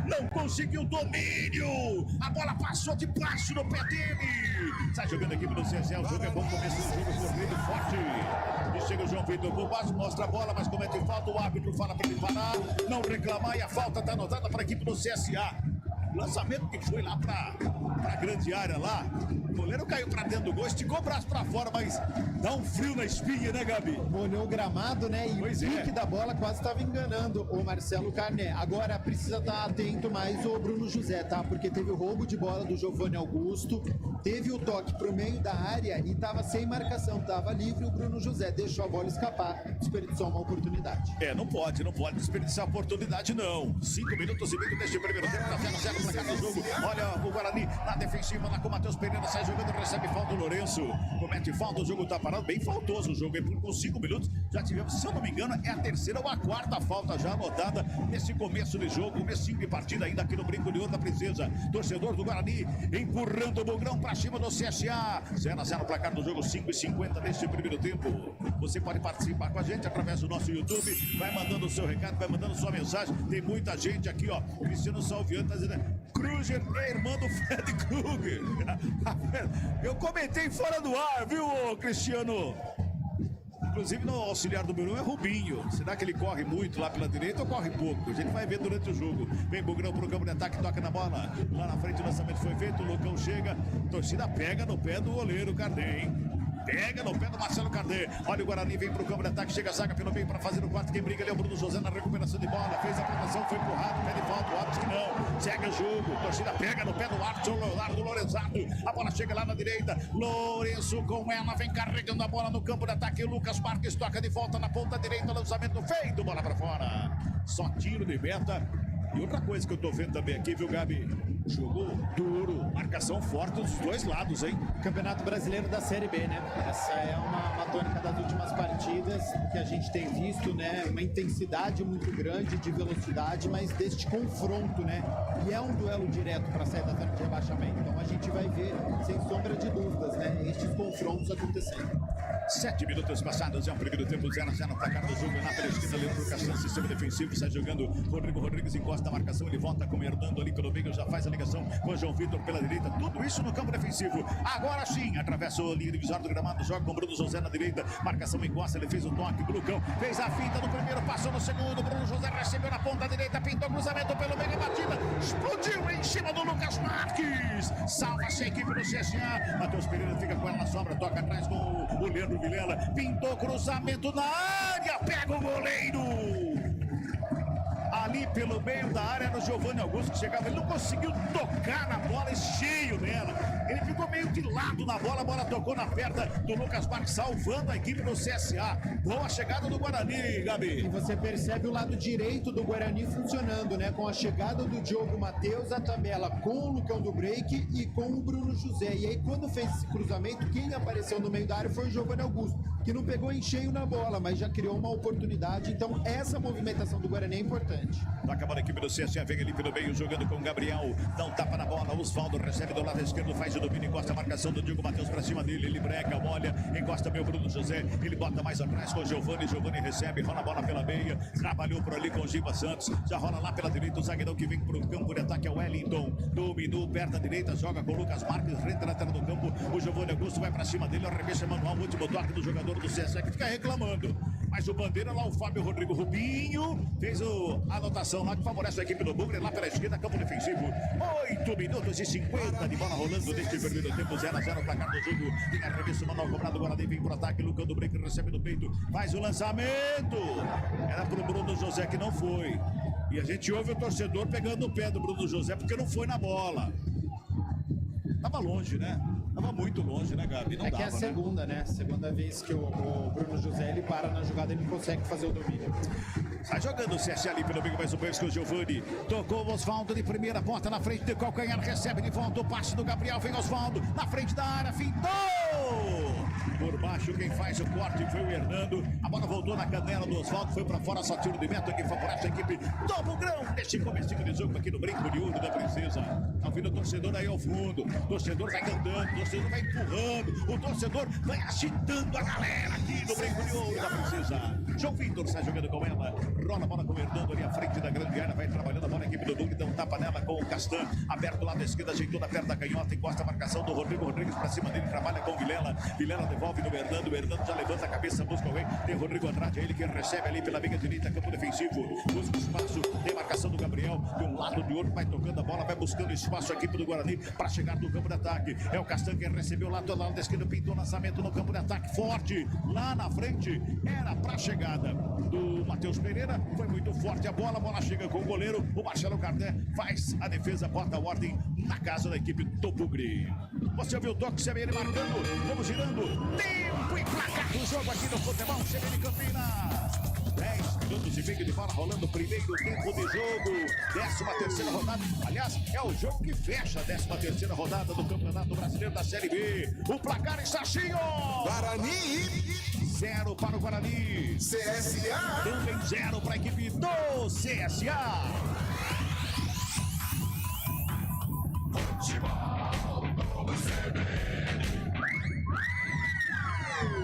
[SPEAKER 3] Não conseguiu domínio. A bola passou debaixo do pé dele. Sai jogando a equipe do CSA. O jogo é bom, começo do jogo, corrido forte. E chega o João Vitor por baixo, mostra a bola, mas comete falta. O árbitro fala para ele parar, não reclamar. E a falta está anotada para a equipe do CSA. Lançamento que foi lá pra grande área lá. O goleiro caiu pra dentro do gol, esticou o braço pra fora, mas dá um frio na espinha, né, Gabi?
[SPEAKER 4] Molhou o gramado, né? E
[SPEAKER 3] pois
[SPEAKER 4] o pique da bola quase estava enganando o Marcelo Carné. Agora precisa estar atento mais o Bruno José, tá? Porque teve o roubo de bola do Giovanni Augusto, teve o toque pro meio da área e tava sem marcação, tava livre. O Bruno José deixou a bola escapar, desperdiçou uma oportunidade.
[SPEAKER 3] Não pode desperdiçar a oportunidade, não. 5 minutos e meio deste primeiro tempo, tá 0-0 pra cada jogo. Olha o Guarani na defensiva, lá com o Matheus Pereira, sai jogando, recebe falta o Lourenço, comete falta, o jogo tá parado, bem faltoso o jogo, com 5 minutos, já tivemos, se eu não me engano, é a terceira ou a quarta falta já anotada nesse começo de jogo, comecinho de partida ainda aqui no Brinco de Ouro da Princesa. Torcedor do Guarani, empurrando o Bugrão pra cima do CSA, 0-0 placar do jogo, 5:50 neste primeiro tempo. Você pode participar com a gente através do nosso YouTube, vai mandando o seu recado, vai mandando sua mensagem, tem muita gente aqui, ó, Cristiano Salviano tá dizendo, Kruger é irmã do Fred Kruger. Eu comentei fora do ar, viu, Cristiano? Inclusive no auxiliar do Bugrão é Rubinho. Será que ele corre muito lá pela direita ou corre pouco? A gente vai ver durante o jogo. Vem Bugrão pro campo de ataque, toca na bola. Lá na frente o lançamento foi feito, o Lucão chega. A torcida pega no pé do goleiro Cardé, hein? Pega no pé do Marcelo Cardé. Olha o Guarani, vem pro campo de ataque, chega a zaga pelo meio para fazer o quarto. Quem briga ali é o Bruno José na recuperação de bola. Fez a proteção, foi empurrado, pede falta, o árbitro que não. Segue o jogo, a torcida pega no pé do árbitro, Leonardo Lorenzato. A bola chega lá na direita. Lourenço com ela, vem carregando a bola no campo de ataque. Lucas Marques toca de volta na ponta direita, lançamento feito, bola para fora. Só tiro de meta. E outra coisa que eu tô vendo também aqui, viu, Gabi? Jogou duro, marcação forte dos dois lados, hein?
[SPEAKER 4] Campeonato Brasileiro da Série B, né? Essa é uma tônica das últimas partidas que a gente tem visto, né? Uma intensidade muito grande de velocidade, mas deste confronto, né? E é um duelo direto para sair da zona de rebaixamento. Então a gente vai ver, sem sombra de dúvidas, né? Estes confrontos acontecendo.
[SPEAKER 3] 7 minutos passados, é um primeiro tempo 0-0 no placar do jogo. Na pela esquerda, Leandro Castan, sistema defensivo, sai jogando. Rodrigo Rodrigues encosta da marcação, ele volta com o Hernando ali pelo meio, já faz a ligação com o João Vitor pela direita, tudo isso no campo defensivo. Agora sim, atravessa o linha divisória do gramado, joga com o Bruno José na direita, marcação encosta, ele fez o toque, Lucão fez a finta no primeiro, passou no segundo, Bruno José recebeu na ponta direita, pintou cruzamento pelo meio, batida, explodiu em cima do Lucas Marques, salva-se a equipe do CSA, Matheus Pereira fica com ela na sobra, toca atrás com o Leandro Vilela, pintou cruzamento na área, pega o goleiro! Ali pelo meio da área era o Giovanni Augusto que chegava, ele não conseguiu tocar na bola cheio nela, ele ficou meio de lado na bola, a bola tocou na perna do Lucas Marques, salvando a equipe do CSA. Boa chegada do Guarani, Gabi.
[SPEAKER 4] E você percebe o lado direito do Guarani funcionando, né? Com a chegada do Diogo Matheus, a tabela com o Lucão do Break e com o Bruno José. E aí quando fez esse cruzamento, quem apareceu no meio da área foi o Giovanni Augusto, que não pegou em cheio na bola, mas já criou uma oportunidade. Então essa movimentação do Guarani é importante.
[SPEAKER 3] Tá acabando a equipe do CSA, vem ali pelo meio, jogando com o Gabriel, dá um tapa na bola, Osvaldo recebe do lado esquerdo, faz o domínio, encosta a marcação do Diogo Matheus pra cima dele, ele breca, olha, encosta meu Bruno José, ele bota mais atrás com o Giovanni recebe, rola a bola pela meia, trabalhou por ali com o Giba Santos, já rola lá pela direita, o zagueirão que vem pro campo de ataque é o Wellington, dominou perto da direita, joga com o Lucas Marques, renta na tela do campo, o Giovanni Augusto vai pra cima dele, arremessa manual, último toque do jogador do CSA que fica reclamando, mas o bandeira lá, o Fábio Rodrigo Rubinho, fez a anotação lá que favorece a equipe do Bugre, lá pela esquerda, campo defensivo, 8 minutos e 50 de bola rolando neste primeiro tempo, 0-0 placar do jogo, tem arremesso manual cobrado, Guarani vem pro ataque, Lucão do Break recebe no peito, faz o lançamento, era pro Bruno José que não foi, e a gente ouve o torcedor pegando o pé do Bruno José porque não foi na bola, tava longe, né? Tava muito longe, né, Gabi? Não
[SPEAKER 4] é que
[SPEAKER 3] dava,
[SPEAKER 4] é a segunda, né? Segunda vez que o Bruno José ele para na jogada, ele não consegue fazer o domínio.
[SPEAKER 3] Sai jogando o CSA ali pelo meio, mais um com o Giovanni. Tocou o Osvaldo de primeira, porta na frente de calcanhar, recebe de volta o passe do Gabriel, vem Osvaldo, na frente da área, fintou! Por baixo, quem faz o corte foi o Hernando. A bola voltou na canela do Osvaldo, foi pra fora, só tiro de meta, que favorece a equipe do Bugrão. Neste comecinho de jogo aqui no Brinco de Ouro da Princesa. Tá ouvindo o torcedor aí ao fundo. O torcedor vai cantando, o torcedor vai empurrando, o torcedor vai agitando a galera aqui no Brinco de Ouro da Princesa. João Vitor sai jogando com ela, rola a bola com o Hernando ali à frente da grande área, vai trabalhando a bola, a equipe do Bugre, dá um tapa nela com o Castan, aberto do lado esquerdo, ajeitou na perna da canhota, encosta a marcação do Rodrigo Rodrigues pra cima dele, trabalha com o Vilela, Vilela devolve no Hernando, o Hernando já levanta a cabeça, busca alguém, tem o Rodrigo Andrade, é ele que recebe ali pela meia direita, campo defensivo, busca espaço, tem marcação do Gabriel, de um lado de outro, vai tocando a bola, vai buscando espaço a equipe do Guarani para chegar no campo de ataque, é o Castan que recebeu lá do lado esquerdo, pintou lançamento no campo de ataque, forte, lá na frente, era pra chegada do Matheus Pereira, foi muito forte a bola chega com o goleiro, o Marcelo Cardé faz a defesa, bota a ordem na casa da equipe do Bugre. Você ouviu o toque, CBN marcando, vamos girando, tempo e placar do jogo aqui no futebol, CBN Campinas. 10 minutos e meio de bola rolando, primeiro tempo de jogo, 13ª rodada, aliás, é o jogo que fecha a 13ª rodada do Campeonato Brasileiro da Série B. O placar está assim, ó!
[SPEAKER 2] Guarani
[SPEAKER 3] 0 para o Guarani,
[SPEAKER 2] CSA
[SPEAKER 3] também 0 para a equipe do CSA.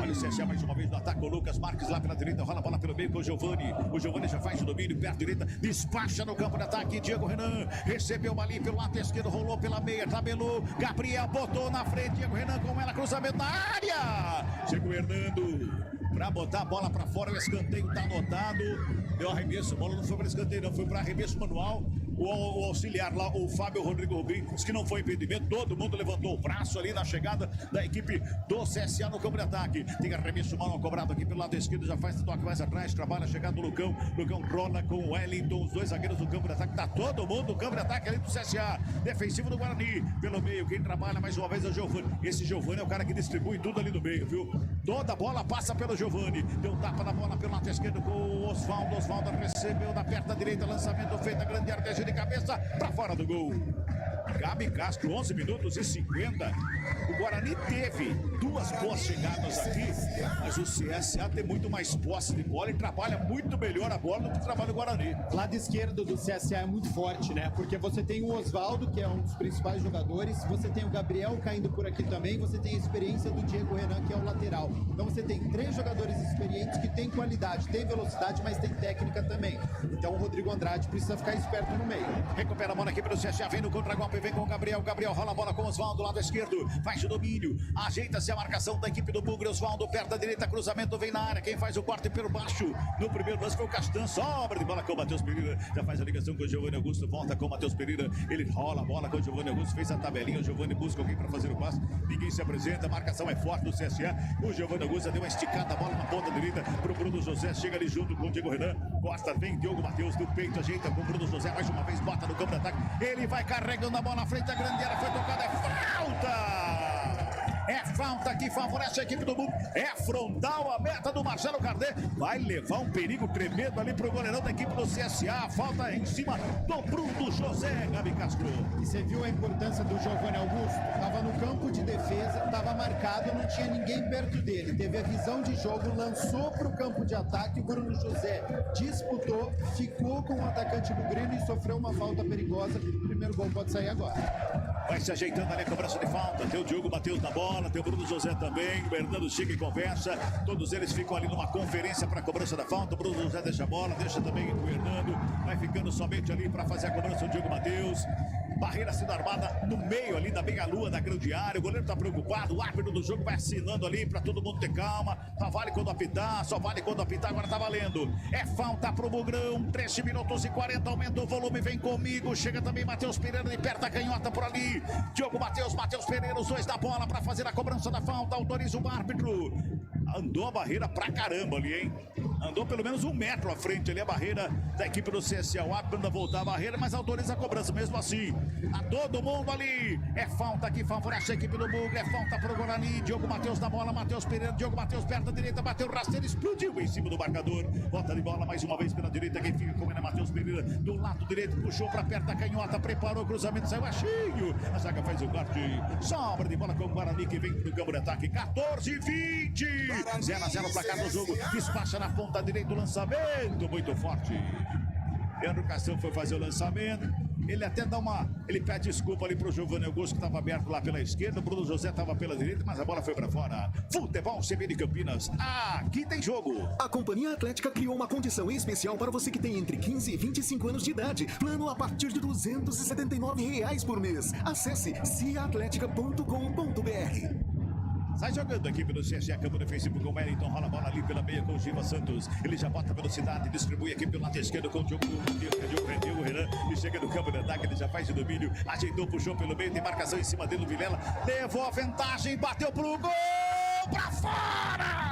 [SPEAKER 3] Olha o CSA mais uma vez no ataque, o Lucas Marques lá pela direita, rola a bola pelo meio com o Giovanni já faz o domínio, perto direita, despacha no campo de ataque, Diego Renan, recebeu ali pelo lado esquerdo, rolou pela meia, tabelou, Gabriel botou na frente, Diego Renan com ela, cruzamento na área, chegou o Hernando, pra botar a bola pra fora, o escanteio tá anotado, deu arremesso, a bola não foi para escanteio não, foi para arremesso manual, o auxiliar lá, o Fábio Rodrigo Rubinho, disse que não foi impedimento, todo mundo levantou o braço ali na chegada da equipe do CSA no campo de ataque, tem arremesso manual cobrado aqui pelo lado esquerdo, já faz o toque mais atrás, trabalha a chegada do Lucão rola com o Wellington, os dois zagueiros do campo de ataque, tá todo mundo no campo de ataque ali do CSA, defensivo do Guarani, pelo meio, quem trabalha mais uma vez é o Giovanni, esse Giovanni é o cara que distribui tudo ali no meio, viu, toda a bola passa pelo Giovanni, deu um tapa na bola pelo lado esquerdo com o Osvaldo recebeu da perna direita, lançamento feito, a grande área de cabeça, pra fora do gol. Gabi Castro, 11 minutos e 50. O Guarani teve 2 boas chegadas aqui, mas o CSA tem muito mais posse de bola e trabalha muito melhor a bola do que trabalha o Guarani.
[SPEAKER 4] Lado esquerdo do CSA é muito forte, né? Porque você tem o Osvaldo, que é um dos principais jogadores, você tem o Gabriel caindo por aqui também, você tem a experiência do Diego Renan, que é o lateral. Então você tem 3 jogadores experientes que têm qualidade, tem velocidade, mas tem técnica também. Então o Rodrigo Andrade precisa ficar esperto no meio.
[SPEAKER 3] Recupera a bola aqui pelo CSA, vem no contra-golpe, vem com o Gabriel. Gabriel rola a bola com o Osvaldo, lado esquerdo, faz o domínio, ajeita-se a marcação da equipe do Bugre. Osvaldo perto da direita, cruzamento vem na área. Quem faz o corte pelo baixo no primeiro lance foi o Castan. Sobra de bola com o Matheus Pereira, já faz a ligação com o Giovanni Augusto, volta com o Matheus Pereira. Ele rola a bola com o Giovanni Augusto, fez a tabelinha. O Giovanni busca alguém para fazer o passe, ninguém se apresenta, a marcação é forte do CSA. O Giovanni Augusto deu uma esticada, a bola na ponta direita pro Bruno José, chega ali junto com o Diego Renan. Costa, vem Diogo Matheus do peito, ajeita com o Bruno José, mais uma vez bota no campo de ataque. Ele vai carregando a bola na frente, a grande área foi tocada, é falta! É falta que favorece a equipe do Bugre. É frontal a meta do Marcelo Cardet. Vai levar um perigo tremendo ali pro goleirão da equipe do CSA. Falta em cima do Bruno José, Gabi Castro.
[SPEAKER 4] E você viu a importância do Giovanni Augusto? Tava no campo de defesa, tava marcado, não tinha ninguém perto dele. Teve a visão de jogo, lançou pro campo de ataque. O Bruno José disputou, ficou com o atacante bugrino e sofreu uma falta perigosa. O primeiro gol pode sair agora.
[SPEAKER 3] Vai se ajeitando ali a cobrança de falta. Tem o Diogo Matheus na bola, tem o Bruno José também. O Bernardo chega e conversa. Todos eles ficam ali numa conferência para a cobrança da falta. O Bruno José deixa a bola, deixa também o Hernando. Vai ficando somente ali para fazer a cobrança o Diogo Matheus. Barreira sendo armada no meio ali da meia-lua da grande área. O goleiro tá preocupado. O árbitro do jogo vai assinando ali para todo mundo ter calma. Só vale quando apitar, só vale quando apitar. Agora tá valendo. É falta pro Bugrão. 13 minutos e 40. Aumenta o volume, vem comigo. Chega também Matheus Pereira de perto da canhota por ali. Diogo Matheus, Matheus Pereira, os dois da bola para fazer a cobrança da falta. Autoriza o árbitro. Andou a barreira pra caramba ali, hein? Andou pelo menos 1 metro à frente ali a barreira da equipe do CSA. O árbitro anda voltar a barreira, mas autoriza a cobrança mesmo assim. A todo mundo ali. É falta que favorece a equipe do Bugre. É falta pro Guarani. Diogo Matheus na bola, Matheus Pereira. Diogo Matheus perto da direita, bateu rasteiro, explodiu em cima do marcador. Volta de bola mais uma vez pela direita. Quem fica com ele é Matheus Pereira. Do lado direito, puxou pra perto da canhota, preparou o cruzamento, saiu baixinho. A zaga faz o corte. Sobra de bola com o Guarani que vem pro campo de ataque. 14-20. 0-0 o placar do jogo. Despacha na ponta direita o lançamento. Muito forte. Leandro Cação foi fazer o lançamento. Ele até dá uma... Ele pede desculpa ali pro Giovanni Augusto, que estava aberto lá pela esquerda. O Bruno José estava pela direita, mas a bola foi para fora. Futebol CBN Campinas. Aqui tem jogo.
[SPEAKER 14] A Companhia Atlética criou uma condição especial para você que tem entre 15 e 25 anos de idade. Plano a partir de R$ 279 por mês. Acesse ciaatletica.com.br.
[SPEAKER 3] Sai jogando a equipe do CSA, campo defensivo com o Wellington, rola a bola ali pela meia com o Giva Santos. Ele já bota velocidade, distribui aqui pelo lado esquerdo com o Diogo Renan. E chega no campo de ataque, ele já faz o domínio, ajeitou, puxou pelo meio, tem marcação em cima dele, o Vilela levou a vantagem, bateu pro gol, pra fora!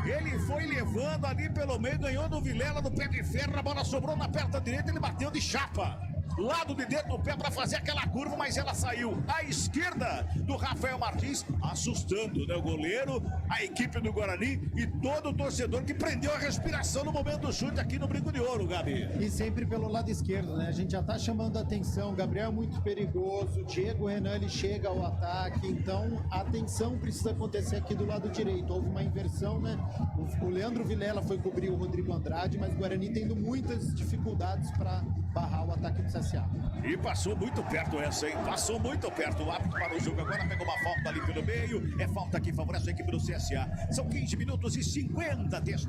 [SPEAKER 3] Ele foi levando ali pelo meio, ganhou do Vilela no pé de ferro, a bola sobrou na perna direita, ele bateu de chapa. Lado de dentro do pé para fazer aquela curva, mas ela saiu à esquerda do Rafael Martins, assustando, né, o goleiro, a equipe do Guarani e todo o torcedor que prendeu a respiração no momento do chute aqui no Brinco de Ouro, Gabi.
[SPEAKER 4] E sempre pelo lado esquerdo, né? A gente já tá chamando a atenção. Gabriel é muito perigoso, Diego Renan ele chega ao ataque, então a atenção precisa acontecer aqui do lado direito. Houve uma inversão, né? O Leandro Vilela foi cobrir o Rodrigo Andrade, mas o Guarani tendo muitas dificuldades para barrar o ataque do CSA.
[SPEAKER 3] E passou muito perto essa, hein? Passou muito perto. O árbitro para o jogo agora, pegou uma falta ali pelo meio. É falta que favorece a equipe do CSA. São 15 minutos e 50 deste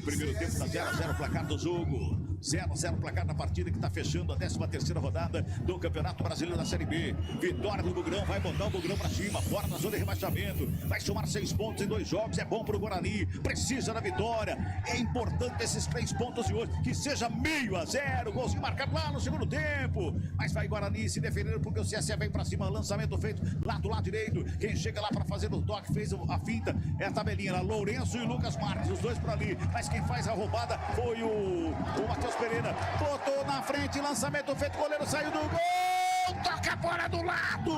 [SPEAKER 3] primeiro tempo. Tá 0-0 placar do jogo. 0-0 placar na partida que está fechando a 13ª rodada do Campeonato Brasileiro da Série B. Vitória do Bugrão, vai botar o Bugrão pra cima, fora da zona de rebaixamento. Vai somar 6 pontos em 2 jogos, é bom pro Guarani. Precisa da vitória. É importante esses 3 pontos de hoje, que seja 0-0. Golzinho marcado lá no segundo tempo. Mas vai Guarani se defendendo porque o CSA vem pra cima. Lançamento feito lá do lado direito. Quem chega lá pra fazer o toque, fez a finta, é a tabelinha lá. Lourenço e Lucas Marques, os dois por ali. Mas quem faz a roubada foi o Matheus Pereira. Botou na frente, lançamento feito, goleiro saiu do gol! toca a bola do lado.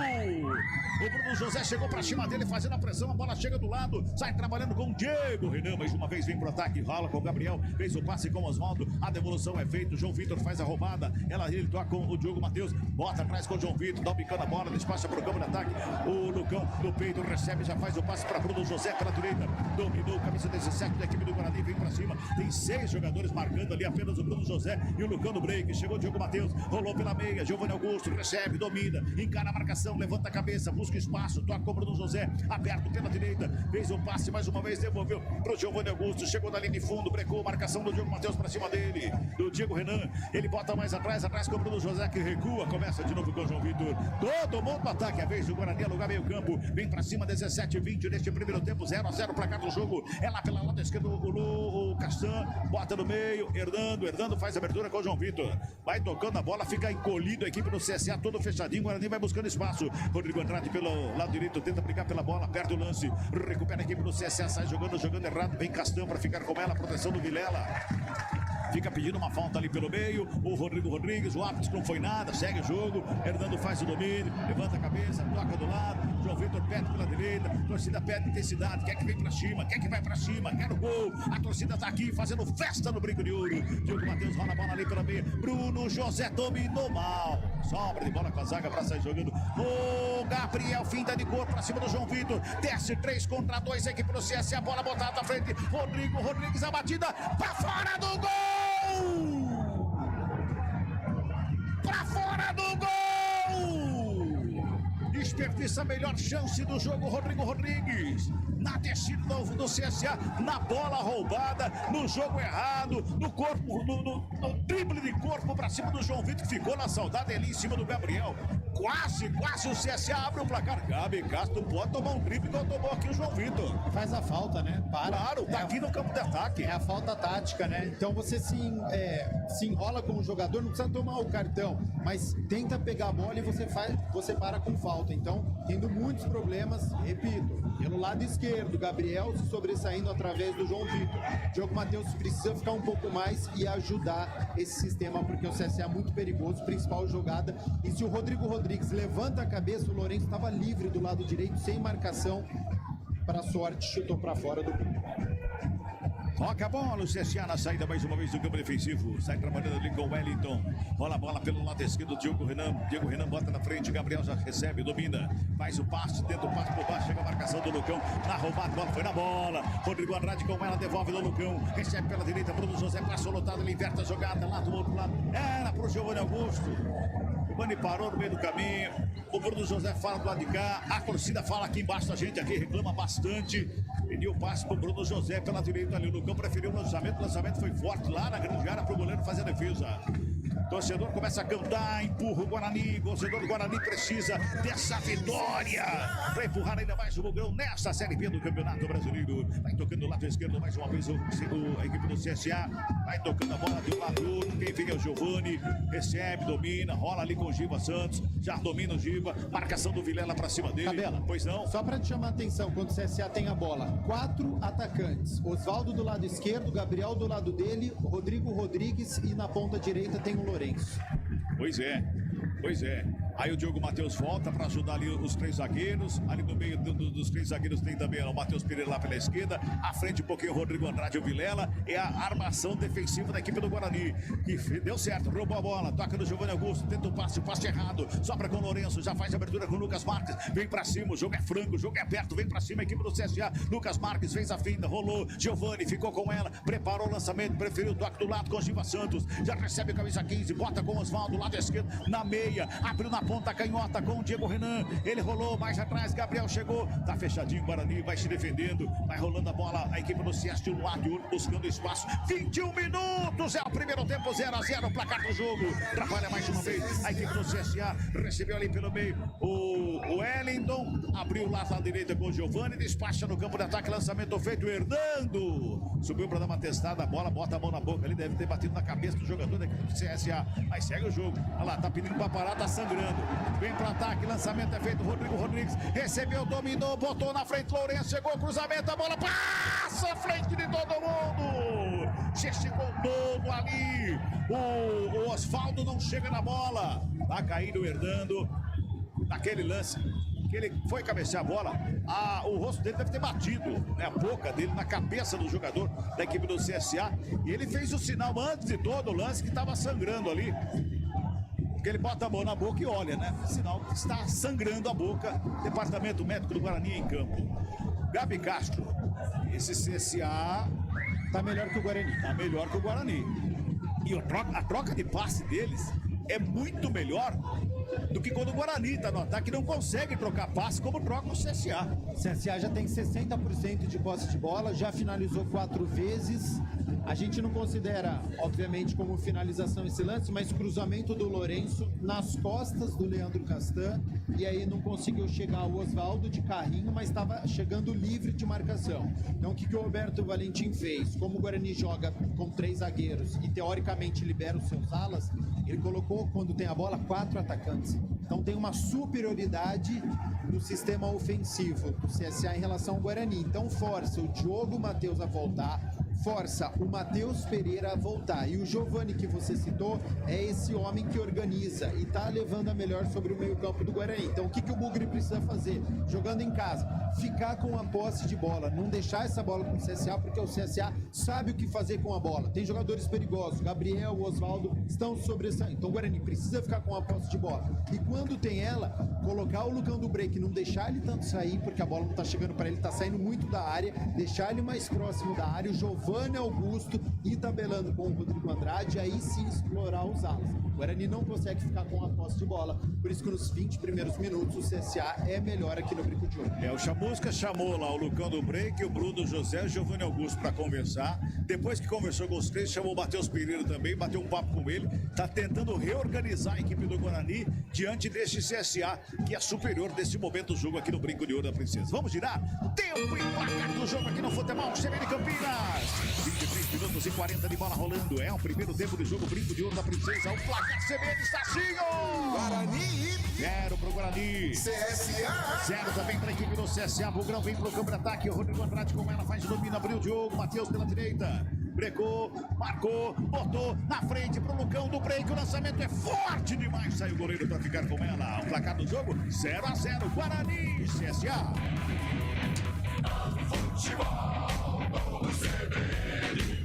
[SPEAKER 3] O Bruno José chegou pra cima dele, fazendo a pressão, a bola chega do lado, sai trabalhando com o Diego Renan, mais uma vez vem pro ataque, rola com o Gabriel, fez o passe com o Oswaldo, a devolução é feita, o João Vitor faz a roubada, ele toca com o Diogo Matheus, bota atrás com o João Vitor, dá um bicando a bola, despacha pro campo de ataque, o Lucão no peito recebe, já faz o passe pra Bruno José pela direita, dominou, camisa 17 da equipe do Guarani, vem pra cima, tem 6 jogadores marcando ali, apenas o Bruno José e o Lucão no break, chegou o Diogo Matheus, rolou pela meia, Giovanni Augusto, recebe, domina, encara a marcação, levanta a cabeça, busca espaço, toca com o Bruno José, aberto pela direita, fez o passe mais uma vez, devolveu pro Giovanni Augusto, chegou da linha de fundo, brecou, marcação do Diogo Matheus pra cima dele, do Diego Renan, ele bota mais atrás com o Bruno José que recua, começa de novo com o João Vitor, todo mundo no ataque, a vez do Guarani alugar meio campo, vem pra cima, 17-20 neste primeiro tempo, 0-0 placar do jogo, é lá pela lado esquerdo o Castan, bota no meio, Hernando faz a abertura com o João Vitor, vai tocando a bola, fica encolhido a equipe do CSA, todo fechadinho, o Guarani vai buscando espaço, Rodrigo Andrade pelo lado direito, tenta brigar pela bola, perde o lance, recupera a equipe do CSA, sai jogando errado, vem Castan para ficar com ela, proteção do Vilela. Fica pedindo uma falta ali pelo meio. O Rodrigo Rodrigues, o árbitro não foi nada, segue o jogo. Hernando faz o domínio, levanta a cabeça, toca do lado. João Vitor pede pela direita, torcida pede intensidade, quer que vem pra cima, quer que vai pra cima, quer o gol. A torcida tá aqui fazendo festa no Brinco de Ouro. Diogo Matheus rola a bola ali pela meia. Bruno José dominou mal. Sobra de bola com a zaga pra sair jogando. O Gabriel finta de cor pra cima do João Vitor. Desce 3 contra 2, a equipe do CSA, a bola botada na frente. Rodrigo Rodrigues, a batida pra fora do gol! Pra fora do gol! Desperdiça a melhor chance do jogo, Rodrigo Rodrigues. Na descida do CSA, na bola roubada, no jogo errado, no corpo, no drible de corpo pra cima do João Vitor, que ficou na saudade ali em cima do Gabriel. Quase o CSA abre o placar. Gabi Castro pode tomar um drible igual tomou aqui o João Vitor.
[SPEAKER 4] Faz a falta, né?
[SPEAKER 3] Claro, tá aqui no campo de ataque.
[SPEAKER 4] É a falta tática, né? Então você se enrola com o jogador, não precisa tomar o cartão, mas tenta pegar a bola e você para com falta. Então, tendo muitos problemas, repito, pelo lado esquerdo, Gabriel se sobressaindo através do João Vitor. Diogo Matheus precisa ficar um pouco mais e ajudar esse sistema, porque o CSA é muito perigoso, principal jogada. E se o Rodrigo Rodrigues levanta a cabeça, o Lourenço estava livre do lado direito, sem marcação. Para sorte, chutou para fora do campo.
[SPEAKER 3] Toca a bola, o CSA na saída mais uma vez do campo defensivo. Sai trabalhando ali com o Wellington. Rola a bola pelo lado esquerdo, Diego Renan bota na frente, Gabriel já recebe, domina. Faz o passe, tenta o passe por baixo, chega a marcação do Lucão. Na roubada, a bola foi na bola. Rodrigo Andrade com ela, devolve no Lucão. Recebe pela direita, Bruno José, passou lotado, ele inverte a jogada lá do outro lado. Era pro Giovanni Augusto. O Mani parou no meio do caminho. O Bruno José fala do lado de cá. A torcida fala aqui embaixo, a gente aqui reclama bastante. Pediu o passe pro Bruno José pela direita ali. O Lucão preferiu o lançamento foi forte lá na grande área pro goleiro fazer a defesa. Torcedor começa a cantar, empurra o Guarani. Torcedor do Guarani precisa dessa vitória para empurrar ainda mais o Mugrão nessa Série B do Campeonato Brasileiro. Vai tocando do lado esquerdo mais uma vez a equipe do CSA. Vai tocando a bola de um lado do outro. Quem vem é o Giovani. Recebe, domina, rola ali com o Giva Santos. Já domina o Giva. Marcação do Vilela para cima dele.
[SPEAKER 4] Cabela,
[SPEAKER 3] pois não?
[SPEAKER 4] Só para te chamar a atenção, quando o CSA tem a bola, 4 atacantes. Oswaldo do lado esquerdo, Gabriel do lado dele, Rodrigo Rodrigues e na ponta direita tem o Lourenço.
[SPEAKER 3] Pois é. Aí o Diogo Matheus volta para ajudar ali os 3 zagueiros. Ali no meio dos 3 zagueiros tem também o Matheus Pereira lá pela esquerda. À frente um pouquinho o Rodrigo Andrade e o Vilela. É a armação defensiva da equipe do Guarani. E deu certo, roubou a bola. Toca no Giovanni Augusto, tenta o passe errado. Sobra com o Lourenço, já faz a abertura com o Lucas Marques. Vem para cima, o jogo é franco, o jogo é aberto. Vem para cima a equipe do CSA. Lucas Marques fez a finta, rolou. Giovanni ficou com ela, preparou o lançamento, preferiu o toque do lado com o Giva Santos. Já recebe a camisa 15, bota com o Oswaldo, lado esquerdo, na meia. Abriu na ponta canhota com o Diego Renan. Ele rolou mais atrás, Gabriel chegou. Tá fechadinho o Guarani, vai se defendendo. Vai rolando a bola, a equipe do CSA no ar de olho, buscando espaço. 21 minutos, é o primeiro tempo, 0-0, o placar do jogo. Trabalha mais uma vez a equipe do CSA. Recebeu ali pelo meio o Wellington. Abriu lá na direita com o Giovani. Despacha no campo de ataque, lançamento feito. Hernando subiu para dar uma testada. A bola, bota a mão na boca. Ele deve ter batido na cabeça do jogador da equipe do CSA. Mas segue o jogo. Olha lá, tá pedindo pra parar, tá sangrando. Vem para ataque, lançamento é feito. Rodrigo Rodrigues recebeu, dominou, botou na frente. Lourenço chegou, cruzamento, a bola passa à frente de todo mundo. Gesticou todo ali. O Osvaldo não chega na bola. Tá caindo o Hernando naquele lance que ele foi cabecear a bola. O rosto dele deve ter batido, né, a boca dele na cabeça do jogador da equipe do CSA. E ele fez o sinal antes de todo o lance que estava sangrando ali. Porque ele bota a mão na boca e olha, né? Sinal que está sangrando a boca. Departamento Médico do Guarani em campo. Gabi Castro, esse CSA
[SPEAKER 4] tá melhor que o Guarani.
[SPEAKER 3] Tá melhor que o Guarani. E a troca de passe deles é muito melhor do que quando o Guarani tá no ataque, não consegue trocar passe como troca o CSA.
[SPEAKER 4] O CSA já tem 60% de posse de bola, já finalizou 4 vezes. A gente não considera, obviamente, como finalização esse lance, mas cruzamento do Lourenço nas costas do Leandro Castan, e aí não conseguiu chegar o Osvaldo de carrinho, mas estava chegando livre de marcação. Então o que o Roberto Valentim fez? Como o Guarani joga com 3 zagueiros e teoricamente libera os seus alas, ele colocou, quando tem a bola, 4 atacantes. Então tem uma superioridade no sistema ofensivo do CSA em relação ao Guarani. Então força o Diogo Matheus a voltar, força o Matheus Pereira a voltar. E o Giovani, que você citou, é esse homem que organiza e tá levando a melhor sobre o meio-campo do Guarani. Então o que o Bugre precisa fazer? Jogando em casa, ficar com a posse de bola, não deixar essa bola com o CSA, porque o CSA sabe o que fazer com a bola. Tem jogadores perigosos, Gabriel, Osvaldo estão sobressaindo. Então o Guarani precisa ficar com a posse de bola. E quando tem ela, colocar o Lucão do Break, não deixar ele tanto sair, porque a bola não tá chegando para ele, tá saindo muito da área, deixar ele mais próximo da área, o Giovani Augusto e tabelando com o Rodrigo Andrade, aí sim explorar os alas. O Guarani não consegue ficar com a posse de bola, por isso que nos 20 primeiros minutos o CSA é melhor aqui no Brinco de Ouro.
[SPEAKER 3] O Chamusca chamou lá o Lucão do Break, o Bruno José e o Giovani Augusto para conversar. Depois que conversou com os 3, chamou o Matheus Pereira também, bateu um papo com ele, tá tentando reorganizar a equipe do Guarani diante deste CSA, que é superior nesse momento do jogo aqui no Brinco de Ouro da Princesa. Vamos girar? Tempo e placar do jogo aqui no Futebol CBN Campinas. 23 minutos e 40 de bola rolando. É o primeiro tempo do jogo Brinco de Ouro da Princesa. O placar CBN está assim,
[SPEAKER 2] Guarani
[SPEAKER 3] 0 pro Guarani.
[SPEAKER 2] CSA
[SPEAKER 3] 0 também para a equipe do CSA. Bugrão vem pro campo de ataque. O Rodrigo Andrade com ela faz o domínio. Abriu o Diogo. Matheus pela direita. Brecou, marcou, botou na frente pro Lucão do Break. O lançamento é forte demais. Sai o goleiro para ficar com ela. O placar do jogo 0-0. Guarani e CSA. Futebol do CBN.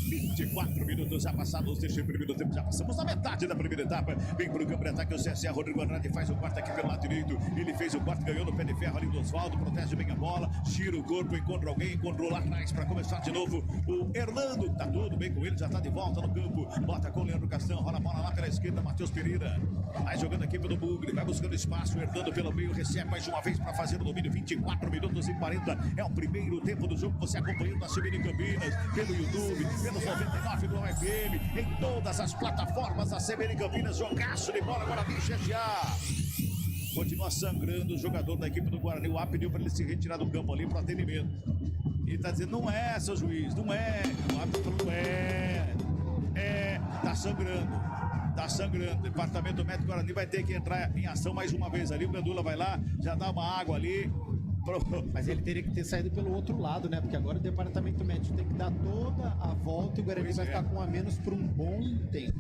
[SPEAKER 3] 24 minutos já passados deste primeiro tempo, já passamos na metade da primeira etapa. Vem pro campo de ataque o CSA, Rodrigo Andrade faz o corte aqui pelo lado direito. Ele fez o corte, ganhou no pé de ferro ali do Osvaldo, protege bem a bola, gira o corpo, encontra alguém, encontrou lá atrás para começar de novo. O Hernando, tá tudo bem com ele, já tá de volta no campo. Bota com o Leandro Castão, rola a bola lá pela esquerda, Matheus Pereira. Vai jogando aqui pelo Bugre, vai buscando espaço, Hernando pelo meio, recebe mais uma vez para fazer o domínio. 24 minutos e 40, é o primeiro tempo do jogo. Você acompanhando a CBN Campinas, pelo YouTube, pelos 99 do FM, em todas as plataformas da CBN Campinas. Jogaço de bola, Guarani CSA. Continua sangrando o jogador da equipe do Guarani. O A pediu para ele se retirar do campo ali para atendimento. Ele tá dizendo, não é, seu juiz, não é. O árbitro falou, não é. Tá sangrando. Tá sangrando. Departamento Médico Guarani vai ter que entrar em ação mais uma vez ali. O Gandula vai lá, já dá uma água ali.
[SPEAKER 4] Mas ele teria que ter saído pelo outro lado, né? Porque agora o departamento médico tem que dar toda a volta e o Guarani vai ficar com a menos por um bom tempo.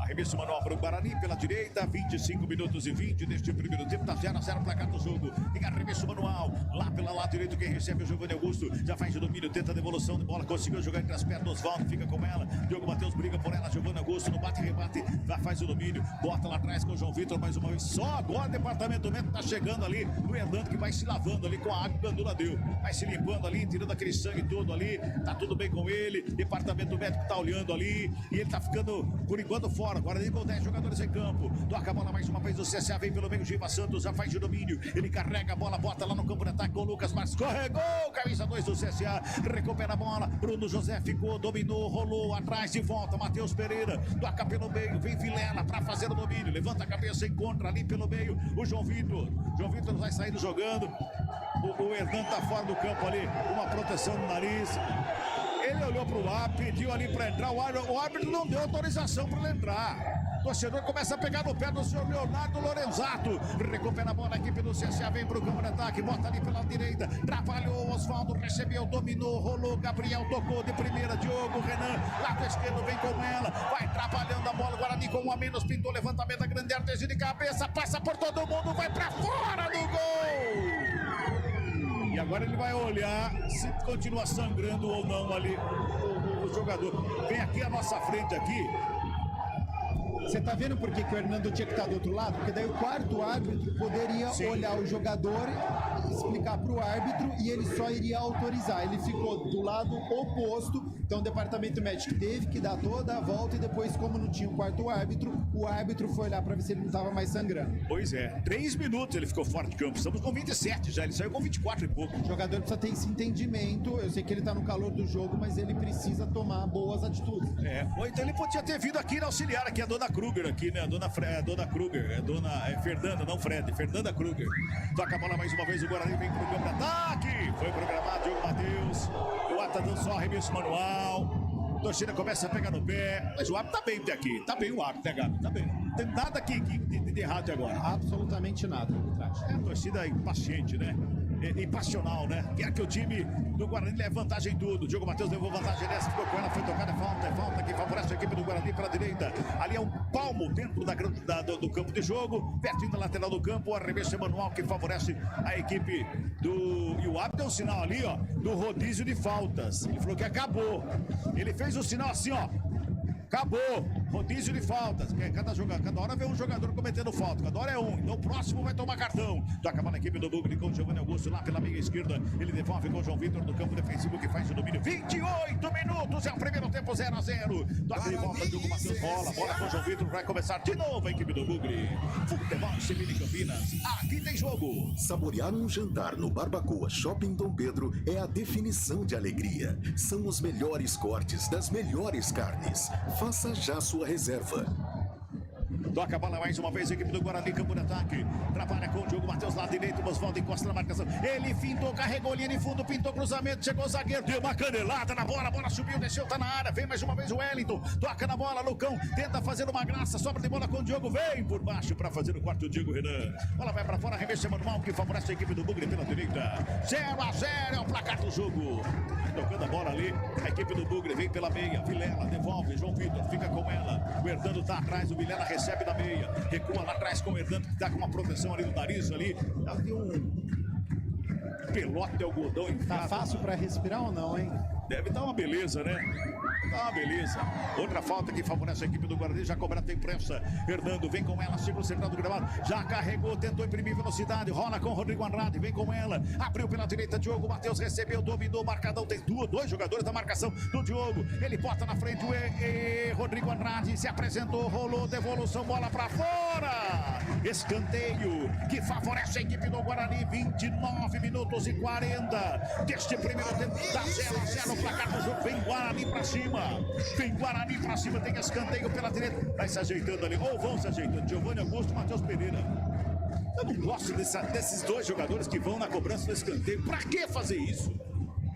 [SPEAKER 3] Arremesso manual para o Guarani pela direita, 25 minutos e 20 neste primeiro tempo, tá 0-0 placar do jogo. Tem arremesso manual lá pela lado direito, quem recebe é o Giovani Augusto, já faz o domínio, tenta a devolução de bola, conseguiu jogar entre as pernas do Osvaldo, fica com ela, Diogo Matheus briga por ela, Giovani Augusto no bate e rebate, já faz o domínio, bota lá atrás com o João Vitor mais uma vez, só agora o departamento médico tá chegando ali, o Hernando que vai se lavando ali com a água que o Gandula deu, vai se limpando ali, tirando aquele sangue todo ali, tá tudo bem com ele, departamento médico tá olhando ali, e ele tá ficando por enquanto fora, agora ele com 10 jogadores em campo, toca a bola mais uma vez, o CSA vem pelo meio, Giva Santos já faz o domínio, ele carrega a bola, bota lá no campo de ataque com o Lucas Marques, escorregou, camisa 2 do CSA, recupera a bola, Bruno José ficou, dominou, rolou, atrás de volta, Matheus Pereira, toca pelo meio, vem Vilela pra fazer o domínio, levanta a cabeça, encontra ali pelo meio, o João Vitor vai saindo jogando, o Hernando tá fora do campo ali, uma proteção no nariz, ele olhou pro ar, pediu ali pra entrar, o árbitro não deu autorização pra ele entrar. torcedor começa a pegar no pé do senhor Leonardo Lorenzato. Recupera a bola, a equipe do CSA vem pro campo de ataque, bota ali pela direita, trabalhou Osvaldo, recebeu, dominou, rolou, Gabriel tocou de primeira, Diogo, Renan, lado esquerdo vem com ela, vai trabalhando a bola, Guarani com um a menos, pintou levantamento, a grande arte de cabeça, passa por todo mundo, vai pra fora do gol! E agora ele vai olhar se continua sangrando ou não ali o jogador. Vem aqui à nossa frente aqui.
[SPEAKER 4] Você tá vendo por que o Hernando tinha que estar do outro lado? Porque daí o quarto árbitro poderia olhar o jogador, explicar pro árbitro e ele só iria autorizar. Ele ficou do lado oposto, então o departamento médico teve que dar toda a volta e depois, como não tinha o quarto árbitro, o árbitro foi olhar para ver se ele não estava mais sangrando.
[SPEAKER 3] Pois é, 3 minutos ele ficou fora de campo, estamos com 27 já, ele saiu com 24 e pouco.
[SPEAKER 4] O jogador precisa ter esse entendimento, eu sei que ele tá no calor do jogo, mas ele precisa tomar boas atitudes.
[SPEAKER 3] Ou então ele podia ter vindo aqui na auxiliar, aqui a dona Kruger, aqui, né? Dona Kruger, Fernanda, não Fred, Fernanda Kruger. Toca a bola mais uma vez, o Guarani vem pro campo de ataque. Foi programado, Diogo Matheus. O árbitro tá dando só arremesso manual. A torcida começa a pegar no pé. Mas o árbitro tá bem até aqui. Tá bem o árbitro, né, Gabi? Tá bem. Não tem nada aqui de errado até agora.
[SPEAKER 4] Absolutamente nada.
[SPEAKER 3] É a torcida impaciente, né? E passional, né? Quer que o time do Guarani leve vantagem em tudo. Diogo Matheus levou vantagem nessa, ficou com ela, foi tocada, é falta que favorece a equipe do Guarani pela direita. Ali é um palmo dentro do campo de jogo, pertinho da lateral do campo, o arremesso manual que favorece a equipe do... E o árbitro deu um sinal ali, ó, do rodízio de faltas. Ele falou que acabou. Ele fez o sinal assim, ó. Acabou, rodízio de faltas. Cada hora vê um jogador cometendo falta, cada hora é um. Então o próximo vai tomar cartão. Toca a bola na equipe do Bugre com o Giovanni Augusto lá pela meia esquerda. Ele devolve com o João Vitor no campo defensivo que faz o domínio. 28 minutos, é o primeiro tempo 0-0. Toca de volta, Diogo Matheus, bola com o João Vitor. Vai começar de novo a equipe do Bugre. Futebol CBN Campinas, aqui tem jogo.
[SPEAKER 14] Saborear um jantar no Barbacoa Shopping Dom Pedro é a definição de alegria. São os melhores cortes das melhores carnes. Faça já sua reserva.
[SPEAKER 3] Toca a bola mais uma vez, a equipe do Guarani, campo de ataque. Trabalha com o Diogo Matheus lá direito, o Osvaldo encosta na marcação. Ele fintou, carregou linha de fundo, pintou cruzamento, chegou o zagueiro, deu uma canelada na bola, a bola subiu, desceu, tá na área. Vem mais uma vez o Wellington, toca na bola, Lucão, tenta fazer uma graça, sobra de bola com o Diogo, vem por baixo para fazer o quarto, o Diego Renan. Bola vai para fora, arremesso manual que favorece a equipe do Bugre pela direita. 0-0 é o placar do jogo. Tocando a bola ali, a equipe do Bugre vem pela meia, Vilela devolve, João Vitor fica com ela. O Hernando tá atrás, o Vilela recebe da meia, recua lá atrás com o Hernando que tá com uma proteção ali no nariz ali. Tem um pelote de algodão em
[SPEAKER 4] Tá fácil pra respirar ou não, hein?
[SPEAKER 3] Deve estar uma beleza, né? Tá uma beleza. Outra falta que favorece a equipe do Guarani, já cobra, tem pressa. Hernando vem com ela, chega no central do gramado, já carregou, tentou imprimir velocidade, rola com o Rodrigo Andrade, vem com ela, abriu pela direita, Diogo Matheus recebeu, dominou, marcadão, tem dois jogadores da marcação do Diogo, ele bota na frente o Rodrigo Andrade, se apresentou, rolou, devolução, bola pra fora, escanteio que favorece a equipe do Guarani. 29 minutos e 40 deste primeiro tempo, dá 0-0 o placar do jogo. Vem Guarani pra cima, tem escanteio pela direita, vai se ajeitando ali, ou vão se ajeitando, Giovanni Augusto, Matheus Pereira. Eu não gosto desses dois jogadores que vão na cobrança do escanteio. Pra que fazer isso?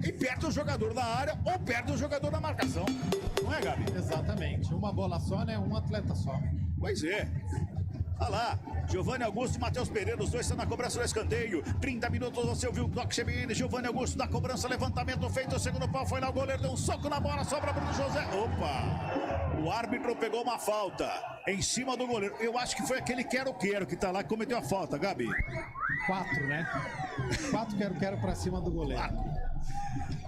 [SPEAKER 3] E perde o jogador da área ou perde o jogador da marcação. Não é, Gabi?
[SPEAKER 4] Exatamente. Uma bola só, né? Um atleta só.
[SPEAKER 3] Pois é. Olha lá, Giovanni Augusto e Matheus Pereira, os dois estão na cobrança do escanteio. 30 minutos, você ouviu o toque CBN, Giovanni Augusto na cobrança, levantamento feito, o segundo pau foi lá, o goleiro deu um soco na bola, sobra Bruno José. Opa! O árbitro pegou uma falta em cima do goleiro. Eu acho que foi aquele quero que tá lá que cometeu a falta, Gabi.
[SPEAKER 4] 4, né? 4 quero pra cima do goleiro.
[SPEAKER 3] 4.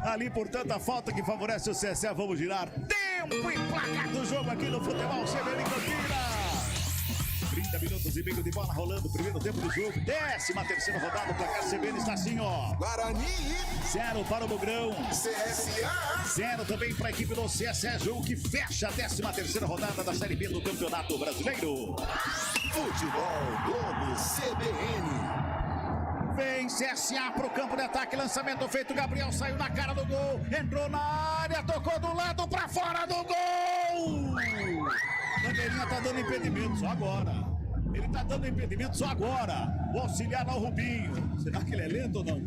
[SPEAKER 3] Ali, portanto, a falta que favorece o CSA. Vamos girar. Tempo e placar do jogo aqui no Futebol CBN Campinas. 30 minutos e meio de bola rolando, primeiro tempo do jogo, 13ª rodada, o placar CBN está assim, ó.
[SPEAKER 2] Guarani
[SPEAKER 3] 0 para o Bugrão,
[SPEAKER 2] CSA
[SPEAKER 3] 0 também para a equipe do CSA, jogo que fecha a 13ª rodada da Série B do Campeonato Brasileiro.
[SPEAKER 2] Futebol Globo CBN.
[SPEAKER 3] Vem CSA pro campo de ataque, lançamento feito, Gabriel saiu na cara do gol, entrou na área, tocou do lado para fora do gol. Bandeirinha tá dando impedimento só agora. Ele tá dando impedimento só agora. O auxiliar lá, o Rubinho. Será que ele é lento ou não?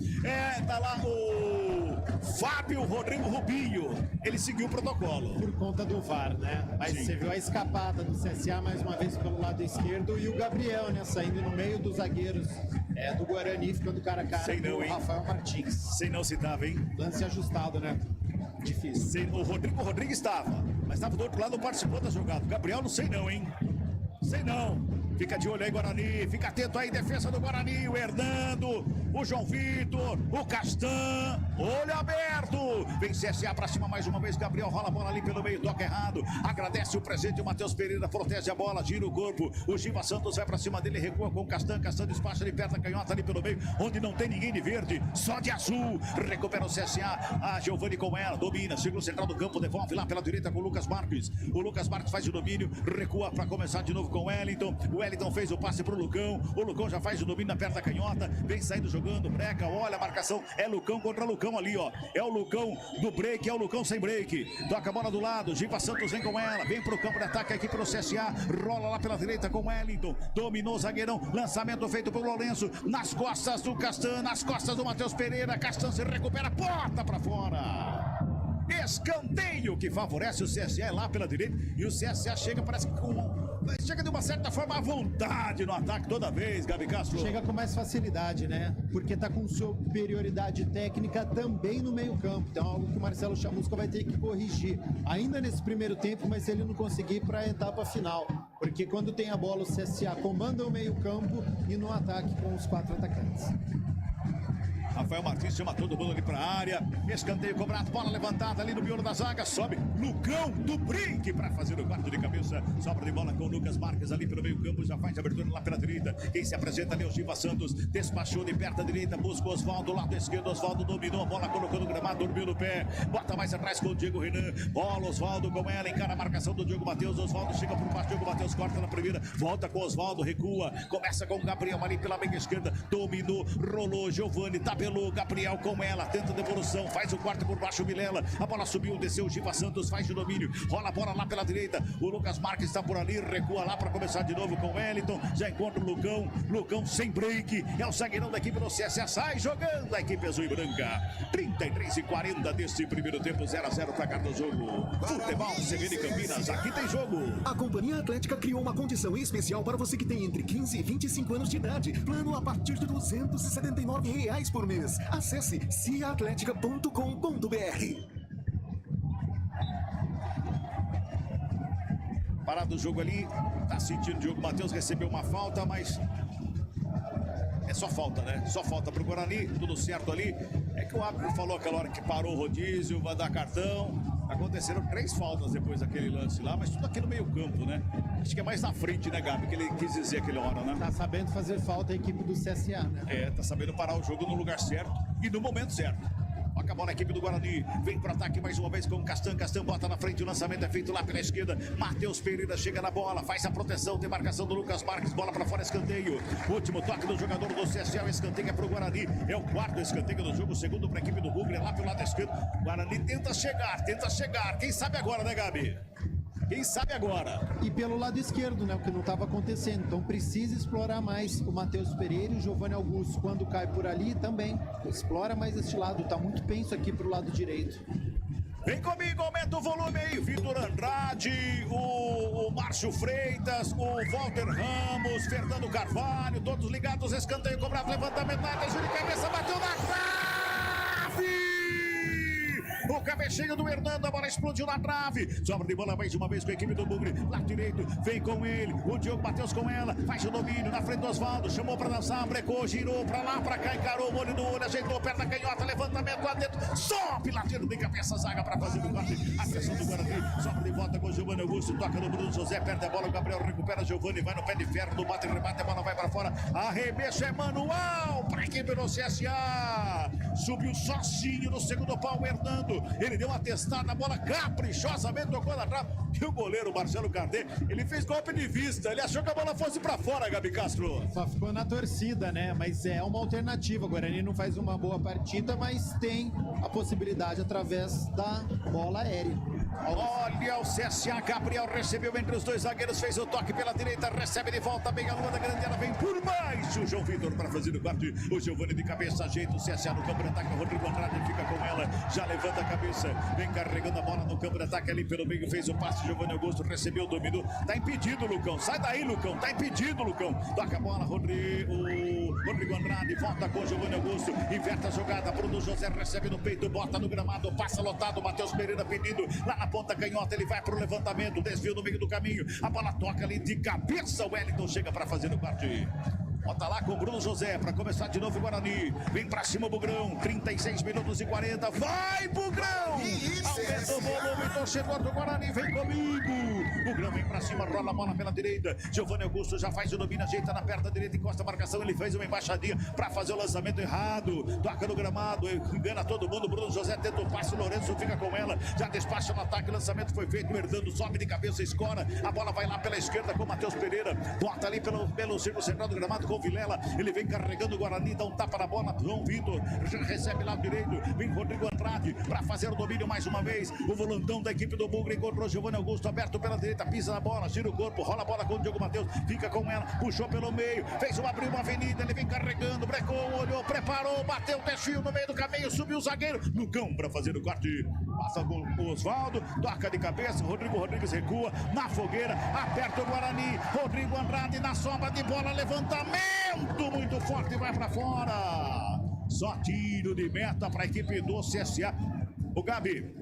[SPEAKER 3] Tá lá o Fábio Rodrigo Rubinho, ele seguiu o protocolo.
[SPEAKER 4] Por conta do VAR, né? Mas
[SPEAKER 3] Sim.
[SPEAKER 4] você viu a escapada do CSA mais uma vez pelo lado esquerdo e o Gabriel, né? Saindo no meio dos zagueiros do Guarani, ficando cara a cara com o Rafael Martins.
[SPEAKER 3] Sem não se tava, hein?
[SPEAKER 4] Lance ajustado, né? Difícil.
[SPEAKER 3] O Rodrigo Rodrigues estava, mas estava do outro lado, não participou da jogada. O Gabriel não sei não, hein? Sei não. Fica de olho aí, Guarani. Fica atento aí, defesa do Guarani. O Hernando, o João Vitor, o Castan. Olho aberto. Vem CSA pra cima mais uma vez. Gabriel rola a bola ali pelo meio, toca errado. Agradece o presente. O Matheus Pereira protege a bola, gira o corpo. O Giva Santos vai pra cima dele, recua com o Castan. Castan despacha ali perto da canhota, ali pelo meio, onde não tem ninguém de verde, só de azul. Recupera o CSA. A Giovani com ela, domina. Círculo central do campo, devolve lá pela direita com o Lucas Marques. O Lucas Marques faz o domínio, recua pra começar de novo com o Wellington. O Wellington fez o passe pro Lucão. O Lucão já faz o domínio na perna da canhota. Vem saindo jogando. Breca, olha a marcação. É Lucão contra Lucão ali, ó. É o Lucão do break, é o Lucão sem break. Toca a bola do lado. Giva Santos vem com ela. Vem pro campo de ataque aqui pelo CSA. Rola lá pela direita com o Wellington. Dominou o zagueirão. Lançamento feito pelo Lourenço. Nas costas do Castan. Nas costas do Matheus Pereira. Castan se recupera. Porta pra fora. Escanteio que favorece o CSA lá pela direita. E o CSA chega, parece que chega de uma certa forma à vontade no ataque toda vez, Gabi Castro.
[SPEAKER 4] Chega com mais facilidade, né? Porque tá com superioridade técnica também no meio campo. Então, algo que o Marcelo Chamusca vai ter que corrigir ainda nesse primeiro tempo, mas se ele não conseguir para a etapa final. Porque quando tem a bola, o CSA comanda o meio campo e no ataque com os 4 atacantes.
[SPEAKER 3] Rafael Martins chama todo mundo ali pra área. Escanteio cobrado, bola levantada ali no miolo da zaga. Sobe Lucão do brinque pra fazer o quarto de cabeça. Sobra de bola com o Lucas Marques ali pelo meio campo. Já faz a abertura lá pela direita. Quem se apresenta ali é o Giva Santos. Despachou de perto da direita. Busca o Osvaldo, lado esquerdo. Osvaldo dominou a bola, colocou no gramado, dormiu no pé. Bota mais atrás com o Diego Renan. Bola, Osvaldo com ela. Encara a marcação do Diogo Matheus. Osvaldo chega por baixo. Diogo Matheus corta na primeira. Volta com o Osvaldo, recua. Começa com o Gabriel ali pela meia esquerda. Dominou, rolou. Giovani, tabelou. Gabriel com ela, tenta devolução, faz o quarto por baixo, Vilela, a bola subiu, desceu o Giva Santos, faz o domínio, rola a bola lá pela direita, o Lucas Marques está por ali, recua lá para começar de novo com o Wellington, já encontra o Lucão sem break, é o zagueirão da equipe do CSA, sai jogando a equipe azul e branca, 33:40 deste primeiro tempo, 0-0 para cá do jogo, Futebol CBN Campinas, aqui tem jogo.
[SPEAKER 14] A Companhia Atlética criou uma condição especial para você que tem entre 15 e 25 anos de idade, plano a partir de R$ 279 por mês. Acesse ciaatletica.com.br.
[SPEAKER 3] Parado o jogo ali, tá sentindo o Diogo Matheus, recebeu uma falta, mas é só falta, né? Só falta pro Guarani, tudo certo ali. É que o árbitro falou aquela hora que parou o rodízio, vai dar cartão. Aconteceram 3 faltas depois daquele lance lá, mas tudo aqui no meio campo, né? Acho que é mais na frente, né, Gabi? Que ele quis dizer aquela hora, né?
[SPEAKER 4] Tá sabendo fazer falta a equipe do CSA, né?
[SPEAKER 3] É, tá sabendo parar o jogo no lugar certo e no momento certo. Toca a bola a equipe do Guarani, vem pro ataque mais uma vez com o Castan, bota na frente, o lançamento é feito lá pela esquerda, Matheus Pereira chega na bola, faz a proteção, tem marcação do Lucas Marques, bola pra fora, escanteio, último toque do jogador do CSA, o escanteio é pro Guarani, é o 4º escanteio do jogo, o 2º pra equipe do Bugre, lá pelo lado esquerdo, Guarani tenta chegar, quem sabe agora, né, Gabi? Quem sabe agora?
[SPEAKER 4] E pelo lado esquerdo, né? O que não estava acontecendo. Então precisa explorar mais o Matheus Pereira e o Giovanni Augusto. Quando cai por ali, também explora mais este lado. Tá muito penso aqui pro lado direito.
[SPEAKER 3] Vem comigo, aumenta o volume aí. Vitor Andrade, o Márcio Freitas, o Walter Ramos, Fernando Carvalho, todos ligados. Escanteio cobrado, levantamento na área, de cabeça, bateu na trave! O cabeceio do Hernando, a bola explodiu na trave. Sobra de bola mais uma vez com a equipe do Bugre. Lado direito, vem com ele. O Diogo Matheus com ela. Faz o domínio na frente do Osvaldo. Chamou pra dançar, brecou, girou pra lá, pra cá, encarou o olho no olho, ajeitou perna canhota, levantamento lá dentro. Sobe lá dentro, de cabeça, zaga pra fazer o corte. A pressão do Guarani. Sobra de volta com o Giovanni Augusto. Toca no Bruno José, perde a bola. O Gabriel recupera. Giovanni vai no pé de ferro. No bate e rebate, a bola vai pra fora. Arremesso é manual pra equipe do CSA. Subiu sozinho no segundo pau, o Hernando. Ele deu uma testada, a bola caprichosamente tocou na trave. E o goleiro Marcelo Cardet, ele fez golpe de vista. Ele achou que a bola fosse pra fora, Gabi Castro.
[SPEAKER 4] Só ficou na torcida, né? Mas é uma alternativa. O Guarani não faz uma boa partida, mas tem a possibilidade através da bola aérea.
[SPEAKER 3] Olha o CSA. Gabriel recebeu entre os dois zagueiros, fez o toque pela direita, recebe de volta, bem a lua da grande, ela vem por baixo. O João Vitor para fazer o corte. O Giovani de cabeça, ajeita o CSA no campo de ataque. O Rodrigo Andrade fica com ela, já levanta a cabeça, vem carregando a bola no campo de ataque ali pelo meio, fez o passe. Giovani Augusto recebeu o domínio. Tá impedido, Lucão. Sai daí, Lucão. Tá impedido, Lucão. Toca a bola, Rodrigo Andrade volta com o Giovani Augusto, inverte a jogada. Bruno José recebe no peito, bota no gramado, passa lotado. Matheus Pereira pedindo lá na ponta canhota. Ele vai pro levantamento, desvio no meio do caminho. A bola toca ali de cabeça. O Wellington chega para fazer o corte. Bota lá com o Bruno José para começar de novo o Guarani. Vem pra cima o Bugrão. 36 minutos e 40. Vai, Bugrão! Aumenta o volume, torcedor do Guarani. Vem comigo. Bugrão vem pra cima, rola a bola pela direita. Giovani Augusto já faz o domínio, ajeita na perna direita, encosta a marcação. Ele fez uma embaixadinha para fazer o lançamento errado. Toca no gramado, engana todo mundo. Bruno José tenta o passe, Lourenço fica com ela. Já despacha no ataque, o lançamento foi feito. O Hernando sobe de cabeça, escora. A bola vai lá pela esquerda com o Matheus Pereira. Bota ali pelo círculo central do gramado com o Vilela, ele vem carregando o Guarani, dá um tapa na bola. João Vitor já recebe lá direito, vem Rodrigo Andrade para fazer o domínio mais uma vez. O volantão da equipe do Bugre encontrou Giovani Augusto aberto pela direita, pisa na bola, gira o corpo, rola a bola com o Diogo Matheus, fica com ela, puxou pelo meio, fez abrir uma avenida, ele vem carregando, brecou, olhou, preparou, bateu o desfio no meio do caminho, subiu o zagueiro, Lucão para fazer o corte, passa com o Osvaldo, toca de cabeça, Rodrigo Rodrigues recua, na fogueira, aperta o Guarani, Rodrigo Andrade na sombra de bola, levantamento muito forte, vai pra fora. Só tiro de meta para a equipe do CSA. O Gabi,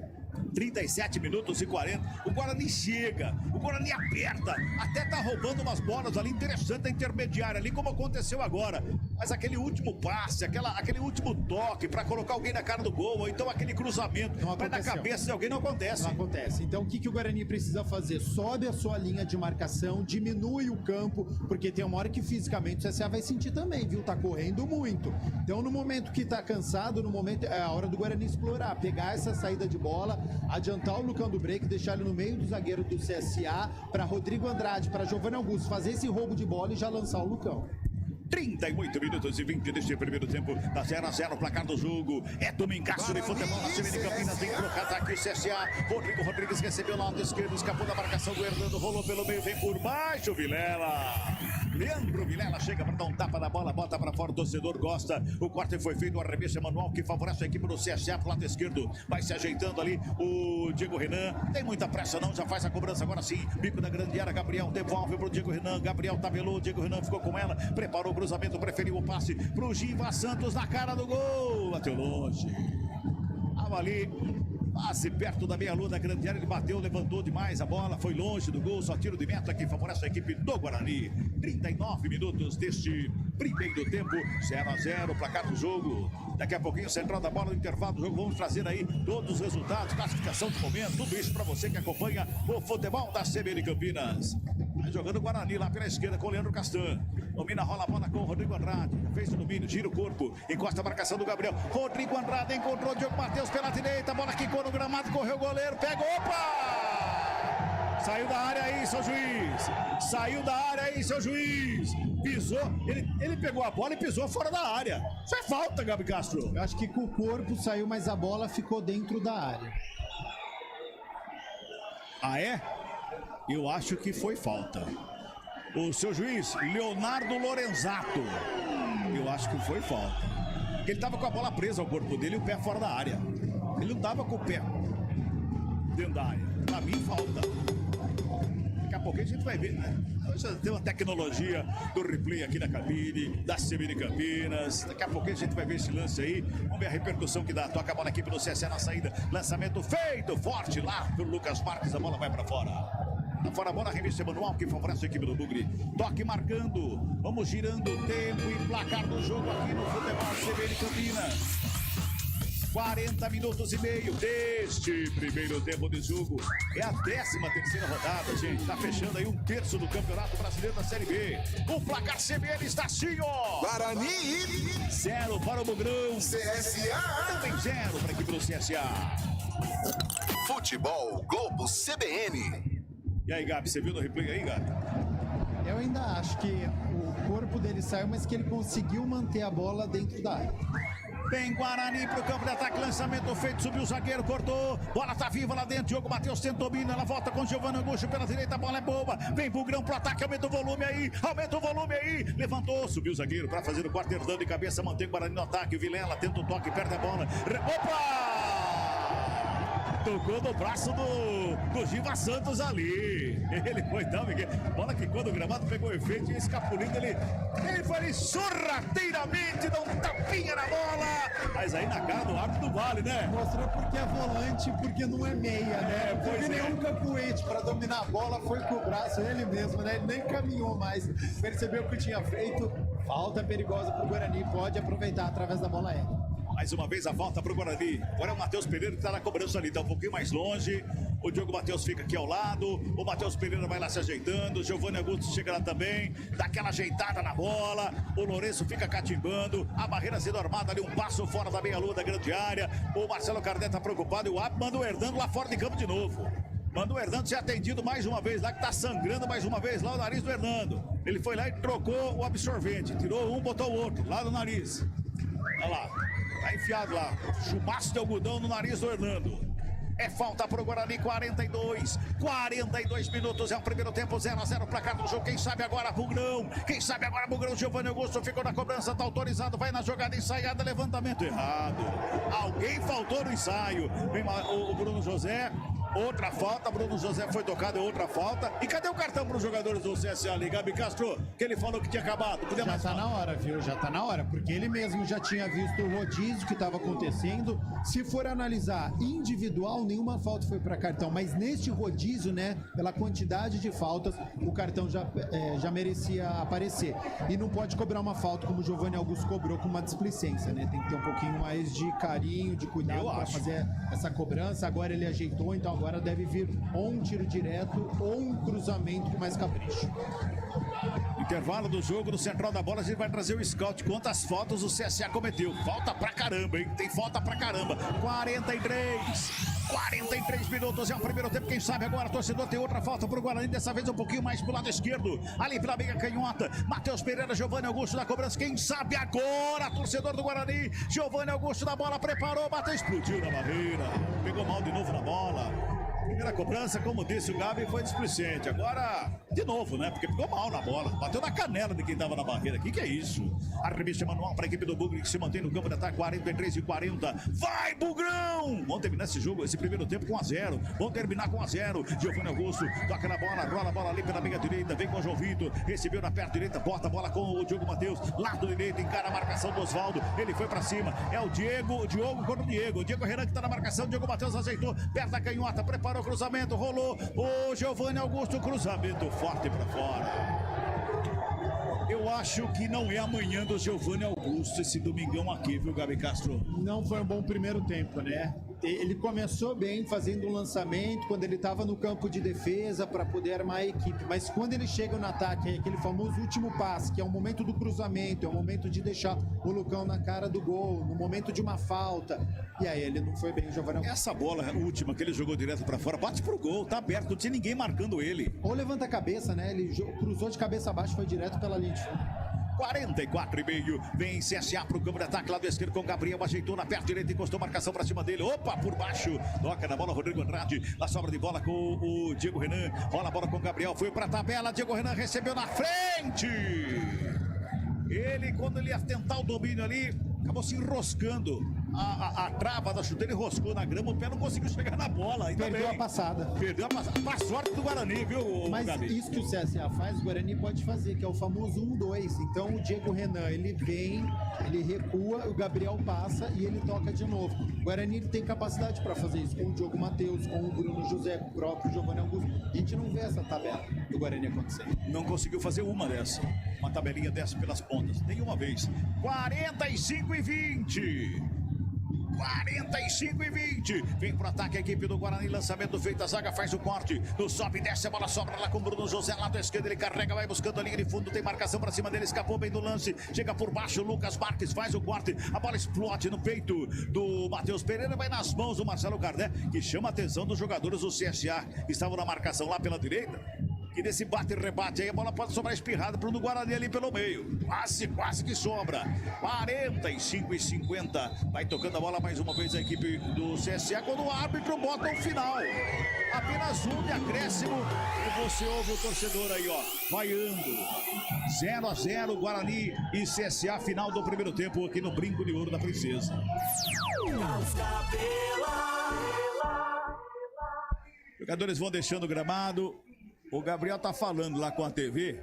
[SPEAKER 3] 37 minutos e 40. O Guarani chega, o Guarani aperta, até tá roubando umas bolas ali, interessante a intermediária ali, como aconteceu agora. Mas aquele último passe, aquele último toque para colocar alguém na cara do gol, ou então aquele cruzamento, vai na cabeça de alguém, não acontece.
[SPEAKER 4] Não acontece. Então o que o Guarani precisa fazer? Sobe a sua linha de marcação, diminui o campo, porque tem uma hora que fisicamente o CSA vai sentir também, viu? Tá correndo muito. Então no momento que tá cansado, no momento é a hora do Guarani explorar, pegar essa saída de bola, adiantar o Lucão do break, deixar ele no meio do zagueiro do CSA, para Rodrigo Andrade, para Giovani Augusto, fazer esse roubo de bola e já lançar o Lucão.
[SPEAKER 3] 38 minutos e 20 deste primeiro tempo, tá 0-0 o placar do jogo. É domingaço de futebol na CBN Campinas, vem pro ataque o CSA. Rodrigo Rodrigues recebeu lá do esquerdo, escapou da marcação do Hernando, rolou pelo meio, vem por baixo, Vilela. Leandro Vilela chega para dar um tapa na bola, bota para fora, o torcedor gosta. O corte foi feito, o arremesso manual que favorece a equipe do CSA pro lado esquerdo. Vai se ajeitando ali o Diego Renan. Tem muita pressa não, já faz a cobrança agora sim. Bico da grande área, Gabriel devolve pro Diego Renan. Gabriel tabelou, Diego Renan ficou com ela, preparou o cruzamento, preferiu o passe pro Giva Santos na cara do gol. Bateu longe. Ali, passe perto da meia-lua da grande área, ele bateu, levantou demais a bola, foi longe do gol, só tiro de meta que favorece a equipe do Guarani. 39 minutos deste primeiro tempo, 0-0, placar do jogo. Daqui a pouquinho, central da bola, no intervalo do jogo, vamos trazer aí todos os resultados, classificação do momento, tudo isso para você que acompanha o futebol da CBN Campinas. Vai jogando o Guarani lá pela esquerda com o Leandro Castan. Domina, rola a bola com o Rodrigo Andrade. Fez o domínio, gira o corpo, encosta a marcação do Gabriel. Rodrigo Andrade encontrou o Diogo Matheus pela direita, a bola quicou no gramado, correu o goleiro, pega, opa! Saiu da área aí, seu juiz. Saiu da área aí, seu juiz. Pisou, ele pegou a bola e pisou fora da área. Isso é falta, Gabi Castro.
[SPEAKER 4] Eu acho que com o corpo saiu, mas a bola ficou dentro da área.
[SPEAKER 3] Ah, é? Eu acho que foi falta. O seu juiz, Leonardo Lorenzato. Eu acho que foi falta. Ele estava com a bola presa ao corpo dele e o pé fora da área. Ele não estava com o pé dentro da área. Pra mim, falta. Daqui a pouquinho a gente vai ver, né? Hoje tem uma tecnologia do replay aqui na cabine, da CBN Campinas. Daqui a pouquinho a gente vai ver esse lance aí. Vamos ver a repercussão que dá. Toca a bola aqui pelo CSA na saída. Lançamento feito, forte lá pelo Lucas Marques. A bola vai pra fora. Fora a bola, revista manual que favorece a equipe do Bugre. Toque marcando. Vamos girando o tempo e placar do jogo aqui no futebol CBN Campinas. 40 minutos e meio deste primeiro tempo de jogo. É a 13ª rodada, gente. Tá fechando aí um terço do Campeonato Brasileiro da Série B. O placar CBN está assim, ó.
[SPEAKER 2] Guarani
[SPEAKER 3] 0 para o Bugrão.
[SPEAKER 2] CSA
[SPEAKER 3] também 0 para a equipe do CSA.
[SPEAKER 2] Futebol Globo CBN.
[SPEAKER 3] E aí, Gabi, você viu no replay aí, Gabi?
[SPEAKER 4] Eu ainda acho que o corpo dele saiu, mas que ele conseguiu manter a bola dentro da área.
[SPEAKER 3] Vem Guarani pro campo de ataque, lançamento feito, subiu o zagueiro, cortou, bola tá viva lá dentro, Diogo Matheus tenta domínio, ela volta com Giovanni Augusto pela direita, a bola é boa, vem Bugrão pro ataque, aumenta o volume aí, levantou, subiu o zagueiro pra fazer o quarto, herdando de cabeça, mantém o Guarani no ataque, o Vilela tenta o toque, perde a bola, opa! Tocou no braço do Giva Santos ali. Ele foi dar, Miguel. Bola que quando o gramado pegou efeito e escapulindo, ele foi sorrateiramente, dá um tapinha na bola. Mas aí na cara do árbitro do Vale, né?
[SPEAKER 4] Mostrou porque é volante, porque não é meia, né? Porque nenhum cacuete para dominar a bola foi com o braço, ele mesmo, né? Ele nem caminhou mais. Percebeu o que tinha feito. Falta perigosa pro Guarani, pode aproveitar através da bola aérea.
[SPEAKER 3] Mais uma vez a volta pro Guarani. Agora é o Matheus Pereira que tá na cobrança ali, tá um pouquinho mais longe. O Diogo Matheus fica aqui ao lado. O Matheus Pereira vai lá se ajeitando. O Giovanni Augusto chega lá também. Dá aquela ajeitada na bola. O Lourenço fica catimbando. A barreira sendo armada ali, um passo fora da meia-lua da grande área. O Marcelo Cardet tá preocupado e o árbitro manda o Hernando lá fora de campo de novo. Manda o Hernando ser atendido mais uma vez lá, que tá sangrando mais uma vez lá o nariz do Hernando. Ele foi lá e trocou o absorvente. Tirou um, botou o outro lá no nariz. Olha lá. Tá enfiado lá, chumaço de algodão no nariz do Hernando. É falta pro Guarani, 42 minutos, é o primeiro tempo, 0-0 placar do jogo. Quem sabe agora Bugrão, Giovanni Augusto ficou na cobrança, tá autorizado, vai na jogada ensaiada, levantamento errado. Alguém faltou no ensaio. Vem o Bruno José. Outra falta, Bruno José foi tocado, outra falta. E cadê o cartão para os jogadores do CSA ali, Gabi Castro? Que ele falou que tinha acabado.
[SPEAKER 4] Já tá na hora, viu? Já tá na hora, porque ele mesmo já tinha visto o rodízio que estava acontecendo. Se for analisar individual, nenhuma falta foi para cartão. Mas neste rodízio, né, pela quantidade de faltas, o cartão já merecia aparecer. E não pode cobrar uma falta como o Giovanni Augusto cobrou com uma displicência, né? Tem que ter um pouquinho mais de carinho, de cuidado para fazer essa cobrança. Agora ele ajeitou, então agora deve vir ou um tiro direto ou um cruzamento com mais capricho.
[SPEAKER 3] Intervalo do jogo, no central da bola, a gente vai trazer o scout. Quantas faltas o CSA cometeu? Falta pra caramba, hein? Tem falta pra caramba. 43 minutos, é o primeiro tempo. Quem sabe agora, torcedor, tem outra falta pro Guarani. Dessa vez um pouquinho mais pro lado esquerdo. Ali pela meia canhota. Matheus Pereira, Giovanni Augusto na cobrança. Quem sabe agora, torcedor do Guarani. Giovanni Augusto na bola, preparou, bateu, explodiu na barreira. Pegou mal de novo na bola. Primeira cobrança, como disse o Gabi, foi displicente. Agora, de novo, né? Porque pegou mal na bola. Bateu na canela de quem tava na barreira. Que é isso? Arremessa manual para a equipe do Bugre, que se mantém no campo de ataque, 43-40. Vai, Bugrão! Vamos terminar esse jogo, esse primeiro tempo com 1-0. Vamos terminar com 1-0. Giovanni Augusto toca na bola, rola a bola ali pela meia direita. Vem com o João Vitor, recebeu na perna direita, bota a bola com o Diogo Matheus. Lado direito, encara a marcação do Osvaldo. Ele foi para cima. É o Diogo contra o Diego. O Diego Renan que tá na marcação. Diogo Matheus ajeitou, perto da canhota, preparou o cruzamento, rolou. O Giovanni Augusto, cruzamento forte para fora. Eu acho que não é amanhã do Giovanni Augusto esse domingão aqui, viu, Gabi Castro?
[SPEAKER 4] Não foi um bom primeiro tempo, né? Ele começou bem fazendo um lançamento quando ele estava no campo de defesa para poder armar a equipe, mas quando ele chega no ataque, é aquele famoso último passe, que é o momento do cruzamento, é o momento de deixar o Lucão na cara do gol, no momento de uma falta, e aí ele não foi bem, Giovanni Augusto.
[SPEAKER 3] Essa bola última que ele jogou direto para fora, bate pro gol, tá aberto, não tinha ninguém marcando ele.
[SPEAKER 4] Ou levanta a cabeça, né? Ele cruzou de cabeça abaixo, foi direto pela linha de fundo.
[SPEAKER 3] 44,5. Vem CSA pro campo de ataque, lado esquerdo com o Gabriel, ajeitou na perna direita, encostou marcação pra cima dele. Opa, por baixo, toca na bola Rodrigo Andrade, a sobra de bola com o Diego Renan, rola a bola com o Gabriel, foi pra tabela, Diego Renan recebeu na frente. Ele, quando ele ia tentar o domínio ali, acabou se enroscando. A trava da chuteira enroscou na grama, o pé não conseguiu chegar na bola.
[SPEAKER 4] Perdeu a passada.
[SPEAKER 3] Perdeu a passada. Pra sorte do Guarani, viu,
[SPEAKER 4] Mas
[SPEAKER 3] Gabi?
[SPEAKER 4] isso que o CSA faz, o Guarani pode fazer, que é o famoso 1-2. Então o Diego Renan, ele vem, ele recua, o Gabriel passa e ele toca de novo. O Guarani ele tem capacidade para fazer isso com o Diogo Matheus, com o Bruno José, com o próprio Giovanni Augusto. A gente não vê essa tabela do Guarani acontecer.
[SPEAKER 3] Não conseguiu fazer uma dessa. Uma tabelinha dessa pelas pontas. Nenhuma vez. 45,20. 45,20. Vem pro ataque a equipe do Guarani. Lançamento feito, a zaga faz o corte. No sobe e desce, a bola sobra lá com o Bruno José. Lado esquerdo, ele carrega, vai buscando a linha de fundo. Tem marcação pra cima dele, escapou bem do lance. Chega por baixo, Lucas Marques faz o corte. A bola explode no peito do Matheus Pereira. Vai nas mãos do Marcelo Cardet, que chama a atenção dos jogadores do CSA que estavam na marcação lá pela direita. que nesse bate e rebate aí a bola pode sobrar espirrada pro do Guarani ali pelo meio. Quase que sobra. 45-50. Vai tocando a bola mais uma vez a equipe do CSA quando o árbitro bota o final. Apenas um de acréscimo e você ouve o torcedor aí, ó, vaiando. 0-0, Guarani e CSA, final do primeiro tempo aqui no Brinco de Ouro da Princesa. Jogadores vão deixando o gramado. O Gabriel tá falando lá com a TV.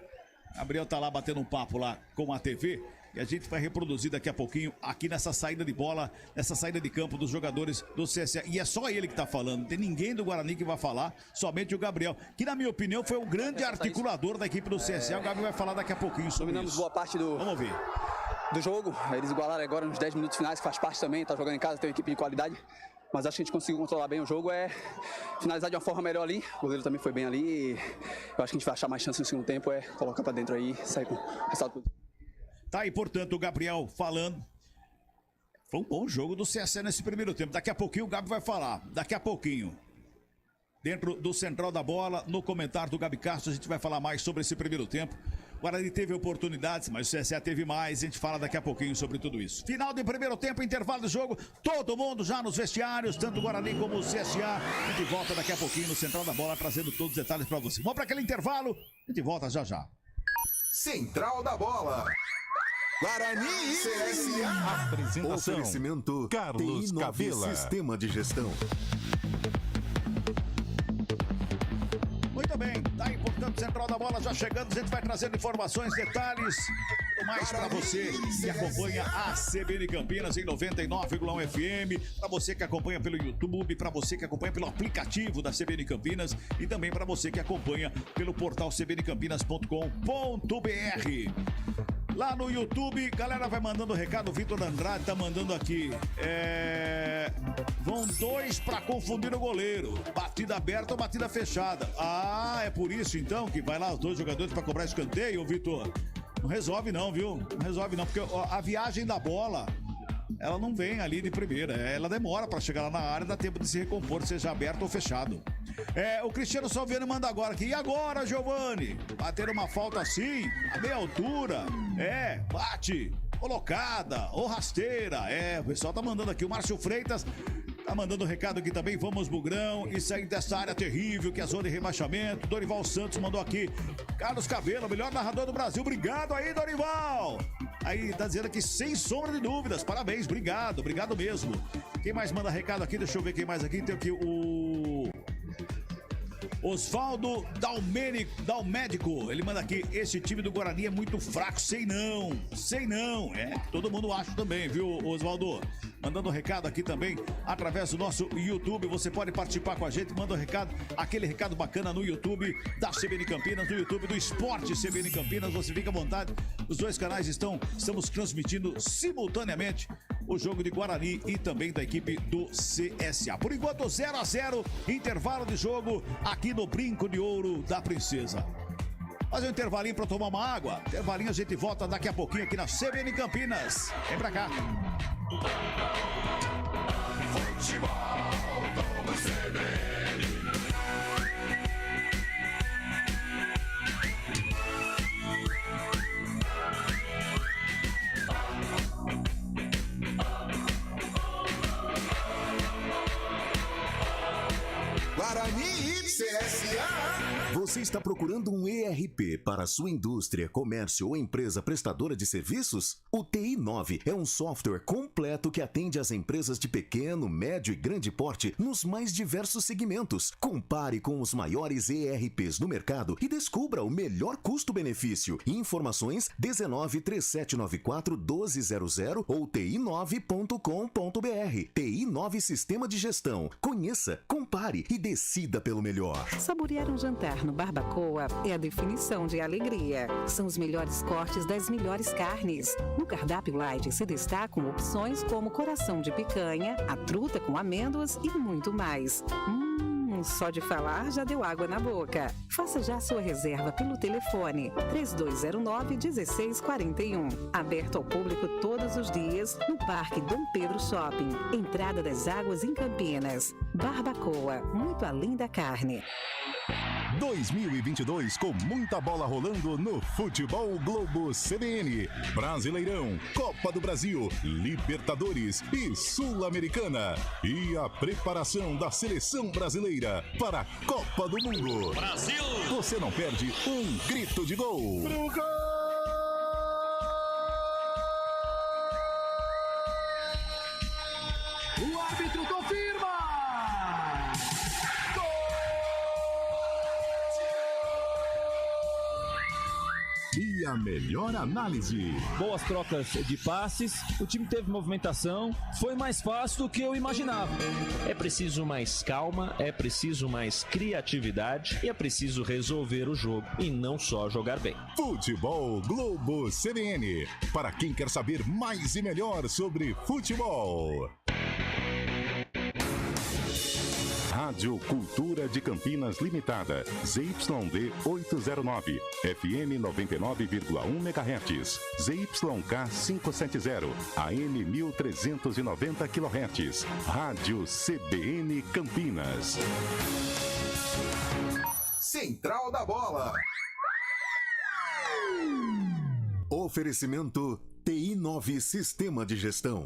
[SPEAKER 3] Gabriel tá lá batendo um papo lá com a TV. E a gente vai reproduzir daqui a pouquinho aqui nessa saída de bola, nessa saída de campo dos jogadores do CSA. E é só ele que tá falando, não tem ninguém do Guarani que vai falar, somente o Gabriel, que na minha opinião foi o grande articulador da equipe do CSA. O Gabriel vai falar daqui a pouquinho sobre
[SPEAKER 16] dominamos
[SPEAKER 3] isso.
[SPEAKER 16] Boa parte do...
[SPEAKER 3] Vamos ver.
[SPEAKER 16] Do jogo, eles igualaram agora nos 10 minutos finais, que faz parte também, tá jogando em casa, tem uma equipe de qualidade. Mas acho que a gente conseguiu controlar bem o jogo, finalizar de uma forma melhor ali. O goleiro também foi bem ali. Eu acho que a gente vai achar mais chance no segundo tempo, colocar pra dentro aí e sair com o resultado.
[SPEAKER 3] Tá aí, portanto, o Gabriel falando. Foi um bom jogo do CSA nesse primeiro tempo. Daqui a pouquinho o Gabi vai falar. Daqui a pouquinho. Dentro do Central da Bola, no comentário do Gabi Castro, a gente vai falar mais sobre esse primeiro tempo. O Guarani teve oportunidades, mas o CSA teve mais. A gente fala daqui a pouquinho sobre tudo isso. Final de primeiro tempo, intervalo do jogo. Todo mundo já nos vestiários, tanto o Guarani como o CSA. A gente volta daqui a pouquinho no Central da Bola, trazendo todos os detalhes para você. Vamos para aquele intervalo. A gente volta já já.
[SPEAKER 2] Central da Bola. Guarani e CSA.
[SPEAKER 1] Apresentação.
[SPEAKER 14] Oferecimento
[SPEAKER 1] Carlos
[SPEAKER 14] TI9
[SPEAKER 1] Cavela.
[SPEAKER 14] Sistema de Gestão.
[SPEAKER 3] Muito bem, tá aí, portanto, Central da Bola já chegando, a gente vai trazendo informações, detalhes, tudo mais para você que acompanha a CBN Campinas em 99,1 FM, para você que acompanha pelo YouTube, para você que acompanha pelo aplicativo da CBN Campinas e também para você que acompanha pelo portal cbncampinas.com.br. Lá no YouTube, galera vai mandando recado, o Vitor Andrade tá mandando aqui. Vão dois pra confundir o goleiro. Batida aberta ou batida fechada. Ah, é por isso então que vai lá os dois jogadores pra cobrar escanteio, Vitor? Não resolve não, viu? Não resolve não, porque a viagem da bola, ela não vem ali de primeira. Ela demora pra chegar lá na área, dá tempo de se recompor, seja aberto ou fechado. O Cristiano Salviano manda agora aqui. E agora, Giovani? Bater uma falta assim, a meia altura. Bate, colocada, ou rasteira. O pessoal tá mandando aqui. O Márcio Freitas tá mandando um recado aqui também. Vamos, Bugrão, e sair dessa área terrível que é a zona de rebaixamento. Dorival Santos mandou aqui. Carlos Cavela, melhor narrador do Brasil. Obrigado aí, Dorival. Aí tá dizendo aqui, sem sombra de dúvidas. Parabéns, obrigado mesmo. Quem mais manda recado aqui? Deixa eu ver quem mais aqui. Tem aqui o Osvaldo Dalmédico, ele manda aqui, esse time do Guarani é muito fraco, sei não, todo mundo acha também, viu, Osvaldo? Mandando um recado aqui também, através do nosso YouTube, você pode participar com a gente, manda um recado, aquele recado bacana no YouTube da CBN Campinas, no YouTube do Esporte CBN Campinas, você fica à vontade, os dois canais estamos transmitindo simultaneamente o jogo de Guarani e também da equipe do CSA. Por enquanto, 0-0, intervalo de jogo aqui no Brinco de Ouro da Princesa. Fazer um intervalinho para tomar uma água. Intervalinho, a gente volta daqui a pouquinho aqui na CBN Campinas. Vem pra cá.
[SPEAKER 11] Futebol do CBN.
[SPEAKER 2] Guarani e CSA.
[SPEAKER 14] Você está procurando um ERP para sua indústria, comércio ou empresa prestadora de serviços? O TI9 é um software completo que atende às empresas de pequeno, médio e grande porte nos mais diversos segmentos. Compare com os maiores ERPs do mercado e descubra o melhor custo-benefício. Informações 193794-1200 ou ti9.com.br. TI9 Sistema de Gestão. Conheça, compare e decida pelo melhor.
[SPEAKER 6] Saborear um jantar no Barbacoa é a definição de alegria. São os melhores cortes das melhores carnes. No cardápio light se destacam opções como coração de picanha, a truta com amêndoas e muito mais. Só de falar já deu água na boca. Faça já sua reserva pelo telefone 3209-1641. Aberto ao público todos os dias no Parque Dom Pedro Shopping. Entrada das Águas em Campinas. Barbacoa, muito além da carne.
[SPEAKER 1] 2022 com muita bola rolando no Futebol Globo CBN. Brasileirão, Copa do Brasil, Libertadores e Sul-Americana. E a preparação da seleção brasileira para a Copa do Mundo.
[SPEAKER 3] Brasil!
[SPEAKER 1] Você não perde um grito de gol.
[SPEAKER 11] Pro gol!
[SPEAKER 5] O árbitro confirma!
[SPEAKER 1] E a melhor análise.
[SPEAKER 7] Boas trocas de passes, o time teve movimentação, foi mais fácil do que eu imaginava.
[SPEAKER 8] É preciso mais calma, é preciso mais criatividade e é preciso resolver o jogo e não só jogar bem.
[SPEAKER 1] Futebol Globo CBN. Para quem quer saber mais e melhor sobre futebol. Rádio Cultura de Campinas Limitada, ZYD 809, FM 99,1 MHz, ZYK 570, AM 1390 kHz, Rádio CBN Campinas.
[SPEAKER 2] Central da Bola.
[SPEAKER 14] Oferecimento TI9 Sistema de Gestão.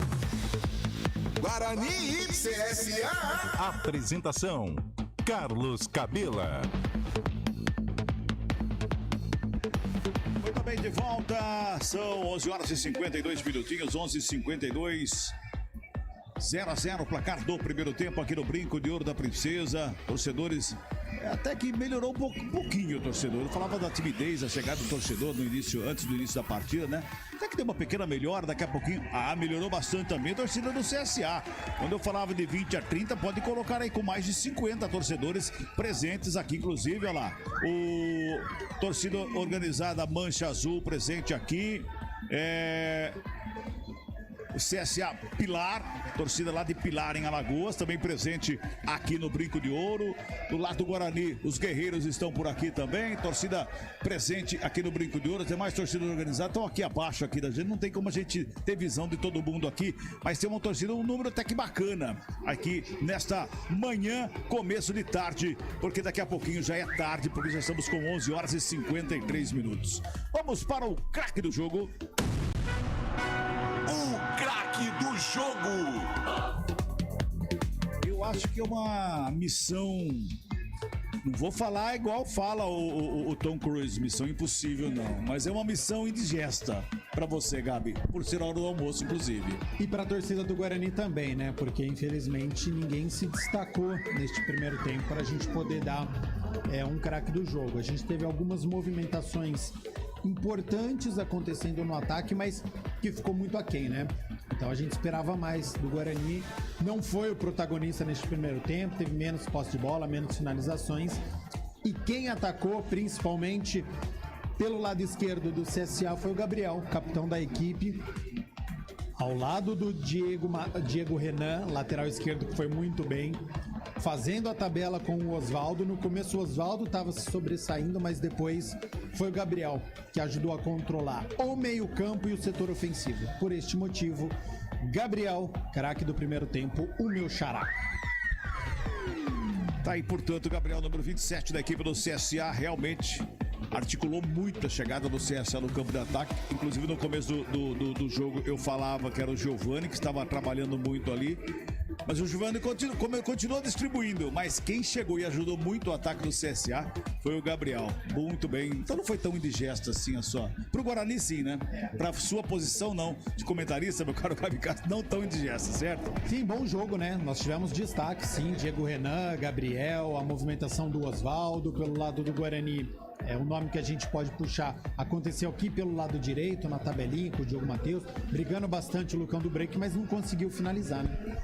[SPEAKER 2] Guarani e CSA.
[SPEAKER 1] Apresentação: Carlos Cabela.
[SPEAKER 3] Muito bem, de volta. São 11 horas e 52 minutinhos, 11h52. 0-0, placar do primeiro tempo aqui no Brinco de Ouro da Princesa. Torcedores, até que melhorou um pouquinho o torcedor. Eu falava da timidez, a chegada do torcedor no início, antes do início da partida, né? Até que deu uma pequena melhora, daqui a pouquinho. Melhorou bastante também a torcida do CSA. Quando eu falava de 20 a 30, pode colocar aí com mais de 50 torcedores presentes aqui, inclusive, olha lá. O torcida organizada Mancha Azul presente aqui. O CSA Pilar, torcida lá de Pilar em Alagoas, também presente aqui no Brinco de Ouro. Do lado do Guarani, os guerreiros estão por aqui também, torcida presente aqui no Brinco de Ouro. As demais torcidas organizadas estão aqui abaixo aqui da gente, não tem como a gente ter visão de todo mundo aqui, mas tem uma torcida, um número até que bacana aqui nesta manhã, começo de tarde, porque daqui a pouquinho já é tarde, porque já estamos com 11 horas e 53 minutos. Vamos para o craque do jogo.
[SPEAKER 2] O craque do jogo.
[SPEAKER 3] Eu acho que é uma missão. Não vou falar igual fala o Tom Cruise, missão impossível não, mas é uma missão indigesta pra você, Gabi, por ser hora do almoço, inclusive.
[SPEAKER 4] E pra torcida do Guarani também, né? Porque infelizmente ninguém se destacou neste primeiro tempo pra gente poder dar um craque do jogo. A gente teve algumas movimentações importantes acontecendo no ataque, mas que ficou muito aquém, né? Então a gente esperava mais do Guarani. Não foi o protagonista neste primeiro tempo, teve menos posse de bola, menos finalizações. E quem atacou, principalmente pelo lado esquerdo do CSA, foi o Gabriel, capitão da equipe, ao lado do Diego Renan, lateral esquerdo, que foi muito bem, fazendo a tabela com o Osvaldo. No começo o Osvaldo estava se sobressaindo, mas depois foi o Gabriel que ajudou a controlar o meio-campo e o setor ofensivo. Por este motivo, Gabriel, craque do primeiro tempo, o meu xará.
[SPEAKER 3] Tá aí, portanto, Gabriel, número 27 da equipe do CSA, realmente articulou muito a chegada do CSA no campo de ataque. Inclusive no começo do jogo eu falava que era o Giovani que estava trabalhando muito ali, mas o Giovani continuou distribuindo, mas quem chegou e ajudou muito o ataque do CSA foi o Gabriel. Muito bem, então não foi tão indigesta assim a sua. Pro Guarani sim, né? Pra sua posição não, de comentarista, meu caro Gabi Castro, não tão indigesta, certo?
[SPEAKER 4] Sim, bom jogo, né? Nós tivemos destaque, sim, Diego Renan, Gabriel, a movimentação do Osvaldo pelo lado do Guarani. É um nome que a gente pode puxar. Aconteceu aqui pelo lado direito, na tabelinha, com o Diogo Matheus, brigando bastante o Lucão do Break, mas não conseguiu finalizar, né?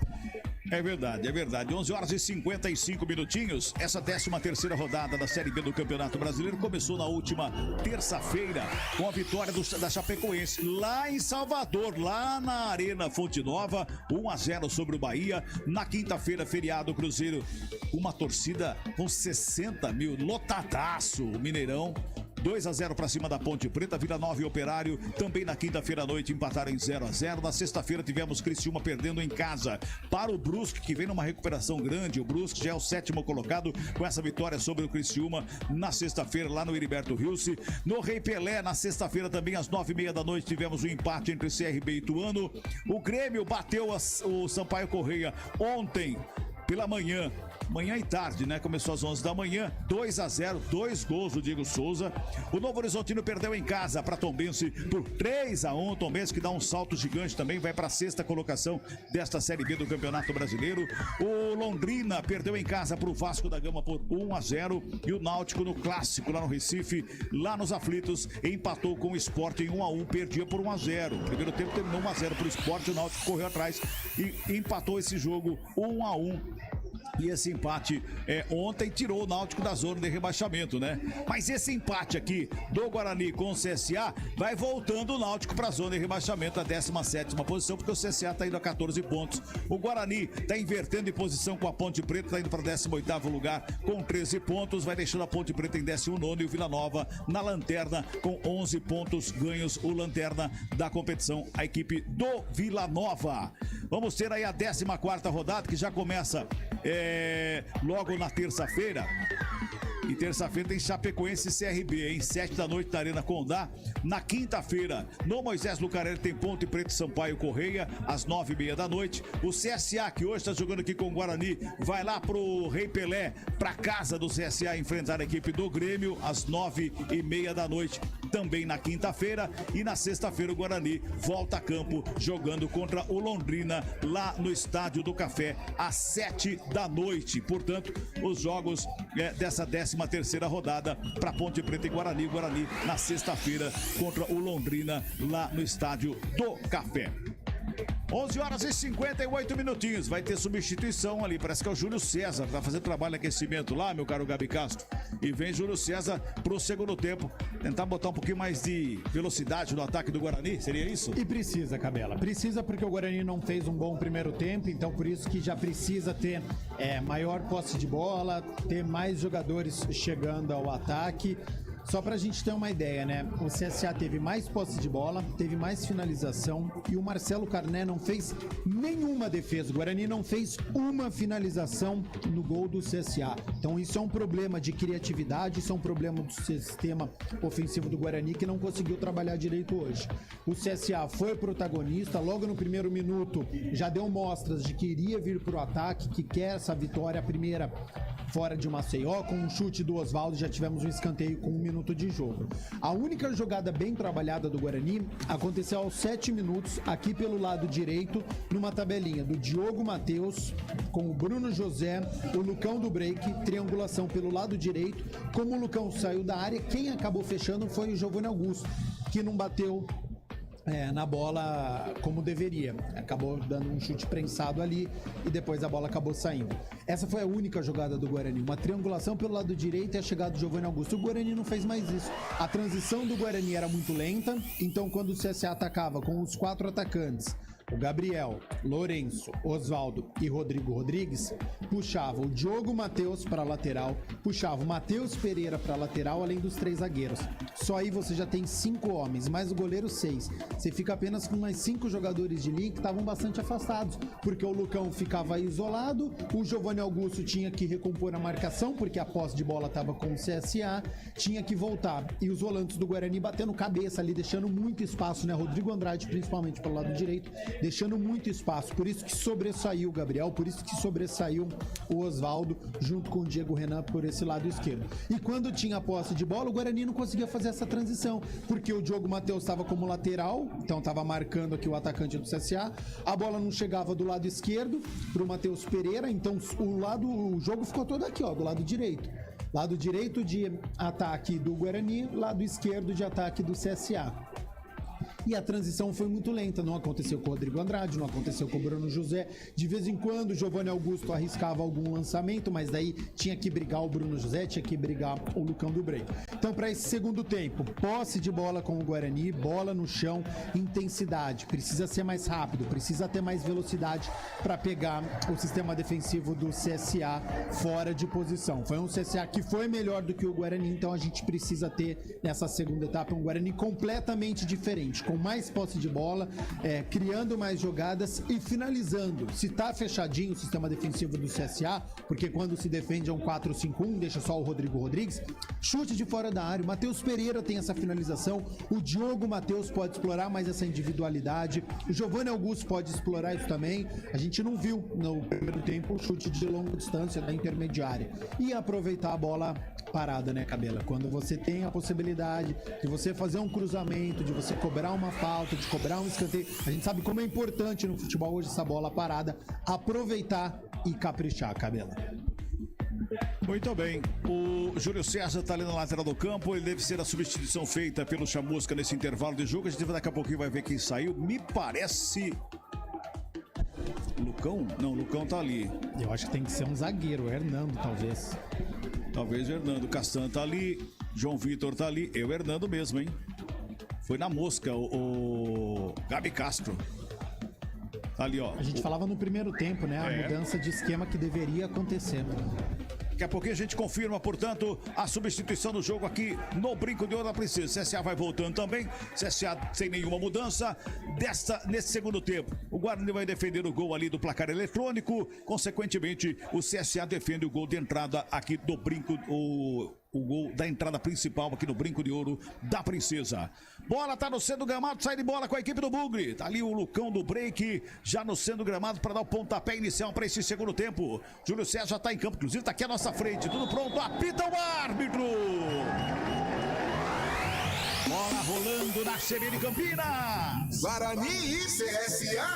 [SPEAKER 3] É verdade, é verdade. 11 horas e 55 minutinhos. Essa 13ª rodada da Série B do Campeonato Brasileiro começou na última terça-feira com a vitória da Chapecoense lá em Salvador, lá na Arena Fonte Nova, 1-0 sobre o Bahia. Na quinta-feira, feriado, Cruzeiro, uma torcida com 60 mil, lotadaço, o Mineirão. 2-0 para cima da Ponte Preta. Vila Nova e Operário também na quinta-feira à noite empataram em 0-0. Na sexta-feira tivemos Criciúma perdendo em casa para o Brusque, que vem numa recuperação grande. O Brusque já é o 7º colocado com essa vitória sobre o Criciúma na sexta-feira lá no Heriberto Rilse. No Rei Pelé, na sexta-feira também às 9h30 da noite tivemos um empate entre CRB e Ituano. O Grêmio bateu o Sampaio Correia ontem pela manhã e tarde, né? Começou às 11 da manhã, 2-0, 2 gols do Diego Souza. O Novo Horizontino perdeu em casa para Tombense por 3-1. Tombense que dá um salto gigante também, vai para a 6ª colocação desta Série B do Campeonato Brasileiro. O Londrina perdeu em casa para o Vasco da Gama por 1-0. E o Náutico no Clássico, lá no Recife, lá nos Aflitos, empatou com o Sport em 1-1, perdia por 1-0. O primeiro tempo terminou 1-0 para o Sport, o Náutico correu atrás e empatou esse jogo 1-1. E esse empate ontem tirou o Náutico da zona de rebaixamento, né? Mas esse empate aqui do Guarani com o CSA vai voltando o Náutico para a zona de rebaixamento, a 17ª posição, porque o CSA está indo a 14 pontos. O Guarani está invertendo de posição com a Ponte Preta, está indo para 18º lugar com 13 pontos, vai deixando a Ponte Preta em 19º e o Vila Nova na lanterna com 11 pontos ganhos, o lanterna da competição, a equipe do Vila Nova. Vamos ter aí a 14ª rodada que já começa logo na terça-feira. E terça-feira tem Chapecoense e CRB, em 7 da noite na Arena Condá. Na quinta-feira, no Moisés Lucarelli tem Ponte Preta e Sampaio Correia, às 9h30 da noite. O CSA, que hoje está jogando aqui com o Guarani, vai lá pro Rei Pelé, pra casa do CSA, enfrentar a equipe do Grêmio, às 9h30 da noite. Também na quinta-feira. E na sexta-feira o Guarani volta a campo, jogando contra o Londrina, lá no Estádio do Café, às 7 da noite. Portanto, os jogos dessa 13ª rodada para Ponte Preta e Guarani. Guarani na sexta-feira contra o Londrina lá no Estádio do Café. 11h58. Vai ter substituição ali, parece que é o Júlio César, tá fazendo trabalho de aquecimento lá, meu caro Gabi Castro. E vem Júlio César pro segundo tempo, tentar botar um pouquinho mais de velocidade no ataque do Guarani, seria isso?
[SPEAKER 4] E precisa, Cabela, precisa, porque o Guarani não fez um bom primeiro tempo, então por isso que já precisa ter maior posse de bola, ter mais jogadores chegando ao ataque. Só pra gente ter uma ideia, né? O CSA teve mais posse de bola, teve mais finalização e o Marcelo Carné não fez nenhuma defesa. O Guarani não fez uma finalização no gol do CSA. Então isso é um problema de criatividade, isso é um problema do sistema ofensivo do Guarani que não conseguiu trabalhar direito hoje. O CSA foi protagonista, logo no primeiro minuto já deu mostras de que iria vir pro ataque, que quer essa vitória, a primeira fora de Maceió, com um chute do Oswaldo, já tivemos um escanteio com 1 minuto de jogo. A única jogada bem trabalhada do Guarani aconteceu aos 7 minutos, aqui pelo lado direito, numa tabelinha do Diogo Matheus, com o Bruno José, o Lucão do break, triangulação pelo lado direito. Como o Lucão saiu da área, quem acabou fechando foi o Giovanni Augusto, que não bateu na bola como deveria. Acabou dando um chute prensado ali e depois a bola acabou saindo. Essa foi a única jogada do Guarani. Uma triangulação pelo lado direito e a chegada do Giovanni Augusto. O Guarani não fez mais isso. A transição do Guarani era muito lenta, então quando o CSA atacava com os 4 atacantes, o Gabriel, Lourenço, Oswaldo e Rodrigo Rodrigues, puxava o Diogo Matheus para a lateral, puxava o Matheus Pereira para a lateral, além dos 3 zagueiros. Só aí você já tem 5 homens, mais o goleiro 6. Você fica apenas com mais 5 jogadores de linha que estavam bastante afastados, porque o Lucão ficava isolado, o Giovanni Augusto tinha que recompor a marcação, porque a posse de bola estava com o CSA, tinha que voltar. E os volantes do Guarani batendo cabeça ali, deixando muito espaço, né? Rodrigo Andrade, principalmente pelo lado direito, deixando muito espaço, por isso que sobressaiu o Gabriel, por isso que sobressaiu o Oswaldo, junto com o Diego Renan por esse lado esquerdo. E quando tinha a posse de bola, o Guarani não conseguia fazer essa transição, porque o Diogo Matheus estava como lateral, então estava marcando aqui o atacante do CSA, a bola não chegava do lado esquerdo para o Matheus Pereira, então o jogo ficou todo aqui, ó, do lado direito. Lado direito de ataque do Guarani, lado esquerdo de ataque do CSA. e a transição foi muito lenta. Não aconteceu com o Rodrigo Andrade, não aconteceu com o Bruno José. De vez em quando o Giovanni Augusto arriscava algum lançamento, mas daí tinha que brigar o Bruno José, tinha que brigar o Lucão do Break. Então, para esse segundo tempo, posse de bola com o Guarani, bola no chão, intensidade. Precisa ser mais rápido, precisa ter mais velocidade para pegar o sistema defensivo do CSA fora de posição. Foi um CSA que foi melhor do que o Guarani, então a gente precisa ter nessa segunda etapa um Guarani completamente diferente, com mais posse de bola, criando mais jogadas e finalizando. Se tá fechadinho o sistema defensivo do CSA, porque quando se defende é um 4-5-1, deixa só o Rodrigo Rodrigues, chute de fora da área. O Matheus Pereira tem essa finalização, o Diogo Matheus pode explorar mais essa individualidade, o Giovanni Augusto pode explorar isso também. A gente não viu no primeiro tempo o chute de longa distância da intermediária. E aproveitar a bola parada, né, Cabela? Quando você tem a possibilidade de você fazer um cruzamento, de você cobrar uma falta, de cobrar um escanteio, a gente sabe como é importante no futebol hoje essa bola parada, aproveitar e caprichar, Cabela.
[SPEAKER 3] Muito bem, o Júlio César está ali na lateral do campo, ele deve ser a substituição feita pelo Chamusca nesse intervalo de jogo. A gente daqui a pouquinho vai ver quem saiu. Me parece... Lucão? Não, o Lucão tá ali.
[SPEAKER 4] Eu acho que tem que ser um zagueiro, o Hernando, talvez.
[SPEAKER 3] Talvez o Hernando. Castan tá ali, João Vitor tá ali. Eu, Hernando mesmo, hein? Foi na mosca o Gabi Castro. Tá ali, ó.
[SPEAKER 4] A gente falava no primeiro tempo, né? A mudança de esquema que deveria acontecer.
[SPEAKER 3] Daqui a pouquinho a gente confirma, portanto, a substituição do jogo aqui no Brinco de Ouro da Princesa. CSA vai voltando também. CSA sem nenhuma mudança nesse segundo tempo. O Guarani vai defender o gol ali do placar eletrônico. Consequentemente, o CSA defende o gol de entrada aqui do Brinco, o gol da entrada principal aqui no Brinco de Ouro da Princesa. Bola tá no centro do gramado, sai de bola com a equipe do Bugre. Tá ali o Lucão do Break, já no centro do gramado para dar o pontapé inicial para esse segundo tempo. Júlio César já tá em campo, inclusive tá aqui à nossa frente. Tudo pronto, apita o árbitro. Bola rolando na CBN Campinas.
[SPEAKER 2] Guarani e CSA.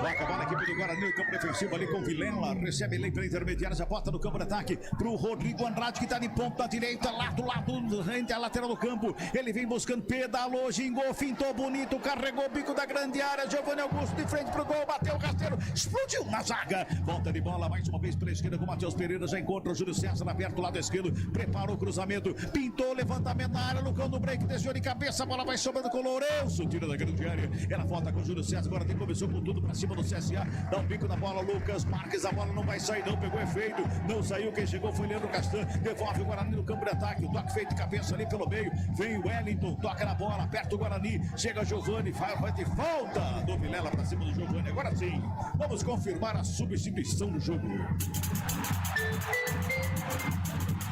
[SPEAKER 3] Vai acabar a equipe do Guarani no campo defensivo ali com o Vilela. Recebe ele pela intermediária, já bota no campo de ataque pro Rodrigo Andrade, que tá de ponta da direita, lá do lado, rente à lateral do campo. Ele vem buscando, pedalou, gingou, fintou bonito, carregou o bico da grande área. Giovanni Augusto de frente pro gol, bateu o rasteiro, explodiu na zaga. Volta de bola mais uma vez pela esquerda com o Matheus Pereira. Já encontra o Júlio César aberto do lado esquerdo. Preparou o cruzamento, pintou, levantamento na área. Lucão do Break, desviou de cabeça. A bola vai sobrando com o Lourenço. Tira da grande área. Ela volta com o Júlio César. Agora tem começou com tudo pra cima do CSA. Dá um bico na bola, Lucas Marques. A bola não vai sair, não. Pegou efeito. Não saiu. Quem chegou foi Leandro Castan. Devolve o Guarani no campo de ataque. O toque feito de cabeça ali pelo meio. Vem o Wellington. Toca na bola. Aperta o Guarani. Chega Giovanni. Vai de falta do Vilela pra cima do Giovanni. Agora sim. Vamos confirmar a substituição do jogo.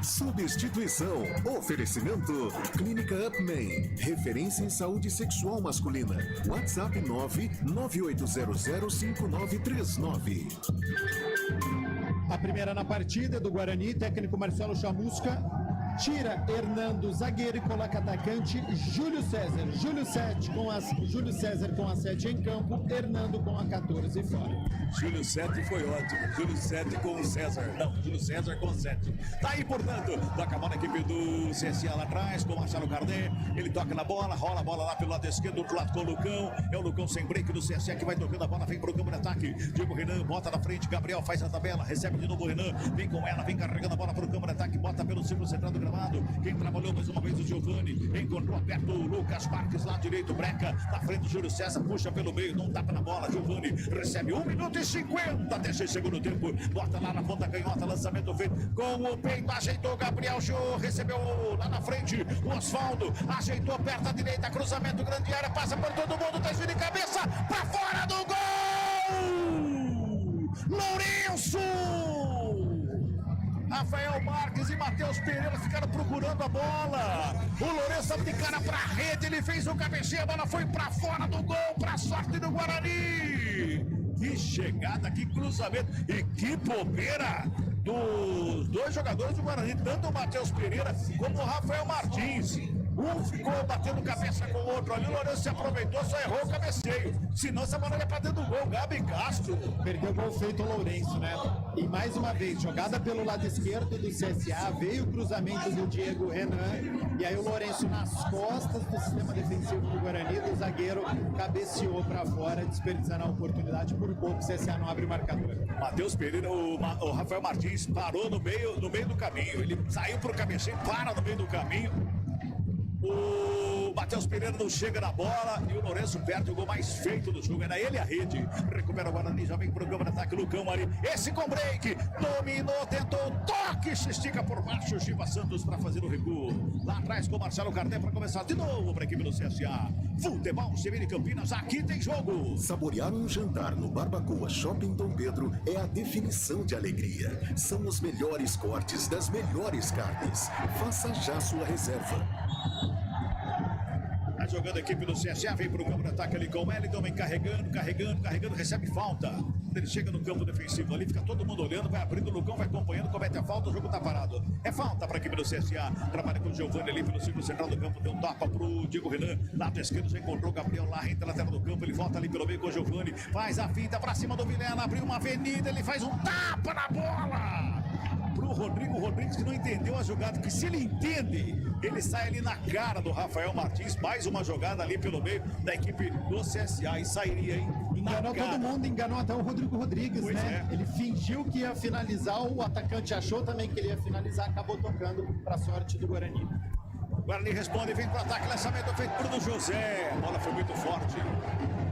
[SPEAKER 14] Substituição. Oferecimento. Clínica Upman. Referência em saúde sexual masculina. WhatsApp 998005939.
[SPEAKER 4] A primeira na partida do Guarani, técnico Marcelo Chamusca. Tira Hernando, zagueiro, e coloca atacante Júlio César. Júlio César com a 7 em campo, Hernando com a 14 fora.
[SPEAKER 3] Júlio 7 foi ótimo. Júlio 7 com o César. Não, Júlio César com o 7. Tá aí, portanto, tá acabando a equipe do CSA lá atrás, com o Marcelo Cardet. Ele toca na bola, rola a bola lá pelo lado esquerdo, do outro lado com o Lucão. É o Lucão sem break do CSA que vai tocando a bola, vem pro campo de ataque. Diego Renan bota na frente, Gabriel faz a tabela, recebe de novo o Renan. Vem com ela, vem carregando a bola pro campo de ataque, bota pelo círculo central do gramado. Quem trabalhou mais uma vez o Giovanni, encontrou aperto o Lucas Marques lá direito, breca, na frente do Júlio César, puxa pelo meio, não tapa na bola, Giovanni recebe 1 minuto e 50, deixa em segundo tempo, bota lá na ponta canhota, lançamento feito com o peito, ajeitou Gabriel Jô, recebeu lá na frente o Osvaldo, ajeitou perto da direita, cruzamento, grande área, passa por todo mundo, desvio de cabeça, pra fora do gol! Lourenço! Rafael Marques e Matheus Pereira ficaram procurando a bola. O Lourenço estava de cara pra rede, ele fez o cabeceio, a bola foi pra fora do gol, pra sorte do Guarani. Que chegada, que cruzamento e que bobeira dos dois jogadores do Guarani, tanto o Matheus Pereira como o Rafael Martins. Um ficou batendo cabeça com o outro ali, o Lourenço se aproveitou, só errou o cabeceio. Senão essa bola ia pra dentro do gol, Gabi Castro.
[SPEAKER 4] Perdeu o gol feito o Lourenço, né? E mais uma vez, jogada pelo lado esquerdo do CSA, veio o cruzamento do Diego Renan, e aí o Lourenço nas costas do sistema defensivo do Guarani, do zagueiro, cabeceou pra fora, desperdiçando a oportunidade. Por pouco o CSA não abre o marcador.
[SPEAKER 3] Matheus Pereira, o Rafael Martins parou no meio do caminho, ele saiu pro cabeceio, para no meio do caminho. O Matheus Pereira não chega na bola e o Lourenço perde o gol mais feito do jogo. Era ele a rede. Recupera o Guarani, já vem pro campo de ataque. Lucão ali. Esse com break. Dominou, tentou. Toque. Se estica por baixo. Giba Santos para fazer o recuo. Lá atrás com o Marcelo Cardet para começar de novo para a equipe do CSA. Futebol CBN Campinas. Aqui tem jogo.
[SPEAKER 14] Saborear um jantar no Barbacoa Shopping Dom Pedro é a definição de alegria. São os melhores cortes das melhores carnes. Faça já sua reserva.
[SPEAKER 3] Tá jogando a equipe do CSA, vem pro campo de ataque ali com o Wellington, vem carregando, recebe falta. Quando ele chega no campo defensivo ali, fica todo mundo olhando, vai abrindo o Lucão, vai acompanhando, comete a falta, o jogo tá parado. É falta pra equipe do CSA, trabalha com o Giovani ali pelo círculo central do campo, deu um tapa pro Diego Renan, lado esquerdo já encontrou o Gabriel lá, entra na tela do campo, ele volta ali pelo meio com o Giovani, faz a finta pra cima do Vilela, abriu uma avenida, ele faz um tapa na bola! Pro Rodrigo Rodrigues, que não entendeu a jogada, que se ele entende, ele sai ali na cara do Rafael Martins, mais uma jogada ali pelo meio da equipe do CSA e sairia, hein?
[SPEAKER 4] Enganou todo mundo, enganou até o Rodrigo Rodrigues, pois né? Ele fingiu que ia finalizar, o atacante achou também que ele ia finalizar, acabou tocando pra sorte do Guarani.
[SPEAKER 3] Guarani responde, vem pro ataque, lançamento feito por Bruno José, a bola foi muito forte.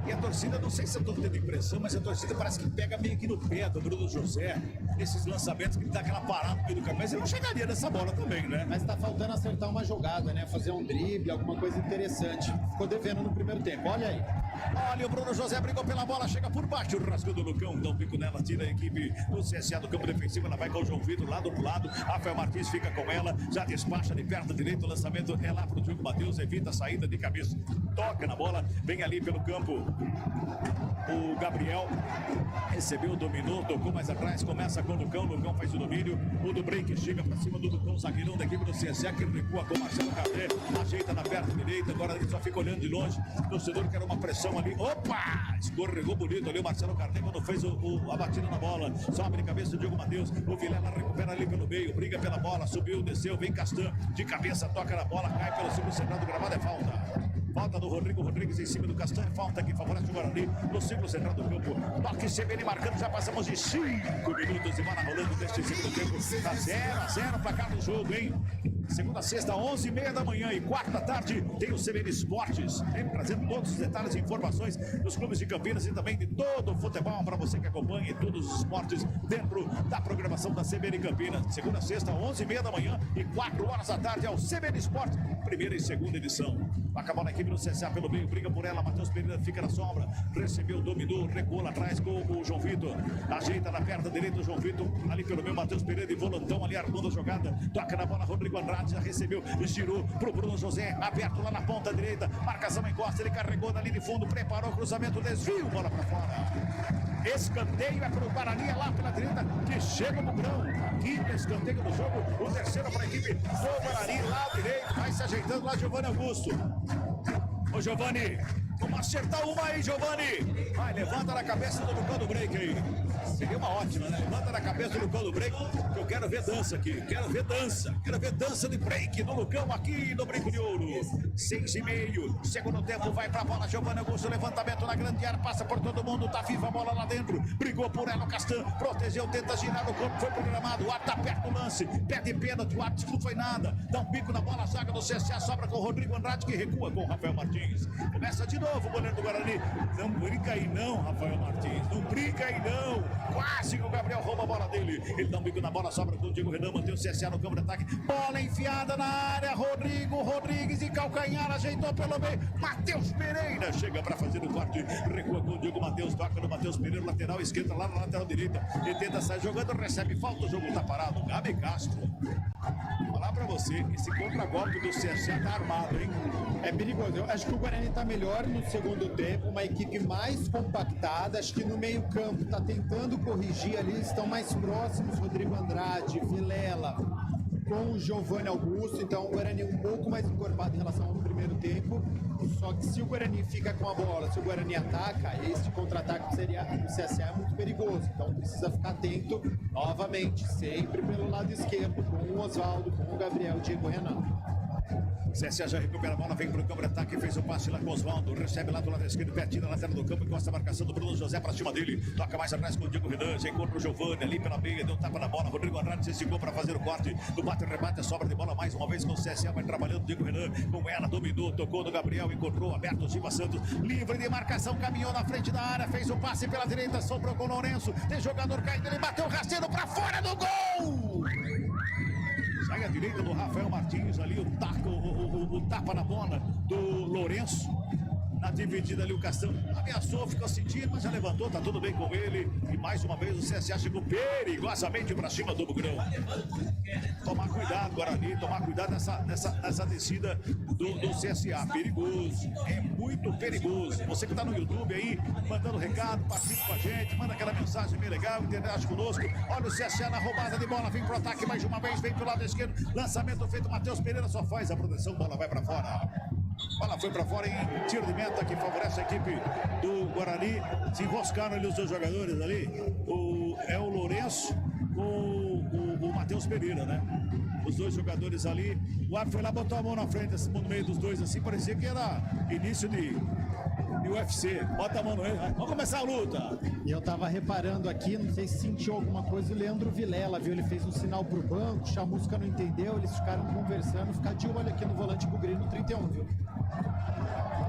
[SPEAKER 3] E a torcida, não sei se eu tô tendo impressão, mas a torcida parece que pega meio que no pé do Bruno José, nesses lançamentos que ele dá aquela parada no meio do caminho, mas ele não chegaria nessa bola também, né?
[SPEAKER 4] Mas tá faltando acertar uma jogada, né? Fazer um drible, alguma coisa interessante. Ficou devendo no primeiro tempo, olha aí.
[SPEAKER 3] Olha, o Bruno José brigou pela bola, chega por baixo, rasgando o Lucão, dá um pico nela, tira a equipe do CSA do campo defensivo, ela vai com o João Vitor lá do outro lado, Rafael Martins fica com ela, já despacha de perto direito, o lançamento é lá pro Diogo Matheus, evita a saída de cabeça, toca na bola, vem ali pelo campo o Gabriel, recebeu, dominou, tocou mais atrás, começa com o Lucão faz o domínio, o do break chega pra cima do Lucão, zagueirão da equipe do CSA, que recua com o Marcelo Cardet, ajeita na perna direita, agora ele só fica olhando de longe, o torcedor quer uma pressão ali, opa, escorregou bonito ali o Marcelo Cardet quando fez a batida na bola, sobe de cabeça o Diogo Matheus, o Vilela recupera ali pelo meio, briga pela bola, subiu, desceu, vem Castan, de cabeça, toca na bola, cai pelo círculo central do gramado, é falta. Falta do Rodrigo Rodrigues em cima do Castanho. Falta que favorece o Guarani no círculo central do campo. Toque CBN marcando. Já passamos de 5 minutos e bola rolando deste segundo tempo. Tá 0-0 pra cá no jogo, hein? Segunda, sexta, 11h30 da manhã e 4 da tarde tem o CBN Esportes. Sempre trazendo todos os detalhes e informações dos clubes de Campinas e também de todo o futebol para você que acompanha todos os esportes dentro da programação da CBN Campinas. Segunda, sexta, 11h30 da manhã e 4 horas da tarde é o CBN Esportes, primeira e segunda edição. Acabou na equipe do CSA pelo meio, briga por ela, Matheus Pereira fica na sombra, recebeu, dominou, recuou lá atrás com o João Vitor, ajeita na perna direita o João Vitor, ali pelo meio, Matheus Pereira de volantão ali armando a jogada, toca na bola, Rodrigo Andrade já recebeu, girou pro Bruno José, aberto lá na ponta direita, marcação em costa, ele carregou dali de fundo, preparou o cruzamento, desvio, bola pra fora. Escanteio é para o Guarani, lá pela direita, que chega no grão. Quinto escanteio do jogo, o terceiro para a equipe do Guarani, lá direito, vai se ajeitando lá, Giovanni Augusto. Ô Giovanni, vamos acertar uma aí, Giovanni. Vai, levanta na cabeça do Lucão do break aí. Seria uma ótima, né? Levanta na cabeça do Lucão do break, que eu quero ver dança aqui. Quero ver dança de break do Lucão aqui no Brinco de Ouro. 6h30, segundo tempo, vai pra bola, Giovanni Augusto, levantamento na grande área, passa por todo mundo, tá viva a bola lá dentro, brigou por ela o Castan, protegeu, tenta girar no corpo, foi programado, o ar tá perto do lance, pede pênalti, o árbitro não foi nada, dá um bico na bola, a zaga do CSA, sobra com o Rodrigo Andrade, que recua com o Rafael Martins. Começa de novo o goleiro do Guarani, não brinca aí não, Rafael Martins, não brinca aí não, quase que o Gabriel rouba a bola dele, ele dá um bico na bola, sobra com o Diego Renan, mantém o CSA no campo de ataque, bola enfiada na área, Rodrigo Rodrigues e calcanhar, ajeitou pelo meio, Matheus Pereira chega para fazer o corte, recua com o Diego Matheus, toca no Matheus Pereira, lateral esquerda, lá na lateral direita, ele tenta sair jogando, recebe falta, o jogo tá parado, Gabi Castro. Vou falar pra você, esse contra-golpe do CSA tá armado, hein?
[SPEAKER 4] É perigoso, eu acho que o Guarani tá melhor no segundo tempo, uma equipe mais compactada, acho que no meio campo tá tentando corrigir ali, estão mais próximos, Rodrigo Andrade, Vilela, com o Giovanni Augusto, então o Guarani um pouco mais encorpado em relação ao primeiro tempo. Só que se o Guarani fica com a bola, se o Guarani ataca, esse contra-ataque do CSA é muito perigoso. Então precisa ficar atento novamente, sempre pelo lado esquerdo, com o Oswaldo, com o Gabriel, o Diego Renan.
[SPEAKER 3] CSA já recupera a bola, vem pro campo de ataque, fez o passe lá com o Oswaldo, recebe lá do lado esquerdo, pertinho na lateral do campo, encosta a marcação do Bruno José pra cima dele, toca mais atrás com o Diego Renan, já encontra o Giovanni ali pela meia, deu um tapa na bola, Rodrigo Andrade se esticou pra fazer o corte, do bate e rebate, a sobra de bola mais uma vez com o CSA, vai trabalhando o Diego Renan, com ela, dominou, tocou no Gabriel, encontrou, aberto o Silva Santos, livre de marcação, caminhou na frente da área, fez o passe pela direita, sobrou com o Lourenço, tem jogador caindo, ele bateu o rasteiro pra fora do gol! Sai à direita do Rafael Martins ali, o tapa na bola do Lourenço. Na dividida ali o Castão ameaçou, ficou sentindo, mas já levantou, tá tudo bem com ele. E mais uma vez o CSA chegou perigosamente pra cima do Bugrão. Tomar cuidado, Guarani, tomar cuidado nessa descida do CSA. Perigoso, é muito perigoso. Você que tá no YouTube aí, mandando recado, participe com a gente, manda aquela mensagem bem legal, interage conosco. Olha o CSA na roubada de bola, vem pro ataque mais uma vez, vem pro lado esquerdo. Lançamento feito, Matheus Pereira só faz a proteção, bola vai pra fora. Bola foi pra fora em tiro de meta que favorece a equipe do Guarani. Se enroscaram ali os dois jogadores ali. É o Lourenço com o Matheus Pereira, né? Os dois jogadores ali. O árbitro foi lá, botou a mão na frente, assim, no meio dos dois, assim, parecia que era início de UFC. Bota a mão no meio. Vamos começar a luta.
[SPEAKER 4] E eu tava reparando aqui, não sei se sentiu alguma coisa, o Leandro Vilela, viu? Ele fez um sinal pro banco, o Chamusca não entendeu, eles ficaram conversando, ficar de olho aqui no volante Bugrino 31, viu?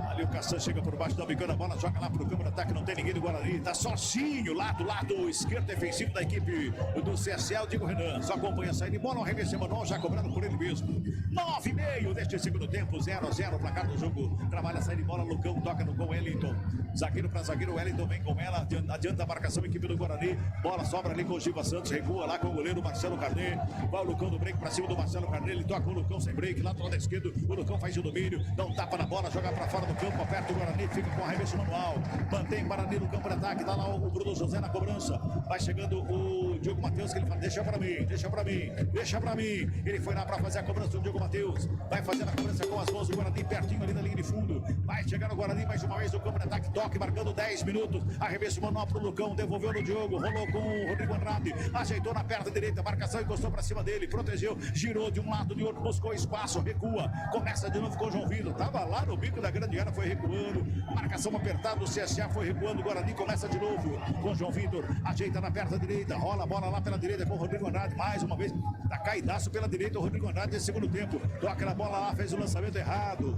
[SPEAKER 3] Ali o Cassan chega por baixo da bicana, a bola joga lá pro campo de ataque, não tem ninguém do Guarani, tá sozinho lá do lado esquerdo defensivo da equipe do CSA, o Diego Renan, só acompanha a saída de bola, um arremesso manual já cobrado por ele mesmo. 9,5 deste segundo tempo, 0-0, placar do jogo, trabalha a saída de bola, Lucão toca no gol, Wellington, zagueiro pra zagueiro, Wellington vem com ela, adianta a marcação, equipe do Guarani, bola sobra ali com o Giva Santos, recua lá com o goleiro Marcelo Carnet, vai o Lucão do break pra cima do Marcelo Carnet, ele toca o Lucão sem break, lá do lado esquerdo, o Lucão faz o domínio, dá um tapa na bola, joga pra fora do campo, aperta o Guarani, fica com arremesso manual, mantém o Guarani no campo de ataque, tá lá o Bruno José na cobrança, vai chegando o Diogo Matheus, que ele fala, deixa pra mim, deixa pra mim, deixa pra mim, ele foi lá pra fazer a cobrança do Diogo Matheus, vai fazer a cobrança com as mãos do Guarani, pertinho ali da linha de fundo, vai chegar o Guarani mais uma vez no campo de ataque, toque, marcando 10 minutos, arremesso manual pro Lucão, devolveu no Diogo, rolou com o Rodrigo Andrade, ajeitou na perna direita, marcação, encostou pra cima dele, protegeu, girou de um lado, de outro, buscou espaço, recua, começa de novo com o João Vitor, tava lá no bico da grande área, foi recuando, marcação apertada, o CSA foi recuando, o Guarani começa de novo com o João Vitor, ajeita na perna direita, rola a bola lá pela direita com o Rodrigo Andrade, mais uma vez, tá caidaço pela direita, o Rodrigo Andrade nesse segundo tempo, toca na bola lá, fez o lançamento errado,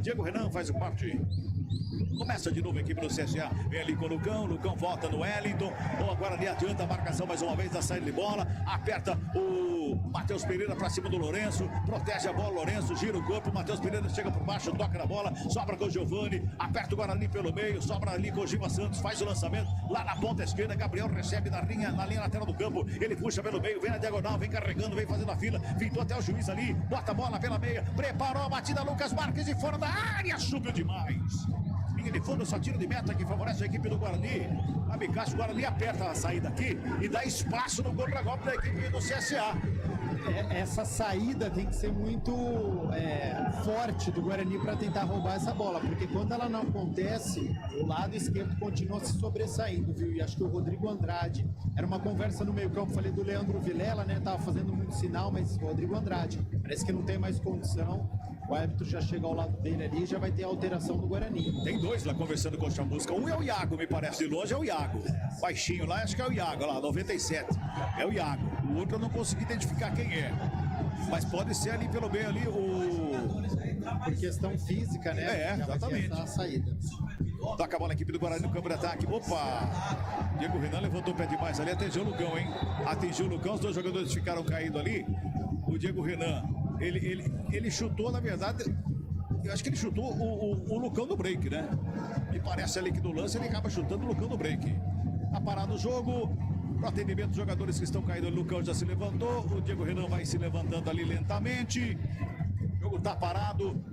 [SPEAKER 3] Diego Renan faz o corte. Começa de novo a equipe do CSA. Vem ali com o Lucão volta no Wellington. Ou agora ali adianta a marcação mais uma vez da saída de bola. Aperta o Matheus Pereira pra cima do Lourenço. Protege a bola, Lourenço gira o corpo. Matheus Pereira chega por baixo, toca na bola. Sobra com o Giovanni. Aperta o Guarani pelo meio. Sobra ali com o Giva Santos. Faz o lançamento lá na ponta esquerda. Gabriel recebe na linha lateral do campo. Ele puxa pelo meio, vem na diagonal, vem carregando, vem fazendo a fila. Pintou até o juiz ali. Bota a bola pela meia. Preparou a batida, Lucas Marques de fora da área. Subiu demais. Linha de fundo, só tiro de meta que favorece a equipe do Guarani. A Bicacho, o Guarani aperta a saída aqui e dá espaço no contra-golpe da equipe do CSA.
[SPEAKER 4] Essa saída tem que ser muito forte do Guarani para tentar roubar essa bola, porque quando ela não acontece, o lado esquerdo continua se sobressaindo, viu? E acho que o Rodrigo Andrade, era uma conversa no meio campo, falei do Leandro Vilela, né? Tava fazendo muito sinal, mas o Rodrigo Andrade parece que não tem mais condição. O árbitro já chega ao lado dele ali e já vai ter a alteração do Guarani.
[SPEAKER 3] Tem dois lá conversando com o Chamusca. Um é o Iago, me parece, de longe é o Iago. Baixinho lá, acho que é o Iago, lá, 97. É o Iago. O outro eu não consegui identificar quem é. Mas pode ser ali pelo meio ali
[SPEAKER 4] Por questão física, né?
[SPEAKER 3] Exatamente.
[SPEAKER 4] A saída.
[SPEAKER 3] Toca a bola a equipe do Guarani no campo de ataque. Opa! Diego Renan levantou o pé demais ali, atingiu o Lucão, hein? Atingiu o Lucão, os dois jogadores ficaram caindo ali. O Diego Renan, ele chutou, na verdade, eu acho que ele chutou o Lucão do break, né? Me parece ali que no lance ele acaba chutando o Lucão do break. Tá parado o jogo. Pro atendimento dos jogadores que estão caindo, o Lucão já se levantou. O Diego Renan vai se levantando ali lentamente. O jogo tá parado.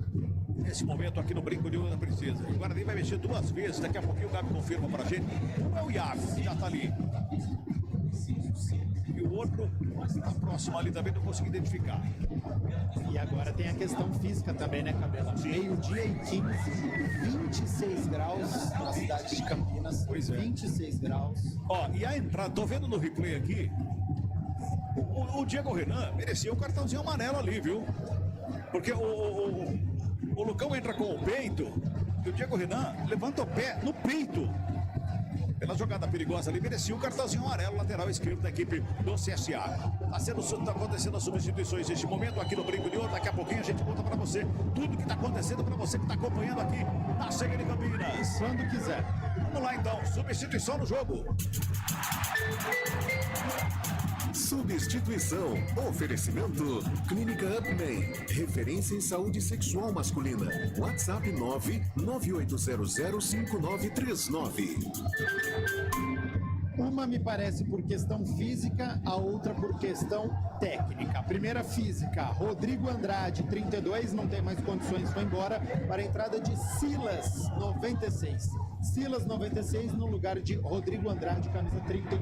[SPEAKER 3] Nesse momento aqui no brinco de Ana Princesa. O Guarani vai mexer duas vezes. Daqui a pouquinho o Gabi confirma pra gente. Um é o Iago, que já tá ali. E o outro está próximo ali também, não consegui identificar.
[SPEAKER 4] E agora tem a questão física também, né, Cabela? Meio-dia e 15, 26 graus na cidade de Campinas.
[SPEAKER 3] Pois é.
[SPEAKER 4] 26 graus.
[SPEAKER 3] Ó, e a entrada, tô vendo no replay aqui, o Diego Renan merecia um cartãozinho amarelo ali, viu? Porque o Lucão entra com o peito e o Diego Renan levanta o pé no peito. Pela jogada perigosa ali, merecia um cartãozinho amarelo, lateral esquerdo da equipe do CSA. Tá acontecendo as substituições neste momento aqui no Brinco de Ouro. Daqui a pouquinho a gente conta pra você tudo que tá acontecendo, pra você que tá acompanhando aqui na CBN Campinas.
[SPEAKER 4] Quando quiser.
[SPEAKER 3] Vamos lá então, substituição no jogo.
[SPEAKER 14] Substituição. Oferecimento. Clínica Upman. Referência em saúde sexual masculina. WhatsApp 998005939.
[SPEAKER 4] Uma me parece por questão física, a outra por questão técnica. A primeira física, Rodrigo Andrade, 32, não tem mais condições, foi embora para a entrada de Silas, 96. Silas, 96, no lugar de Rodrigo Andrade, camisa 32.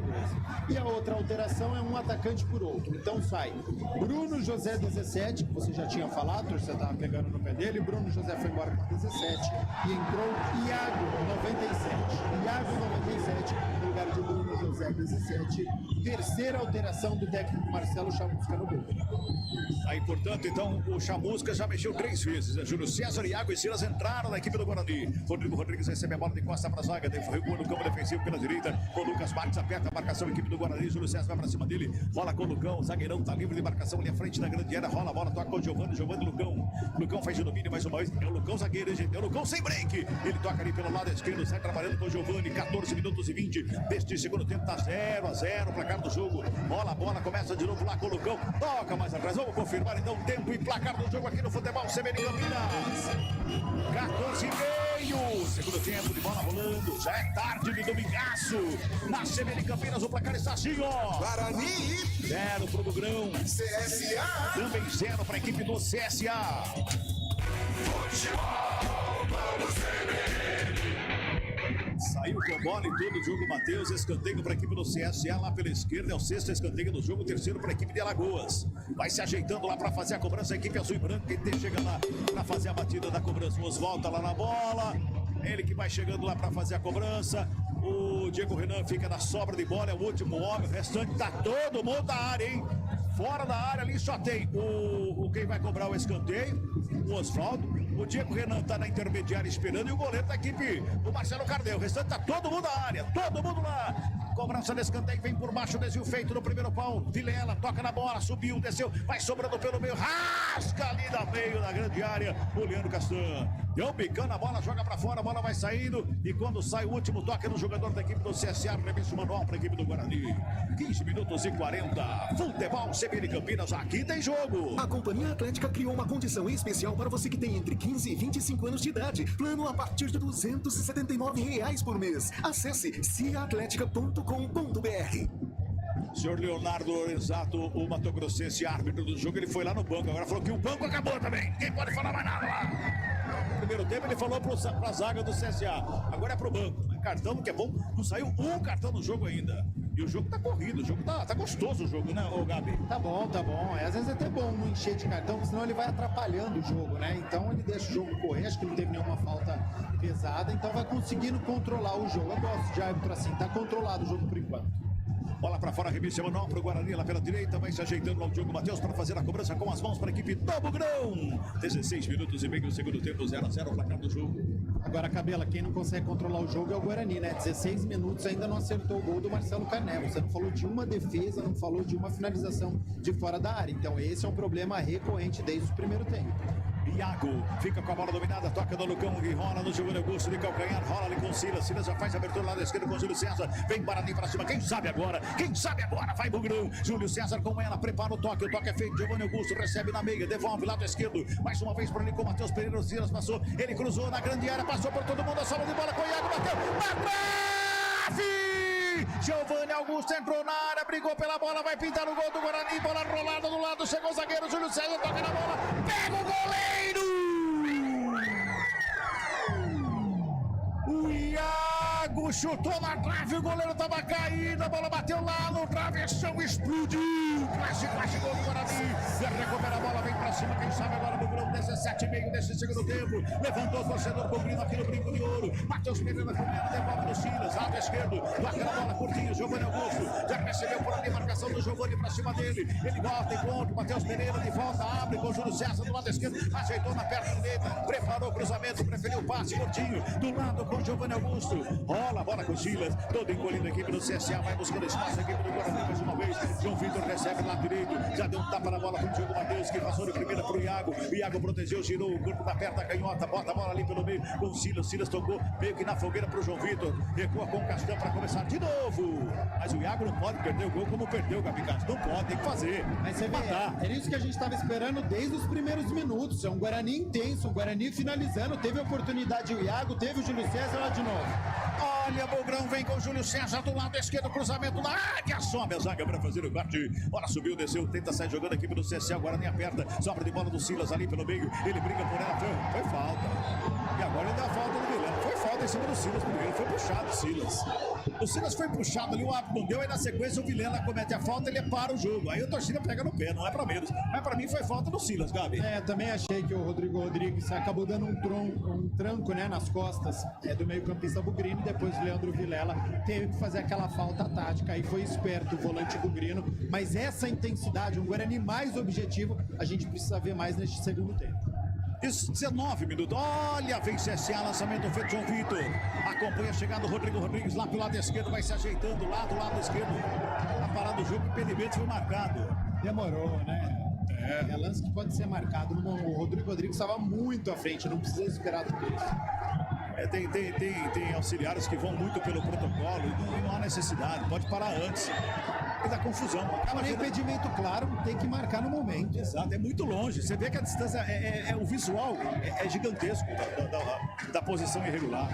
[SPEAKER 4] E a outra alteração é um atacante por outro. Então sai Bruno José, 17, que você já tinha falado, você estava pegando no pé dele. Bruno José foi embora com 17 e entrou Iago, 97. Iago, 97, no lugar de Bruno José, 17. Terceira alteração do técnico Marcelo Chamusca no gol.
[SPEAKER 3] Aí, portanto, então, o Chamusca já mexeu 3 vezes. Né? Júlio César, Iago e Silas entraram na equipe do Guarani. Rodrigo Rodrigues recebe a bola de costa para a zaga. Recua no campo defensivo pela direita. Com o Lucas Marques aperta a marcação, equipe do Guarani. Júlio César vai para cima dele. Bola com o Lucão. O zagueirão está livre de marcação ali à frente da grande área. Rola a bola, toca com o Giovani. Giovani, Lucão. Lucão faz o domínio mais uma vez. É o Lucão zagueiro, hein, gente? É o Lucão sem break. Ele toca ali pelo lado esquerdo. Sai trabalhando com o Giovani. 14 minutos e 20 deste segundo tempo. Tá 0-0 o placar do jogo. Rola a bola, começa de novo lá com o Lucão. Toca mais atrás. Vamos confirmar então o tempo e placar do jogo aqui no Futebol CBN Campinas. 14:30. Segundo tempo de bola rolando. Já é tarde de domingaço. Na CBN Campinas o placar está assim, ó.
[SPEAKER 2] Guarani
[SPEAKER 3] 0 pro Bugrão.
[SPEAKER 2] CSA
[SPEAKER 3] também 0 para a equipe do CSA. Saiu com bola e tudo, Diogo Matheus, escanteio para a equipe do CSA lá pela esquerda, é o 6º escanteio do jogo, 3º para a equipe de Alagoas. Vai se ajeitando lá para fazer a cobrança, a equipe azul e branca, quem chega lá para fazer a batida da cobrança. O Oswaldo lá na bola, ele que vai chegando lá para fazer a cobrança. O Diego Renan fica na sobra de bola, é o último homem, o restante tá todo mundo da área, hein? Fora da área ali só tem quem vai cobrar o escanteio, o Oswaldo. O Diego Renan tá na intermediária esperando e o goleiro da equipe, o Marcelo Cardel. O restante tá todo mundo na área, todo mundo lá. Cobrança de escanteio, vem por baixo, desvio feito no primeiro pau. Vilela toca na bola, subiu, desceu, vai sobrando pelo meio, rasca ali da meio da grande área. O Leandro Castan deu picando a bola, joga pra fora, a bola vai saindo. E quando sai o último toque no jogador da equipe do CSA, remessa manual pra equipe do Guarani. 15 minutos e 40. Futebol CBN Campinas, aqui tem jogo.
[SPEAKER 14] A Companhia Atlética criou uma condição especial para você que tem entre 15 e 25 anos de idade. Plano a partir de R$ 279 por mês. Acesse ciaatletica.com.br.
[SPEAKER 3] Senhor Leonardo Lorenzato, o matogrossense árbitro do jogo, ele foi lá no banco, agora falou que o banco acabou também, ninguém pode falar mais nada lá. No primeiro tempo ele falou pra zaga do CSA, agora é pro banco, cartão que é bom, não saiu um cartão no jogo ainda. E o jogo tá corrido, o jogo tá gostoso o jogo, né, ô Gabi?
[SPEAKER 4] Tá bom. Às vezes é até bom não encher de cartão, porque senão ele vai atrapalhando o jogo, né? Então ele deixa o jogo correr, acho que não teve nenhuma falta pesada, então vai conseguindo controlar o jogo. Eu gosto de árbitro assim, tá controlado o jogo por enquanto.
[SPEAKER 3] Bola para fora, remissa manual para o Guarani lá pela direita, vai se ajeitando lá o Diogo Matheus para fazer a cobrança com as mãos para a equipe do Bugrão. 16 minutos e meio do segundo tempo, 0-0 o placar do jogo.
[SPEAKER 4] Agora, Cabela, quem não consegue controlar o jogo é o Guarani, né? 16 minutos ainda não acertou o gol do Marcelo Carnel. Você não falou de uma defesa, não falou de uma finalização de fora da área. Então esse é um problema recorrente desde o primeiro tempo.
[SPEAKER 3] Iago fica com a bola dominada, toca no Lucão e rola no Giovanni Augusto de calcanhar, rola ali com o Silas. Silas já faz a abertura lá da esquerda com o Júlio César. Vem Guarani para cima, quem sabe agora, vai Bugrão. Júlio César com ela, prepara o toque é feito. Giovanni Augusto recebe na meia, devolve lado esquerdo, mais uma vez para ali com o Matheus Pereira. O Silas passou, ele cruzou na grande área, passou por todo mundo, a sobra de bola com o Iago, bateu na trave! Giovanni Augusto entrou na área, brigou pela bola, vai pintar o gol do Guarani, bola rolada do lado, chegou o zagueiro, Júlio César toca na bola, pega o goleiro! O Iago chutou na trave, o goleiro tava caído, a bola bateu lá no travessão, explodiu. Quase gol do Guarani. Recupera a bola, vem pra cima, quem sabe agora no grupo 17,5 desse segundo tempo. Levantou o torcedor cobrindo aqui no Brinco de Ouro. Matheus Pereira comendo, devolve no Silas, lado esquerdo. Toca a bola curtinho, Giovanni Augusto. Já recebeu por ali, marcação do Giovanni pra cima dele. Ele volta, encontra, Matheus Pereira de volta, abre com o Júlio César do lado esquerdo. Ajeitou na perna direita, preparou o cruzamento, preferiu o passe curtinho. Do lado com o Giovanni Augusto. Rola a bola com o Silas, todo encolhido a equipe do CSA, vai buscando espaço, a equipe do Guarani mais uma vez. João Vitor recebe lá direito, já deu um tapa na bola pro Diogo Matheus, que passou de primeira pro Iago. O Iago protegeu, girou o corpo da perna canhota, bota a bola ali pelo meio com o Silas. Silas tocou meio que na fogueira pro João Vitor, recua com o Castan para começar de novo. Mas o Iago não pode perder o gol como perdeu o Gabi Castro, não pode, tem que fazer.
[SPEAKER 4] Mas você vê, era isso que a gente estava esperando desde os primeiros minutos. É um Guarani intenso, um Guarani finalizando. Teve oportunidade o Iago, teve o Júlio César lá de novo.
[SPEAKER 3] Olha, Bogrão vem com o Júlio César do lado esquerdo, cruzamento na área, sobe a zaga para fazer o corte. Bola subiu, desceu, tenta sair jogando a equipe do CSA, Guarani aperta, sobra de bola do Silas ali pelo meio, ele briga por ela, foi falta. E agora ele dá falta no Vilela. Foi falta em cima do Silas primeiro, foi puxado o Silas. O Silas foi puxado ali, o árbitro não deu, aí na sequência o Vilela comete a falta, ele para o jogo. Aí o torcida pega no pé, não é pra menos. Mas pra mim foi falta do Silas, Gabi.
[SPEAKER 4] Também achei que o Rodrigo Rodrigues acabou dando um tranco, né, nas costas do meio-campista bugrino, e depois o Leandro Vilela teve que fazer aquela falta tática, aí foi esperto o volante bugrino, mas essa intensidade, um Guarani mais objetivo, a gente precisa ver mais neste segundo tempo.
[SPEAKER 3] 19 minutos, olha, vem CSA, lançamento feito João Vitor, acompanha a chegada do Rodrigo Rodrigues lá pelo lado esquerdo, vai se ajeitando lá do lado esquerdo, a parada do jogo, o impedimento foi marcado.
[SPEAKER 4] Demorou, né? É lance que pode ser marcado, o Rodrigo Rodrigues estava muito à frente, não precisa esperar tudo isso.
[SPEAKER 3] Tem auxiliares que vão muito pelo protocolo e não há necessidade, pode parar antes. E dá confusão.
[SPEAKER 4] Acaba nem impedimento claro, tem que marcar no momento.
[SPEAKER 3] Exato, é muito longe. Você vê que a distância, o visual é gigantesco da posição irregular.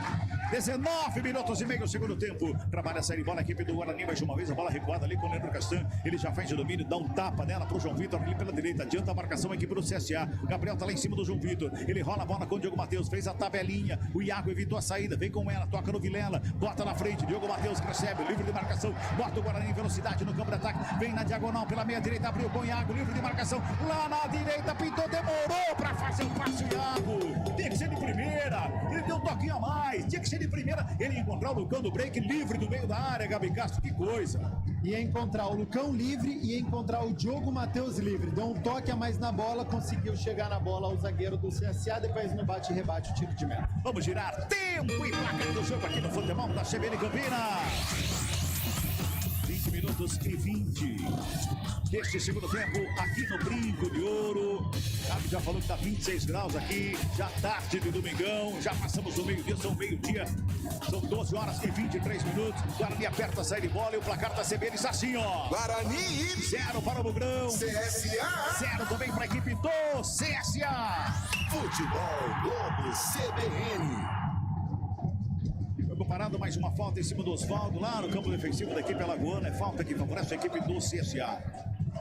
[SPEAKER 3] 19 minutos e meio, segundo tempo. Trabalha a série bola, a equipe do Guarani mais uma vez. A bola recuada ali com o Leandro Castan. Ele já faz o domínio, dá um tapa nela pro João Vitor ali pela direita. Adianta a marcação, a equipe do CSA. Gabriel tá lá em cima do João Vitor. Ele rola a bola com o Diogo Matheus. Fez a tabelinha. O Iago evitou a saída. Vem com ela, toca no Vilela. Bota na frente. Diogo Matheus recebe. Livre de marcação. Bota o Guarani em velocidade no campo de ataque. Vem na diagonal pela meia direita. Abriu com o Iago. Livre de marcação. Lá na direita. Pintou. Demorou pra fazer o passe. O Iago. Tinha que ser de primeira. Ele deu um toquinho a mais. Tinha que ser de primeira. Ele encontrar o Lucão do break livre do meio da área, Gabi Castro, que coisa.
[SPEAKER 4] Ia encontrar o Lucão livre e encontrar o Diogo Matheus livre. Deu um toque a mais na bola, conseguiu chegar na bola o zagueiro do CSA, depois no bate e rebate o tiro de meta.
[SPEAKER 3] Vamos girar tempo e placa do jogo aqui no futebol da CBN Campinas. 20 minutos e 20 deste segundo tempo aqui no Brinco de Ouro. Gabi já falou que tá 26 graus aqui, já tarde de domingão, já passamos do meio-dia, são meio-dia, são 12 horas e 23 minutos. Guarani aperta a saída de bola e o placar da CBN está assim, ó.
[SPEAKER 2] Guarani
[SPEAKER 3] 0 para o Bugrão,
[SPEAKER 2] CSA
[SPEAKER 3] 0 também para a equipe do CSA.
[SPEAKER 2] Futebol Globo CBN.
[SPEAKER 3] Parado, mais uma falta em cima do Osvaldo lá no campo defensivo da equipe alagoana. É falta que favorece a equipe do CSA.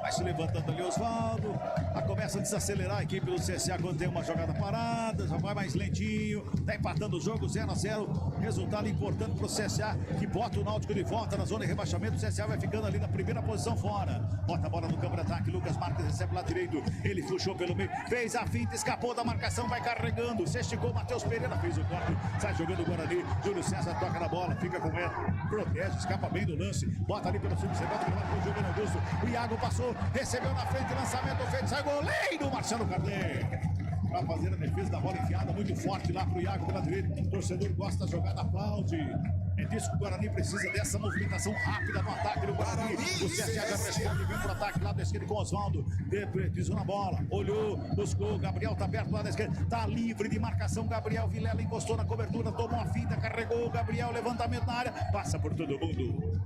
[SPEAKER 3] Vai se levantando ali Osvaldo. Começa a desacelerar a equipe do CSA quando tem uma jogada parada. Já vai mais lentinho. Tá empatando o jogo 0-0. Resultado importante pro CSA, que bota o Náutico de volta na zona de rebaixamento. O CSA vai ficando ali na primeira posição fora. Bota a bola no campo de ataque. Lucas Marques recebe lá direito. Ele puxou pelo meio. Fez a finta, escapou da marcação. Vai carregando. Se esticou. Matheus Pereira fez o corte. Sai jogando o Guarani. Júlio César toca na bola. Fica com ela. Protege. Escapa bem do lance. Bota ali pelo subcebado. Com o Giovanni Augusto. O Iago passou. Recebeu na frente, lançamento feito, sai goleiro, Marcelo Carneiro. Para fazer a defesa da bola enfiada, muito forte lá pro Iago pela direita. O torcedor gosta da jogada, aplaude. É disso que o Guarani precisa, dessa movimentação rápida no ataque do Guarani. O CSA já responde, vem pro ataque lá da esquerda com o Osvaldo. Pisou na bola, olhou, buscou. Gabriel tá perto lá da esquerda, tá livre de marcação. Gabriel Vilela encostou na cobertura, tomou a finta, carregou o Gabriel, levantamento na área, passa por todo mundo.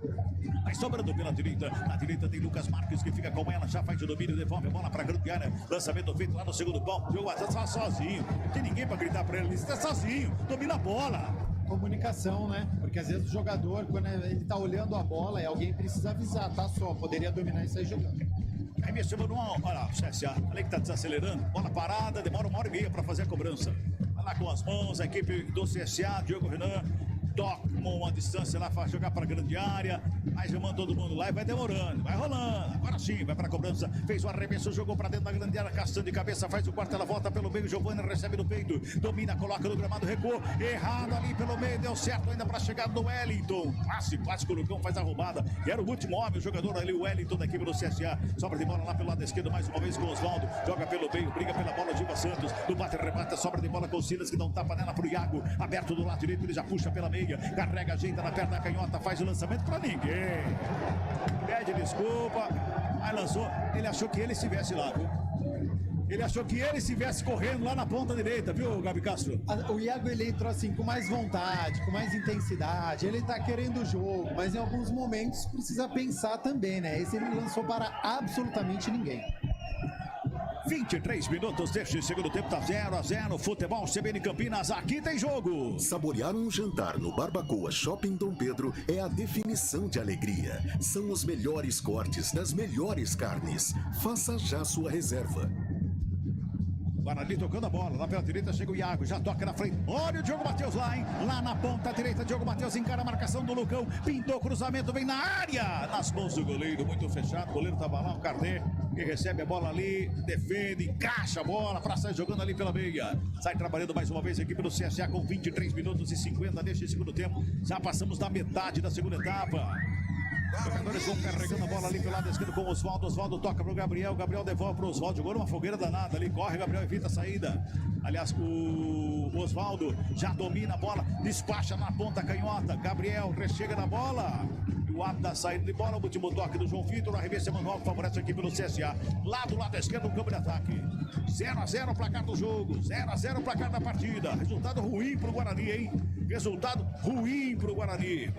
[SPEAKER 3] Vai sobrando pela direita. Na direita tem Lucas Marques que fica com ela, já faz o domínio, devolve a bola pra grande área. Lançamento feito lá no segundo pau. O jogo está sozinho. Não tem ninguém pra gritar pra ele. Ele está sozinho. Domina a bola.
[SPEAKER 4] Comunicação, né? Porque às vezes o jogador, quando ele tá olhando a bola, alguém precisa avisar, tá só. Poderia dominar e sair jogando.
[SPEAKER 3] Aí me chamou numa. Olha lá, o CSA. Falei que tá desacelerando. Bola parada, demora 1h30 pra fazer a cobrança. Vai lá com as mãos, a equipe do CSA, Diogo Renan. Toma uma distância lá, vai jogar para a grande área. Aí chamando todo mundo lá e vai demorando, vai rolando. Agora sim, vai para a cobrança. Fez o arremesso, jogou para dentro da grande área. Castanho de cabeça, faz o quarto, ela volta pelo meio. Giovani recebe no peito, domina, coloca no gramado, recuou. Errado ali pelo meio, deu certo ainda para chegar do Wellington. Quase que o Lucão faz a roubada. E era o último homem, o jogador ali, o Wellington da equipe do CSA. Sobra de bola lá pelo lado esquerdo, mais uma vez com o Osvaldo. Joga pelo meio, briga pela bola, Diva Santos. No bate-rebate, sobra de bola com o Silas, que dá um tapa nela pro Iago. Aberto do lado direito, ele já puxa pela meia. Carrega, ajeita na perna da canhota, faz o lançamento pra ninguém. Pede desculpa, aí lançou. Ele achou que ele estivesse lá, viu? Ele achou que ele estivesse correndo lá na ponta direita, viu, Gabi Castro?
[SPEAKER 4] O Iago, ele entrou assim com mais vontade, com mais intensidade. Ele tá querendo o jogo, mas em alguns momentos precisa pensar também, né? Esse ele lançou para absolutamente ninguém.
[SPEAKER 3] 23 minutos deste segundo tempo, tá 0-0, futebol CBN Campinas, aqui tem jogo.
[SPEAKER 14] Saborear um jantar no Barbacoa Shopping Dom Pedro é a definição de alegria. São os melhores cortes das melhores carnes. Faça já sua reserva.
[SPEAKER 3] Guarani tocando a bola, lá pela direita chega o Iago, já toca na frente, olha o Diogo Matheus lá, hein, lá na ponta direita, Diogo Matheus encara a marcação do Lucão, pintou cruzamento, vem na área, nas mãos do goleiro, muito fechado, o goleiro tava lá, o Carnet, que recebe a bola ali, defende, encaixa a bola para sair jogando ali pela meia, sai trabalhando mais uma vez a equipe do CSA com 23 minutos e 50 neste segundo tempo, já passamos da metade da segunda etapa. Os jogadores vão carregando a bola ali pelo lado esquerdo com o Osvaldo. Osvaldo toca pro Gabriel. Gabriel devolve pro Osvaldo. Jogou numa fogueira danada ali. Corre, Gabriel evita a saída. Aliás, o Osvaldo já domina a bola. Despacha na ponta canhota. Gabriel rechega na bola. E o árbitro da saída de bola. O último toque do João Vitor. Arremesso manual que favorece a equipe do CSA. Lá do lado esquerdo, no campo de ataque. 0-0 o placar do jogo. 0-0 o placar da partida. Resultado ruim pro Guarani, hein? Resultado ruim pro Guarani.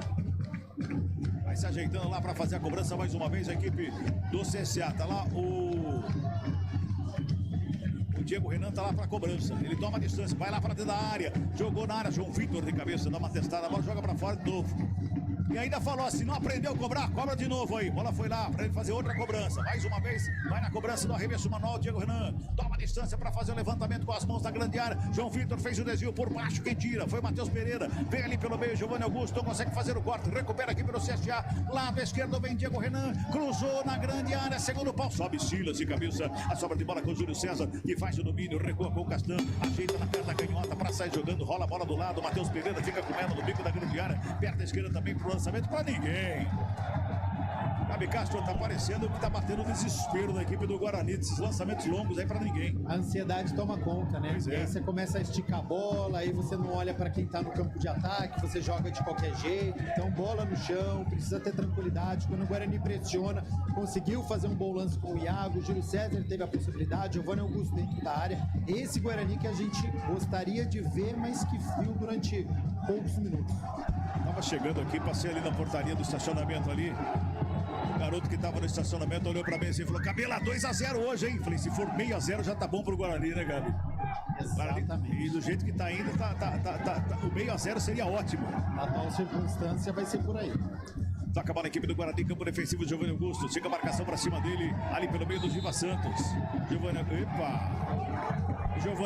[SPEAKER 3] Vai se ajeitando lá para fazer a cobrança mais uma vez a equipe do CSA. Tá lá o Diego Renan, tá lá para cobrança. Ele toma a distância, vai lá para dentro da área. Jogou na área, João Vitor de cabeça, dá uma testada, a bola joga para fora de novo. E ainda falou assim, não aprendeu a cobrar, cobra de novo aí. Bola foi lá para ele fazer outra cobrança. Mais uma vez, vai na cobrança do arremesso manual, Diego Renan. Toma a distância para fazer o levantamento com as mãos da grande área. João Vitor fez o desvio por baixo, quem tira foi o Matheus Pereira. Vem ali pelo meio, Giovani Augusto, não consegue fazer o corte. Recupera aqui pelo CSA. Lado esquerdo vem Diego Renan. Cruzou na grande área, segundo pau. Sobe Silas de cabeça. A sobra de bola com o Júlio César, que faz o domínio, recua com o Castan. Ajeita na perna canhota para sair jogando. Rola a bola do lado. Matheus Pereira fica com ela no bico da grande área. Perna esquerda também pro lançamento para ninguém. Gabi Castro tá parecendo que tá batendo o desespero da equipe do Guarani, desses lançamentos longos aí pra ninguém.
[SPEAKER 4] A ansiedade toma conta, né?
[SPEAKER 3] Pois é.
[SPEAKER 4] Aí você começa a esticar a bola, aí você não olha pra quem tá no campo de ataque, você joga de qualquer jeito. Então, bola no chão, precisa ter tranquilidade. Quando o Guarani pressiona, conseguiu fazer um bom lance com o Iago, o Júlio César teve a possibilidade, Giovani Augusto dentro da área. Esse Guarani que a gente gostaria de ver, mas que viu durante poucos minutos.
[SPEAKER 3] Tava chegando aqui, passei ali na portaria do estacionamento ali. O garoto que tava no estacionamento olhou pra mim assim e falou: Cabela, 2-0 hoje, hein? Falei, se for 6-0 já tá bom pro Guarani, né, Gabi?
[SPEAKER 4] Exatamente.
[SPEAKER 3] E do jeito que tá indo, o 6-0 seria ótimo.
[SPEAKER 4] Na tal circunstância vai ser por aí.
[SPEAKER 3] Toca a bola a equipe do Guarani, campo defensivo, Giovani Augusto. Chega a marcação pra cima dele, ali pelo meio do Giva Santos. Giovani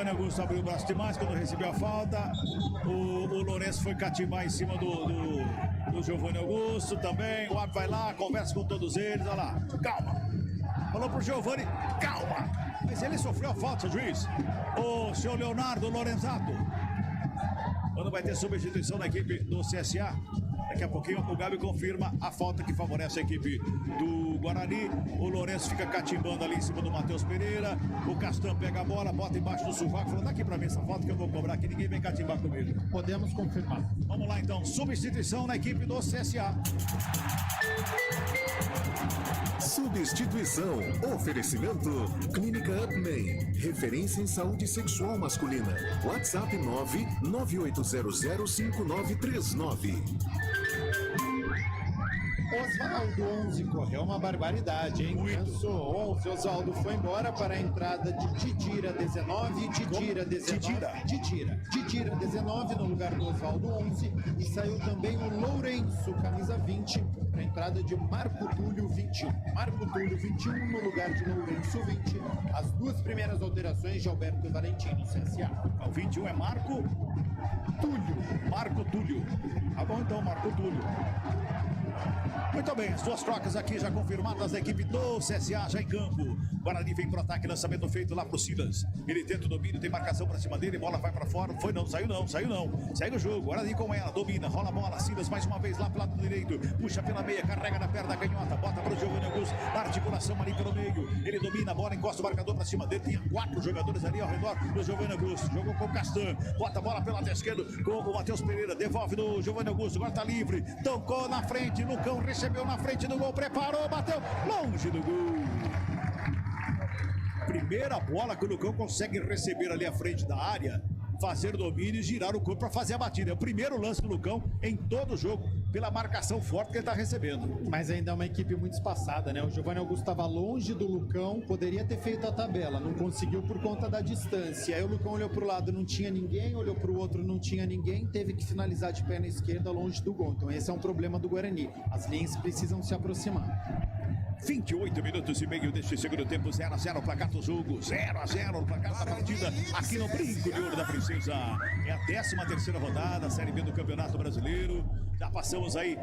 [SPEAKER 3] Augusto abriu o braço demais quando recebeu a falta. O Lourenço foi catimbar em cima do Giovani Augusto também. O árbitro vai lá, conversa com todos eles. Olha lá, calma. Falou pro Giovani, calma. Mas ele sofreu a falta, juiz. O senhor Leonardo Lorenzato. Quando vai ter substituição da equipe do CSA? Daqui a pouquinho o Gabi confirma a falta que favorece a equipe do Guarani. O Lourenço fica catimbando ali em cima do Matheus Pereira. O Castan pega a bola, bota embaixo do sovaco. Falou, dá aqui pra mim essa falta que eu vou cobrar aqui. Ninguém vem catimbar comigo.
[SPEAKER 4] Podemos confirmar.
[SPEAKER 3] Vamos lá então, substituição na equipe do CSA.
[SPEAKER 14] Substituição. Oferecimento. Clínica Upman. Referência em saúde sexual masculina. WhatsApp 998005939.
[SPEAKER 4] Osvaldo 11 correu uma barbaridade, hein? Cansou 11. Osvaldo foi embora para a entrada de Didira 19. Didira 19 no lugar do Osvaldo 11. E saiu também o Lourenço, camisa 20, para a entrada de Marco Túlio, 21. Marco Túlio, 21, no lugar de Lourenço, 20. As duas primeiras alterações de Alberto Valentino, CSA.
[SPEAKER 3] O 21 é Marco Túlio. Marco Túlio. Tá bom então, Marco Túlio. Muito bem, as duas trocas aqui já confirmadas da equipe do CSA já em campo. Guarani vem pro ataque, lançamento feito lá pro Silas. Ele tenta o domínio, tem marcação pra cima dele, bola vai pra fora. Foi não, saiu não. Segue o jogo, Guarani com ela, domina, rola a bola. Silas mais uma vez lá pro lado direito, puxa pela meia, carrega na perna da canhota, bota pro Giovanni Augusto, na articulação ali pelo meio. Ele domina a bola, encosta o marcador pra cima dele. Tinha 4 jogadores ali ao redor do Giovanni Augusto. Jogou com o Castan, bota a bola pelo lado esquerdo com o Matheus Pereira, devolve do Giovanni Augusto, agora tá livre. Tocou na frente, Lucão recebeu na frente do gol, preparou, bateu longe do gol. Primeira bola que o Lucão consegue receber ali à frente da área, fazer o domínio e girar o corpo para fazer a batida. É o primeiro lance do Lucão em todo o jogo, pela marcação forte que ele está recebendo.
[SPEAKER 4] Mas ainda é uma equipe muito espaçada, né? O Giovanni Augusto estava longe do Lucão, poderia ter feito a tabela, não conseguiu por conta da distância. Aí o Lucão olhou para o lado, não tinha ninguém, olhou para o outro, não tinha ninguém, teve que finalizar de perna esquerda longe do gol. Então esse é um problema do Guarani. As linhas precisam se aproximar.
[SPEAKER 3] 28 minutos e meio deste segundo tempo, 0-0 o placar do jogo, 0-0 o placar da partida aqui no Brinco de Ouro da Princesa. É a 13ª rodada, Série B do Campeonato Brasileiro. Já passamos aí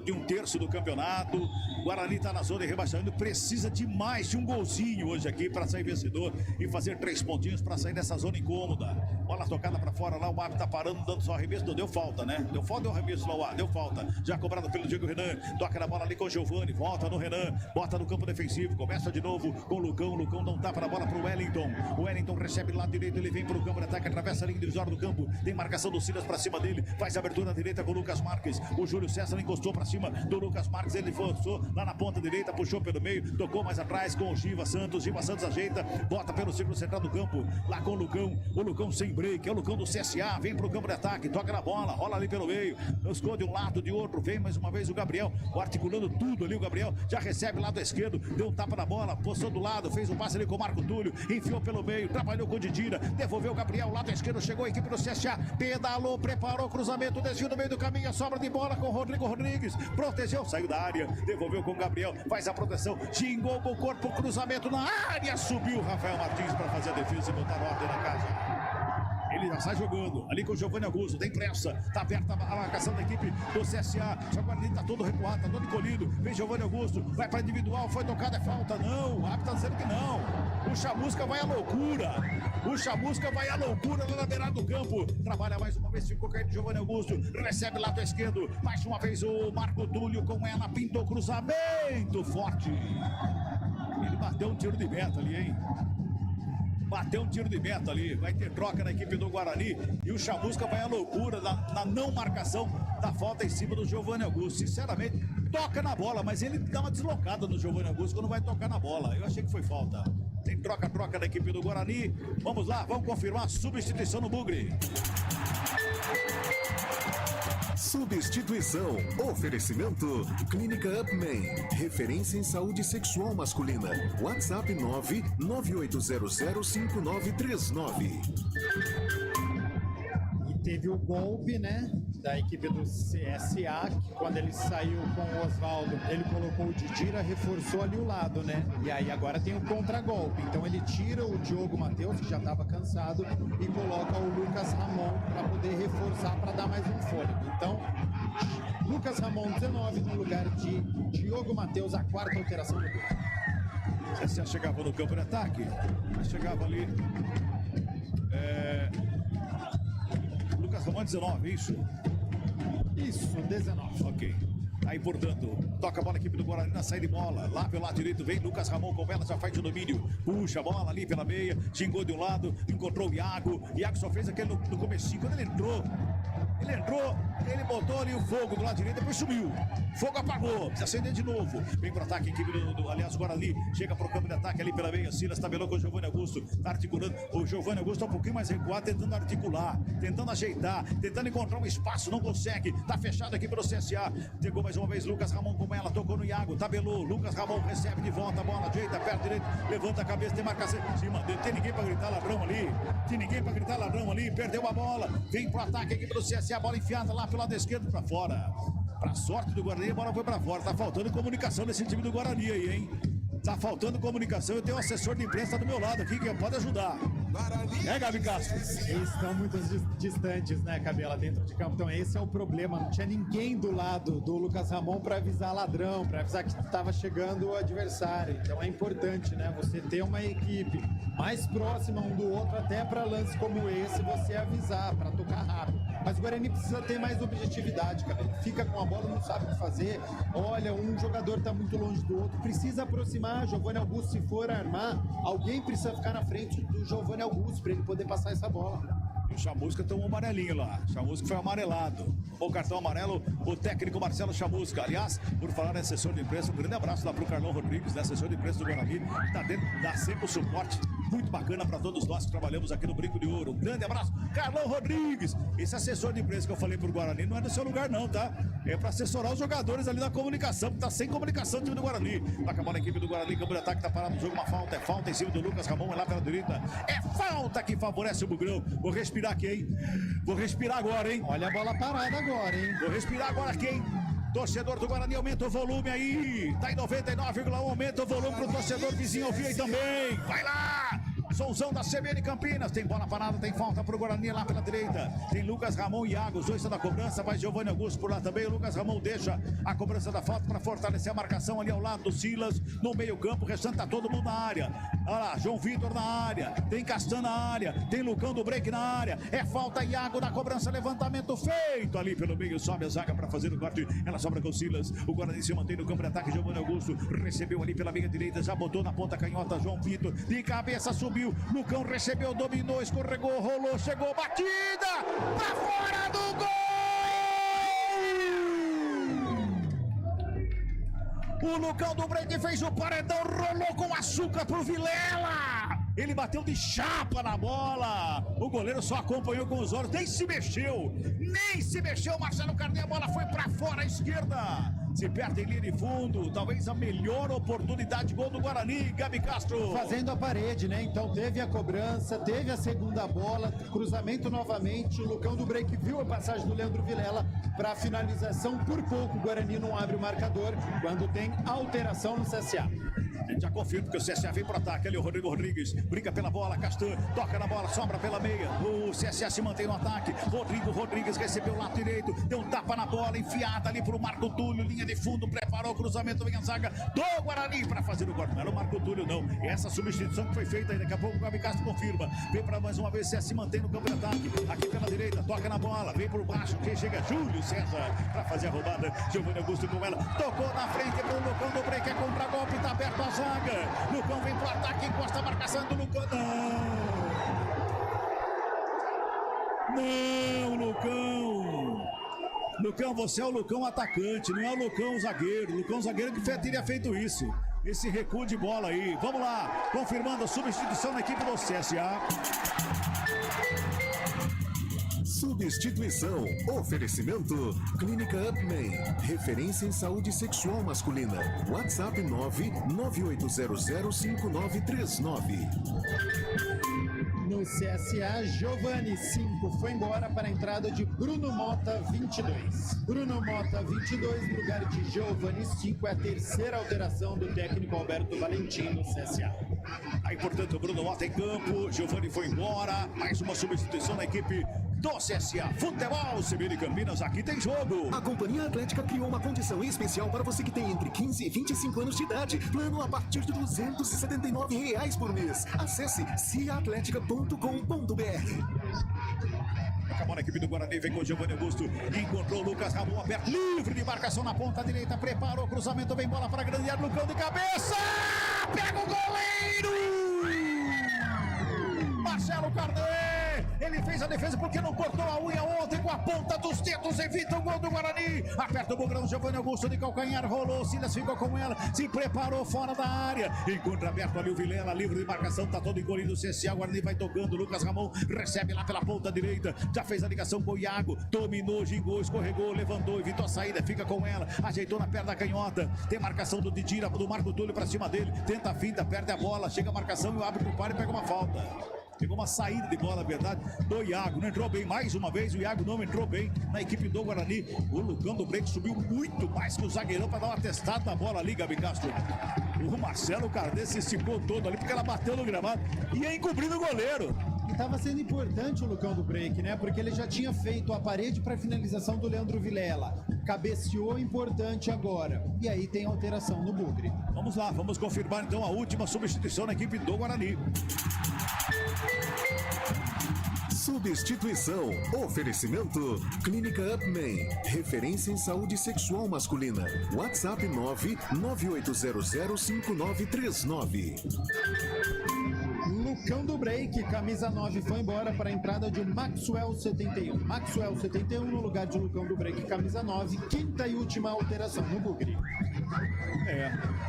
[SPEAKER 3] de um terço do campeonato. Guarani está na zona de rebaixamento, precisa de mais de um golzinho hoje aqui para sair vencedor e fazer 3 pontinhos para sair dessa zona incômoda. Bola tocada para fora lá, o árbitro tá parando, dando só arremesso, não deu falta, né? Deu arremesso lá, deu falta. Já cobrado pelo Diego Renan, toca na bola ali com o Giovani, volta no Renan, bota no campo defensivo, começa de novo com o Lucão. O Lucão dá um tapa na bola pro Wellington. O Wellington recebe do lado direito, ele vem pro campo de ataque, atravessa a linha divisória do campo, tem marcação do Silas pra cima dele, faz a abertura na direita com o Lucas Marques. O Júlio César encostou pra cima do Lucas Marques, ele forçou lá na ponta direita, puxou pelo meio, tocou mais atrás com o Giva Santos ajeita, bota pelo círculo central do campo, lá com o Lucão sem break, é o Lucão do CSA, vem pro campo de ataque, toca na bola, rola ali pelo meio, esconde um lado de outro, vem mais uma vez o Gabriel, articulando tudo ali, o Gabriel já recebe lado esquerdo, deu um tapa na bola, postou do lado, fez um passe ali com o Marco Túlio, enfiou pelo meio, trabalhou com o Didira, devolveu o Gabriel, lado esquerdo, chegou a equipe do CSA, pedalou, preparou, cruzamento, desvio no meio do caminho, a sobra de bola com o Rodrigo Rodrigues, protegeu, saiu da área, devolveu com o Gabriel, faz a proteção, xingou com o corpo, cruzamento na área, subiu o Rafael Martins para fazer a defesa e botar ordem na casa. Ele já sai jogando, ali com o Giovanni Augusto, tem pressa, tá aberta a marcação da equipe do CSA, só que ele tá todo recuado, tá todo encolhido, vem Giovanni Augusto, vai para individual, foi tocada, é falta, não, o árbitro tá dizendo que não, o Chamusca vai à loucura lá na beirada do campo, trabalha mais uma vez, ficou caído Giovanni Augusto, recebe lado esquerdo, mais uma vez o Marco Túlio com ela, pintou cruzamento forte, ele bateu um tiro de meta ali, hein? Bateu um tiro de meta ali, vai ter troca na equipe do Guarani e o Chamusca vai à loucura na não marcação da falta em cima do Giovanni Augusto. Sinceramente, toca na bola, mas ele dá uma deslocada no Giovanni Augusto quando vai tocar na bola. Eu achei que foi falta. Tem troca da equipe do Guarani. Vamos lá, vamos confirmar a substituição no Bugre.
[SPEAKER 14] Substituição. Oferecimento. Clínica Upman. Referência em saúde sexual masculina. WhatsApp 998005939.
[SPEAKER 4] E teve o golpe, né? Da equipe do CSA, que quando ele saiu com o Oswaldo, ele colocou o Didira, reforçou ali o lado, né? E aí agora tem o contragolpe. Então ele tira o Diogo Matheus, que já estava cansado, e coloca o Lucas Ramon para poder reforçar, para dar mais um fôlego. Então, Lucas Ramon, 19, no lugar de Diogo Matheus, a 4ª alteração do grupo.
[SPEAKER 3] CSA chegava no campo de ataque, chegava ali. Lucas Ramon, 19, isso?
[SPEAKER 4] Isso, 19.
[SPEAKER 3] Ok. Aí, portanto, toca a bola a equipe do Guarani na saída de bola. Lá pelo lado direito vem Lucas Ramon com ela, já faz o domínio. Puxa a bola ali pela meia, xingou de um lado, encontrou o Iago. Iago só fez aquele no comecinho, quando ele entrou, ele botou ali o fogo do lado direito, depois sumiu. Fogo apagou, precisa acender de novo. Vem pro ataque, a equipe aliás, Guarani chega pro campo de ataque ali pela meia. Silas tabelou com o Giovanni Augusto, tá articulando. O Giovanni Augusto tá um pouquinho mais recuado, tentando articular, tentando ajeitar, tentando encontrar um espaço, não consegue. Tá fechado aqui pelo CSA. Chegou mais uma vez Lucas Ramon com ela, tocou no Iago, tabelou. Lucas Ramon recebe de volta a bola, ajeita, perto direito, levanta a cabeça, tem marcação em cima. Tem ninguém pra gritar ladrão ali, perdeu a bola. Vem pro ataque, a equipe do CSA, a bola enfiada lá pelo lado esquerdo pra fora. Pra sorte do Guarani, a bola foi pra fora. Tá faltando comunicação nesse time do Guarani aí, hein? Tá faltando comunicação. Eu tenho um assessor de imprensa do meu lado aqui que pode ajudar. É, Gabi Castro?
[SPEAKER 4] Eles estão muito distantes, né, Cabela, dentro de campo. Então esse é o problema. Não tinha ninguém do lado do Lucas Ramon para avisar ladrão, para avisar que estava chegando o adversário. Então é importante, né, você ter uma equipe mais próxima um do outro, até para lances como esse, você avisar, para tocar rápido. Mas o Guarani precisa ter mais objetividade, cara. Ele fica com a bola, não sabe o que fazer. Olha, um jogador tá muito longe do outro. Precisa aproximar. Giovanni Augusto, se for armar, alguém precisa ficar na frente do Giovanni Augusto para ele poder passar essa bola.
[SPEAKER 3] O Chamusca tomou um amarelinho lá. O Chamusca foi amarelado. O cartão amarelo, o técnico Marcelo Chamusca. Aliás, por falar em assessor de imprensa, um grande abraço lá pro Carlão Rodrigues, né, assessor de imprensa do Guarani, que tá dentro, dá sempre o suporte muito bacana para todos nós que trabalhamos aqui no Brinco de Ouro. Um grande abraço, Carlão Rodrigues. Esse assessor de imprensa que eu falei pro Guarani não é do seu lugar não, tá? É para assessorar os jogadores ali da comunicação, que tá sem comunicação o time do Guarani. Vai acabar a equipe do Guarani, campo de ataque, tá parado no jogo, uma falta, é falta em cima do Lucas Ramon, é lá pela direita. É falta que favorece o Bugrão. Vou respirar aqui, hein? Vou respirar agora, hein?
[SPEAKER 4] Olha a bola parada agora, hein?
[SPEAKER 3] Vou respirar agora aqui, hein? Torcedor do Guarani, aumenta o volume aí. Tá em 99,1, aumenta o volume pro torcedor vizinho ouvir aí também. Vai lá! Souzão da CBN Campinas, tem bola parada, tem falta pro Guarani lá pela direita. Tem Lucas Ramon e Iago, os dois estão na cobrança, vai Giovanni Augusto por lá também. O Lucas Ramon deixa a cobrança da falta para fortalecer a marcação ali ao lado do Silas, no meio campo, o restante tá todo mundo na área. Olha lá, João Vitor na área, tem Castan na área, tem Lucão do break na área. É falta, Iago na cobrança, levantamento feito ali pelo meio, sobe a zaga para fazer o corte, ela sobra com o Silas. O Guarani se mantém no campo de ataque, Giovanni Augusto recebeu ali pela meia direita, já botou na ponta canhota, João Vitor, de cabeça subiu. Lucão recebeu, dominou, escorregou, rolou, chegou, batida pra fora do gol! O Lucão do break fez o paredão, rolou com açúcar pro Vilela. Ele bateu de chapa na bola. O goleiro só acompanhou com os olhos, nem se mexeu. Marcelo Carneiro, a bola foi pra fora à esquerda. Se perde em linha de fundo, talvez a melhor oportunidade de gol do Guarani, Gabi Castro.
[SPEAKER 4] Fazendo a parede, né? Então teve a cobrança, teve a segunda bola, cruzamento novamente. O Lucão do break viu a passagem do Leandro Vilela para finalização. Por pouco o Guarani não abre o marcador quando tem alteração no CSA.
[SPEAKER 3] A gente já confirma que o CSA vem pro ataque ali, o Rodrigo Rodrigues brinca pela bola, Castan toca na bola, sobra pela meia, o CSA se mantém no ataque, Rodrigo Rodrigues recebeu o lado direito, deu um tapa na bola, enfiada ali pro Marco Túlio, linha de fundo, preparou o cruzamento, vem a zaga do Guarani para fazer o gol. Não era o Marco Túlio não, essa substituição que foi feita aí, daqui a pouco o Gabi Castro confirma, vem para mais uma vez, CSA se mantém no campo de ataque, aqui pela direita, toca na bola, vem por baixo, quem chega, Júlio César para fazer a roubada, Giovanni Augusto com ela, tocou na frente pro Lucão do break, é contra-golpe, tá aberto a zaga, Lucão vem pro ataque, encosta a marcação do Lucão. Não, Lucão. Lucão, você é o Lucão atacante, não é o Lucão zagueiro. Lucão zagueiro que teria feito isso. Esse recuo de bola aí. Vamos lá, confirmando a substituição na equipe do CSA.
[SPEAKER 14] Substituição. Oferecimento. Clínica Upman. Referência em saúde sexual masculina. WhatsApp 998005939.
[SPEAKER 4] No CSA, Giovanni 5 foi embora para a entrada de Bruno Mota 22. Bruno Mota 22 no lugar de Giovanni 5 é a terceira alteração do técnico Alberto Valentim no CSA.
[SPEAKER 3] Aí, portanto, o Bruno Mota em campo, Giovanni foi embora, mais uma substituição na equipe do CSA Futebol CBN Campinas, aqui tem jogo.
[SPEAKER 14] A Companhia Atlética criou uma condição especial para você que tem entre 15 e 25 anos de idade. Plano a partir de R$279 por mês. Acesse ciaatletica.com.br.
[SPEAKER 3] Acabou a equipe do Guarani, vem com o Giovanni Augusto, encontrou o Lucas Ramon aberto, livre de marcação na ponta direita, preparou o cruzamento, vem bola para grande área, Lucão de cabeça, pega o goleiro! Marcelo Carneiro, ele fez a defesa porque não cortou a unha ontem com a ponta dos dedos, evita o gol do Guarani, aperta o Bugrão, Giovanni Augusto de calcanhar, rolou, Silas ficou com ela, se preparou fora da área, encontra aberto ali o Vilela, livre de marcação, tá todo engolido o CSA, o Guarani vai tocando, Lucas Ramon recebe lá pela ponta direita, já fez a ligação com o Iago, dominou, gingou, escorregou, levantou, evitou a saída, fica com ela, ajeitou na perna canhota, tem marcação do Didira, do Marco Túlio pra cima dele, tenta a finta, perde a bola, chega a marcação e o árbitro para e pega uma falta. Pegou uma saída de bola, na verdade, do Iago. Não entrou bem mais uma vez. O Iago não entrou bem na equipe do Guarani. O Lucão do Break subiu muito mais que o zagueirão para dar uma testada na bola ali, Gabi Castro. O Marcelo Cardes se esticou todo ali porque ela bateu no gramado e ia encobrindo o goleiro.
[SPEAKER 4] E estava sendo importante o Lucão do Break, né? Porque ele já tinha feito a parede para finalização do Leandro Vilela. Cabeceou importante agora. E aí tem alteração no Bugre.
[SPEAKER 3] Vamos lá, vamos confirmar então a última substituição na equipe do Guarani.
[SPEAKER 14] Substituição. Oferecimento. Clínica Upman. Referência em saúde sexual masculina. WhatsApp 998005939.
[SPEAKER 4] Lucão do Break, camisa 9, foi embora para a entrada de Maxwell 71. Maxwell 71 no lugar de Lucão do Break, camisa 9, quinta e última alteração no Bugre.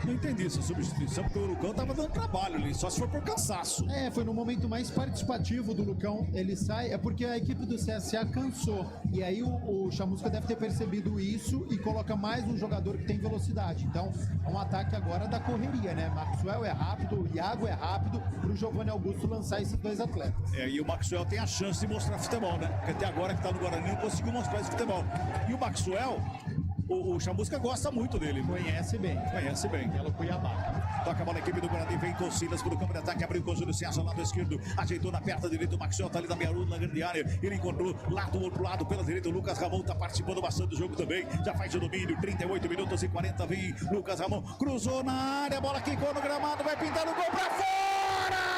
[SPEAKER 3] Não entendi essa substituição, porque o Lucão tava dando trabalho ali, só se for por cansaço.
[SPEAKER 4] Foi no momento mais participativo do Lucão, ele sai, é porque a equipe do CSA cansou, e aí o Chamusca deve ter percebido isso e coloca mais um jogador que tem velocidade, então é um ataque agora da correria, né? Maxwell é rápido, o Iago é rápido, pro Giovanni Augusto lançar esses dois atletas.
[SPEAKER 3] E o Maxwell tem a chance de mostrar futebol, né? Porque até agora que tá no Guarani não conseguiu mostrar esse futebol. E o Maxwell, o Chamusca gosta muito dele.
[SPEAKER 4] Conhece bem.
[SPEAKER 3] Pelo Cuiabá. Toca a bola, a equipe do Guarani vem com Silas pro campo de ataque, abriu com o Júlio César, lado esquerdo, ajeitou na perna direita, o Maxwell tá ali na meia lua, na grande área, ele encontrou lá do outro lado, pela direita, o Lucas Ramon tá participando bastante do jogo também, já faz o domínio, 38 minutos e 40, vem Lucas Ramon, cruzou na área, a bola quicou no gramado, vai pintar o gol pra fora!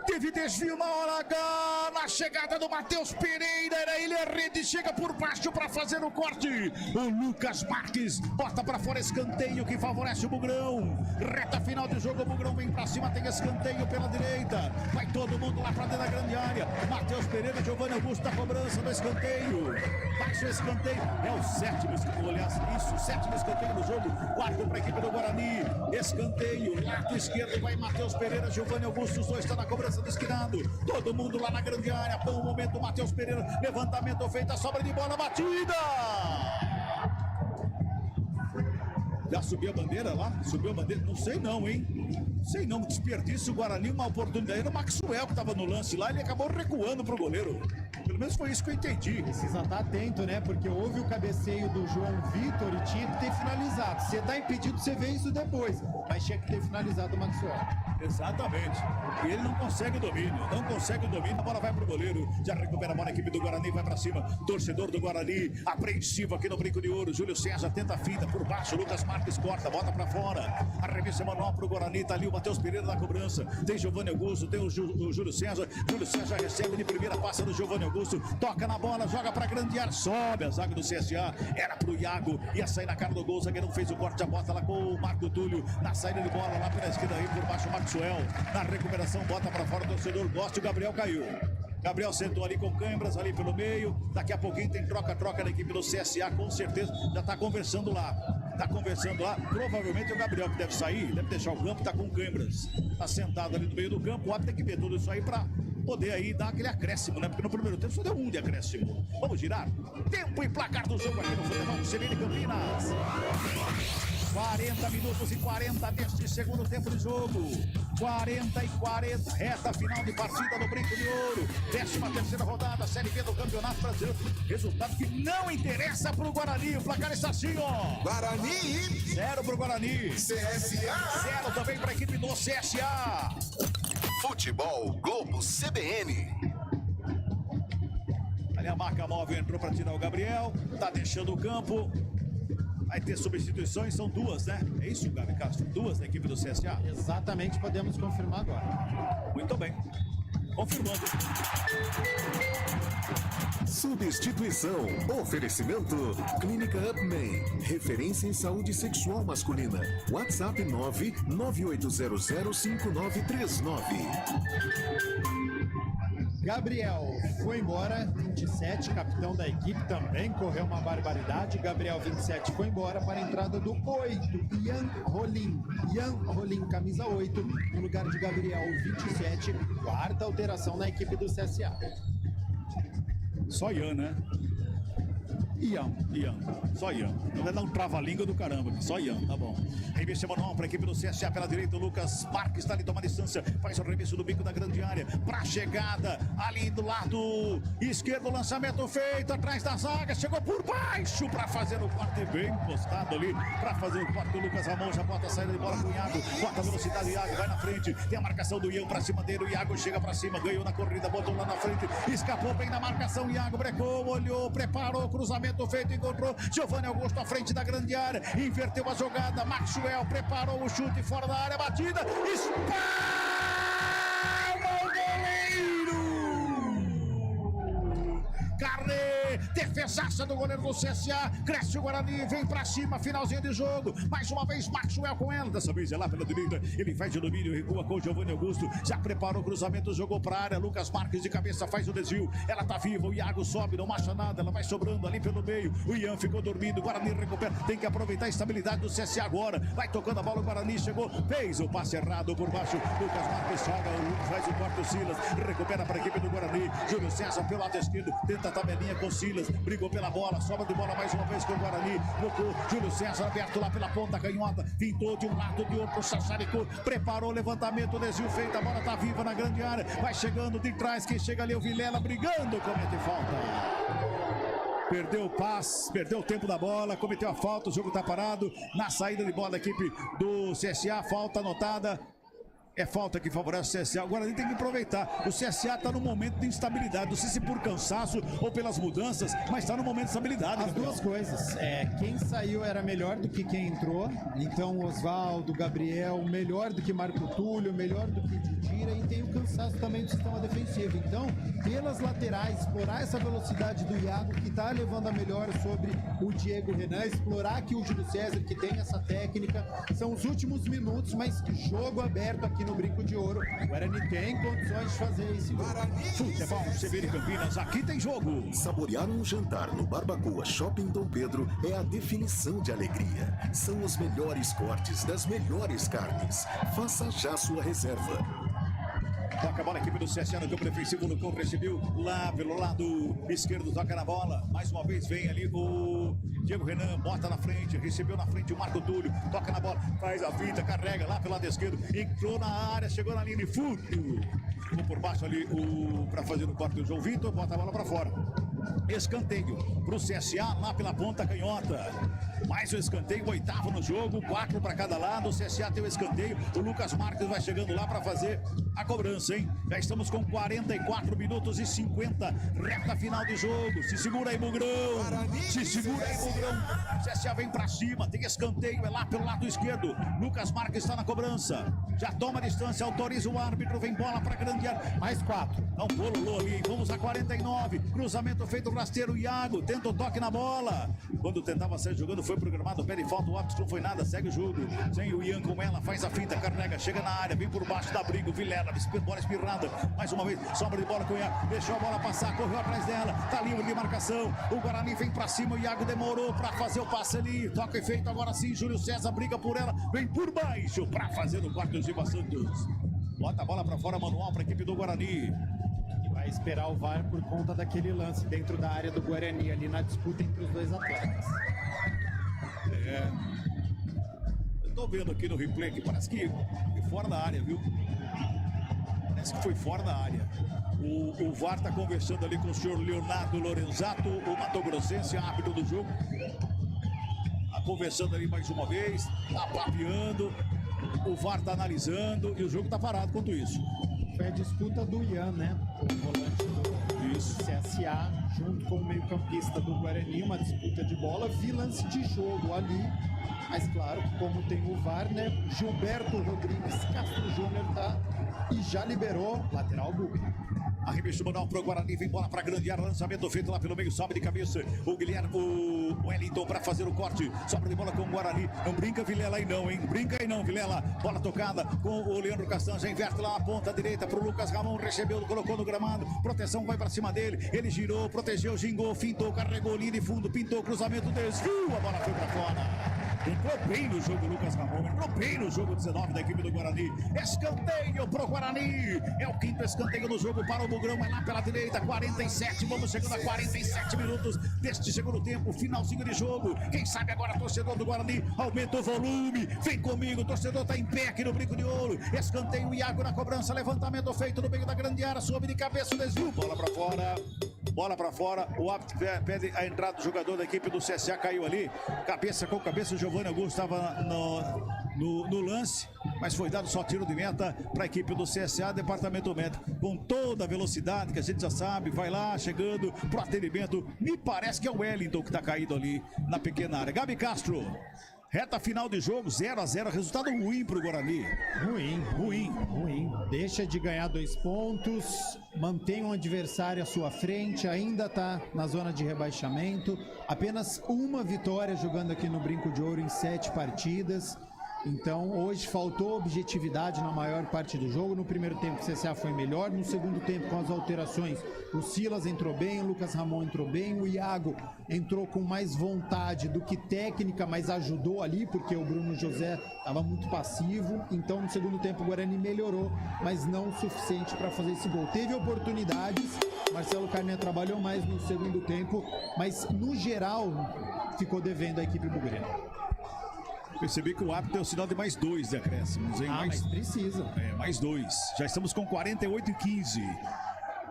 [SPEAKER 3] Teve desvio na hora H, na chegada do Matheus Pereira, era ele a rede, chega por baixo para fazer o corte. O Lucas Marques bota para fora escanteio que favorece o Bugrão. Reta final do jogo, o Bugrão vem para cima, tem escanteio pela direita. Vai todo mundo lá para dentro da grande área. Matheus Pereira, Giovanni Augusto da cobrança do escanteio. Baixa o escanteio, é o sétimo escanteio do jogo. Quarto para a equipe do Guarani. Escanteio, lado esquerdo vai Matheus Pereira, Giovanni Augusto, os dois estão na cobrança do esquinado. Todo mundo lá na grande área. Bom momento, Matheus Pereira. Levantamento feito, a sobra de bola, batida! Já subiu a bandeira lá? Subiu a bandeira? Não sei não, hein? Sei não, desperdício o Guarani, uma oportunidade. Era o Maxwell que estava no lance lá, ele acabou recuando pro goleiro. Pelo menos foi isso que eu entendi.
[SPEAKER 4] Precisa estar atento, né? Porque houve o cabeceio do João Vitor e tinha que ter finalizado. Se você tá impedido, você vê isso depois. Mas tinha que ter finalizado o Maxwell.
[SPEAKER 3] Exatamente. E ele não consegue o domínio. A bola vai pro goleiro. Já recupera a bola, a equipe do Guarani vai pra cima. Torcedor do Guarani, apreensivo aqui no Brinco de Ouro. Júlio César tenta a finta por baixo. Lucas Marques corta, bota pra fora. Arremessa manual pro Guarani. Tá ali o Matheus Pereira na cobrança. Tem Giovanni Augusto, tem o Júlio César. Júlio César recebe de primeira, passa do Giovanni Augusto. Toca na bola, joga pra grande área. Sobe a zaga do CSA. Era pro Iago. Ia sair na cara do gol. O zagueiro fez o corte, a bota lá com o Marco Túlio. Na saída de bola lá pela esquerda aí, por baixo o Maxwell. Na recuperação, bota pra fora o torcedor. Gosta, o Gabriel caiu. Gabriel sentou ali com câimbras ali pelo meio. Daqui a pouquinho tem troca-troca na equipe do CSA, com certeza. Já tá conversando lá. Provavelmente é o Gabriel que deve sair, deve deixar o campo, tá com câimbras. Tá sentado ali no meio do campo. O árbitro tem que ver tudo isso aí pra poder aí dar aquele acréscimo, né? Porque no primeiro tempo só deu um de acréscimo. Vamos girar. Tempo e placar do jogo aqui no Futebol CBN Campinas. 40 minutos e 40 deste segundo tempo de jogo. 40 e 40, reta final de partida do Brinco de Ouro. 13ª rodada, Série B do Campeonato Brasileiro. Resultado que não interessa pro Guarani. O placar está assim, ó.
[SPEAKER 2] Guarani
[SPEAKER 3] 0 pro Guarani.
[SPEAKER 2] CSA
[SPEAKER 3] 0 também pra equipe do CSA.
[SPEAKER 2] Futebol Globo CBN.
[SPEAKER 3] Ali a marca móvel entrou pra tirar o Gabriel. Tá deixando o campo. Vai ter substituições, são duas, né? É isso, Gabi Castro? Duas da equipe do CSA?
[SPEAKER 4] Exatamente, podemos confirmar agora.
[SPEAKER 3] Muito bem. Confirmando.
[SPEAKER 14] Substituição. Oferecimento. Clínica Upman. Referência em saúde sexual masculina. WhatsApp 998005939.
[SPEAKER 4] Gabriel foi embora, 27, capitão da equipe, também correu uma barbaridade. Gabriel, 27, foi embora para a entrada do 8, Ian Rolim, camisa 8, no lugar de Gabriel, 27, quarta alteração na equipe do CSA.
[SPEAKER 3] Só Ian, né? Ian. Só Ian. Não vai dar um trava-língua do caramba aqui. Só Ian, tá bom. Remesso manual para a equipe do CSA pela direita. O Lucas Marques está ali, toma distância. Faz o remesso do bico da grande área. Pra chegada ali do lado esquerdo. Lançamento feito atrás da zaga. Chegou por baixo para fazer o corte. Bem postado ali para fazer o corte. O Lucas Ramon já bota a saída de bola com o Iago. Bota a velocidade do Iago. Vai na frente. Tem a marcação do Ian para cima dele. O Iago chega para cima. Ganhou na corrida. Botou lá na frente. Escapou bem da marcação. Iago brecou. Olhou. Preparou. Cruzamento feito. Encontrou Giovanni Augusto à frente da grande área. Inverteu a jogada. Maxwell preparou o chute fora da área. Batida. Espalma o goleiro. Carne, defesaça do goleiro do CSA, cresce o Guarani, vem pra cima, finalzinho de jogo, mais uma vez Maxwell com ela, dessa vez é lá pela direita, ele faz de domínio, recua com o Giovanni Augusto, já preparou o cruzamento, jogou pra área, Lucas Marques de cabeça faz o desvio, ela tá viva, o Iago sobe, não acha nada, ela vai sobrando ali pelo meio, o Ian ficou dormindo, o Guarani recupera, tem que aproveitar a estabilidade do CSA agora, vai tocando a bola, o Guarani chegou, fez o passe errado por baixo, Lucas Marques joga, faz o corte, o Silas, recupera para a equipe do Guarani, Júlio César pelo lado esquerdo, tenta a tabelinha com o Silas, brigou pela bola, sobra de bola mais uma vez com o Guarani, tocou, Júlio César aberto lá pela ponta canhota, pintou de um lado de outro, Sassaricou, preparou o levantamento, desvio feito, a bola tá viva na grande área, vai chegando de trás, quem chega ali é o Vilela, brigando, comete falta. Perdeu o passe, perdeu o tempo da bola, cometeu a falta, o jogo tá parado, na saída de bola da equipe do CSA, falta anotada. É falta que favorece o CSA. Agora ele tem que aproveitar. O CSA está num momento de instabilidade. Não sei se por cansaço ou pelas mudanças, mas está num momento de estabilidade.
[SPEAKER 4] As duas coisas. Quem saiu era melhor do que quem entrou. Então, Osvaldo, Gabriel, melhor do que Marco Túlio, melhor do que Didira. E tem o cansaço também do sistema defensivo. Então, pelas laterais, explorar essa velocidade do Iago, que está levando a melhor sobre o Diego Renan. Explorar aqui o Júlio César, que tem essa técnica. São os últimos minutos, mas jogo aberto aqui no Brinco de Ouro. O Guarani tem condições de fazer isso.
[SPEAKER 3] Futebol CBN Campinas, aqui tem jogo.
[SPEAKER 14] Saborear um jantar no Barbacoa Shopping Dom Pedro é a definição de alegria. São os melhores cortes das melhores carnes. Faça já sua reserva.
[SPEAKER 3] Toca a bola, a equipe do CSA no campo defensivo. O Lucão recebeu lá pelo lado esquerdo, toca na bola. Mais uma vez vem ali o Diego Renan, bota na frente, recebeu na frente o Marco Túlio, toca na bola, faz a fita, carrega lá pelo lado esquerdo, entrou na área, chegou na linha de fundo. Ficou por baixo ali para fazer o corte do João Vitor, bota a bola para fora. Escanteio pro CSA lá pela ponta canhota. Mais um escanteio, oitavo no jogo, 4 para cada lado. O CSA tem o escanteio. O Lucas Marques vai chegando lá para fazer a cobrança, hein? Já estamos com 44 minutos e 50. Reta final de jogo. Se segura aí, Mugrão. Se segura aí, Mugrão. O CSA vem para cima. Tem escanteio, é lá pelo lado esquerdo. Lucas Marques está na cobrança. Já toma distância, autoriza o árbitro. Vem bola para grande área. Mais 4. Não bololou ali. Vamos a 49. Cruzamento feito rasteiro. Iago tenta o toque na bola. Quando tentava sair jogando, foi programado. Pede falta. O árbitro não foi nada. Segue o jogo. Sem o Ian com ela. Faz a finta. Carrega. Chega na área. Vem por baixo da briga. O Vilela. Bola espirrada. Mais uma vez. Sobra de bola com o Iago. Deixou a bola passar. Correu atrás dela. Tá livre de marcação. O Guarani vem pra cima. O Iago demorou pra fazer o passe ali. Toca efeito. Agora sim. Júlio César briga por ela. Vem por baixo pra fazer o quarto de Santos. Bota a bola pra fora. Manual pra equipe do Guarani.
[SPEAKER 4] Vai esperar o VAR por conta daquele lance dentro da área do Guarani, ali na disputa entre os dois atletas.
[SPEAKER 3] Eu tô vendo aqui no replay que parece que foi fora da área, viu? Parece que foi fora da área. O VAR tá conversando ali com o senhor Leonardo Lorenzato, o matogrossense, árbitro do jogo. Tá conversando ali mais uma vez, tá papeando. O VAR tá analisando e o jogo tá parado quanto isso.
[SPEAKER 4] Foi a disputa do Ian, né? O volante do CSA, junto com o meio-campista do Guarani, uma disputa de bola. Vi lance de jogo ali, mas claro, como tem o VAR, né? Gilberto Rodrigues Castro Júnior tá e já liberou lateral Bugre.
[SPEAKER 3] Arremesso manual pro Guarani, vem bola pra grande área, lançamento feito lá pelo meio, sobe de cabeça, o Guilherme, o Wellington pra fazer o corte, sobra de bola com o Guarani, não brinca Vilela aí não, hein, brinca aí não, Vilela, bola tocada com o Leandro Castan, já inverte lá na ponta direita pro Lucas Ramon, recebeu, colocou no gramado, proteção vai pra cima dele, ele girou, protegeu, gingou, fintou, carregou, linha de fundo, pintou, cruzamento, desviou, a bola foi pra fora. Entrou bem no jogo Lucas Ramon, entrou bem no jogo 19 da equipe do Guarani. Escanteio pro Guarani. É o quinto escanteio do jogo para o Bugrão. É lá pela direita, 47. Vamos chegando a 47 minutos deste segundo tempo, finalzinho de jogo. Quem sabe agora, torcedor do Guarani, aumenta o volume. Vem comigo, o torcedor tá em pé aqui no Brinco de Ouro. Escanteio, Iago na cobrança, levantamento feito no meio da grande área, sobe de cabeça, desvio, bola pra fora. Bola pra fora, o árbitro pede a entrada do jogador da equipe do CSA, caiu ali, cabeça com cabeça, o Giovanni Augusto estava no lance, mas foi dado só tiro de meta para a equipe do CSA, departamento médico, com toda a velocidade que a gente já sabe, vai lá, chegando pro atendimento, me parece que é o Wellington que tá caído ali na pequena área. Gabi Castro, reta final de jogo, 0-0, resultado ruim pro Guarani. Ruim.
[SPEAKER 4] Deixa de ganhar 2 pontos, mantém um adversário à sua frente, ainda tá na zona de rebaixamento, apenas uma vitória jogando aqui no Brinco de Ouro em 7 partidas. Então hoje faltou objetividade na maior parte do jogo. No primeiro tempo o CSA foi melhor, no segundo tempo com as alterações o Silas entrou bem, o Lucas Ramon entrou bem, o Iago entrou com mais vontade do que técnica, mas ajudou ali porque o Bruno José estava muito passivo. Então no segundo tempo o Guarani melhorou, mas não o suficiente para fazer esse gol. Teve oportunidades, Marcelo Carné trabalhou mais no segundo tempo, mas no geral ficou devendo a equipe bugrena.
[SPEAKER 3] Percebi que o árbitro deu sinal de mais 2 de acréscimos, hein?
[SPEAKER 4] Mas precisa.
[SPEAKER 3] Mais 2. Já estamos com 48-15.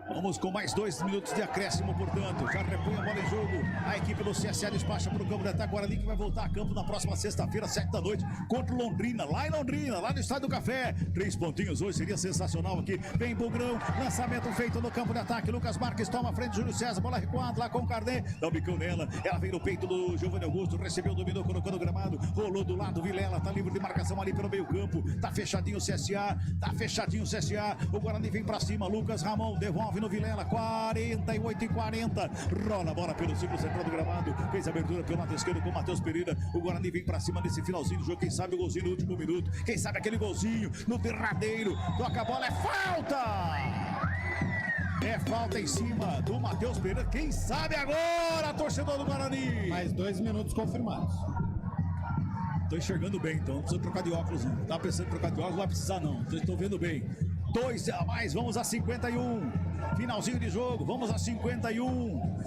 [SPEAKER 3] Vamos com mais 2 minutos de acréscimo, portanto. Já repõe a bola em jogo. A equipe do CSA despacha para o campo de ataque. Guarani que vai voltar a campo na próxima sexta-feira, 7 da noite, contra o Londrina. Lá em Londrina, lá no Estádio do Café. 3 pontinhos hoje, seria sensacional aqui. Vem Bugrão, lançamento feito no campo de ataque. Lucas Marques toma a frente, Júlio César, bola recuada lá com o Carné. Dá o bicão nela. Ela vem no peito do Giovanni Augusto. Recebeu, dominou, colocou no gramado. Rolou do lado, Vilela tá livre de marcação ali pelo meio campo. Tá fechadinho o CSA. O Guarani vem pra cima. Lucas Ramon devolve no Vilela. 48-40. Rola a bola pelo círculo central do gramado. Fez a abertura pelo lado esquerdo com o Matheus Pereira. O Guarani vem pra cima nesse finalzinho do jogo. Quem sabe o golzinho no último minuto. Quem sabe aquele golzinho no derradeiro. Toca a bola, é falta! É falta em cima do Matheus Pereira. Quem sabe agora, torcedor do Guarani?
[SPEAKER 4] Mais 2 minutos confirmados.
[SPEAKER 3] Tô enxergando bem, então não precisa trocar de óculos não. Tá pensando em trocar de óculos, não vai precisar não. Estou vendo bem. 2 a mais, vamos a 51. Finalzinho de jogo, vamos a 51.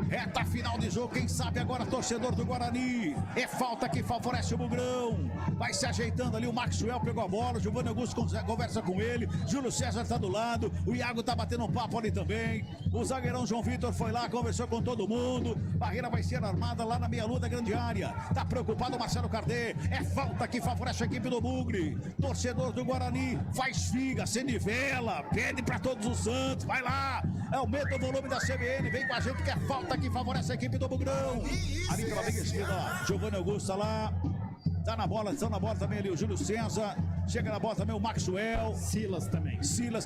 [SPEAKER 3] Reta final de jogo, quem sabe agora, torcedor do Guarani. É falta que favorece o Bugrão. Vai se ajeitando ali, o Maxwell pegou a bola, o Giovanni Augusto conversa com ele, Júlio César tá do lado, o Iago tá batendo um papo ali também. O zagueirão João Vitor foi lá, conversou com todo mundo. Barreira vai ser armada lá na meia-lua da grande área. Tá preocupado o Marcelo Cardet. É falta que favorece a equipe do Bugre. Torcedor do Guarani, faz figa, se nivela, pede pra todos os santos, vai lá, aumenta o volume da CBN, vem com a gente que é falta que favorece a equipe do Bugrão. Ali pela meia esquerda, Giovanni Augusto tá lá. Tá na bola, estão na bola também ali o Júlio César. Chega na bola também o Maxwell.
[SPEAKER 4] Silas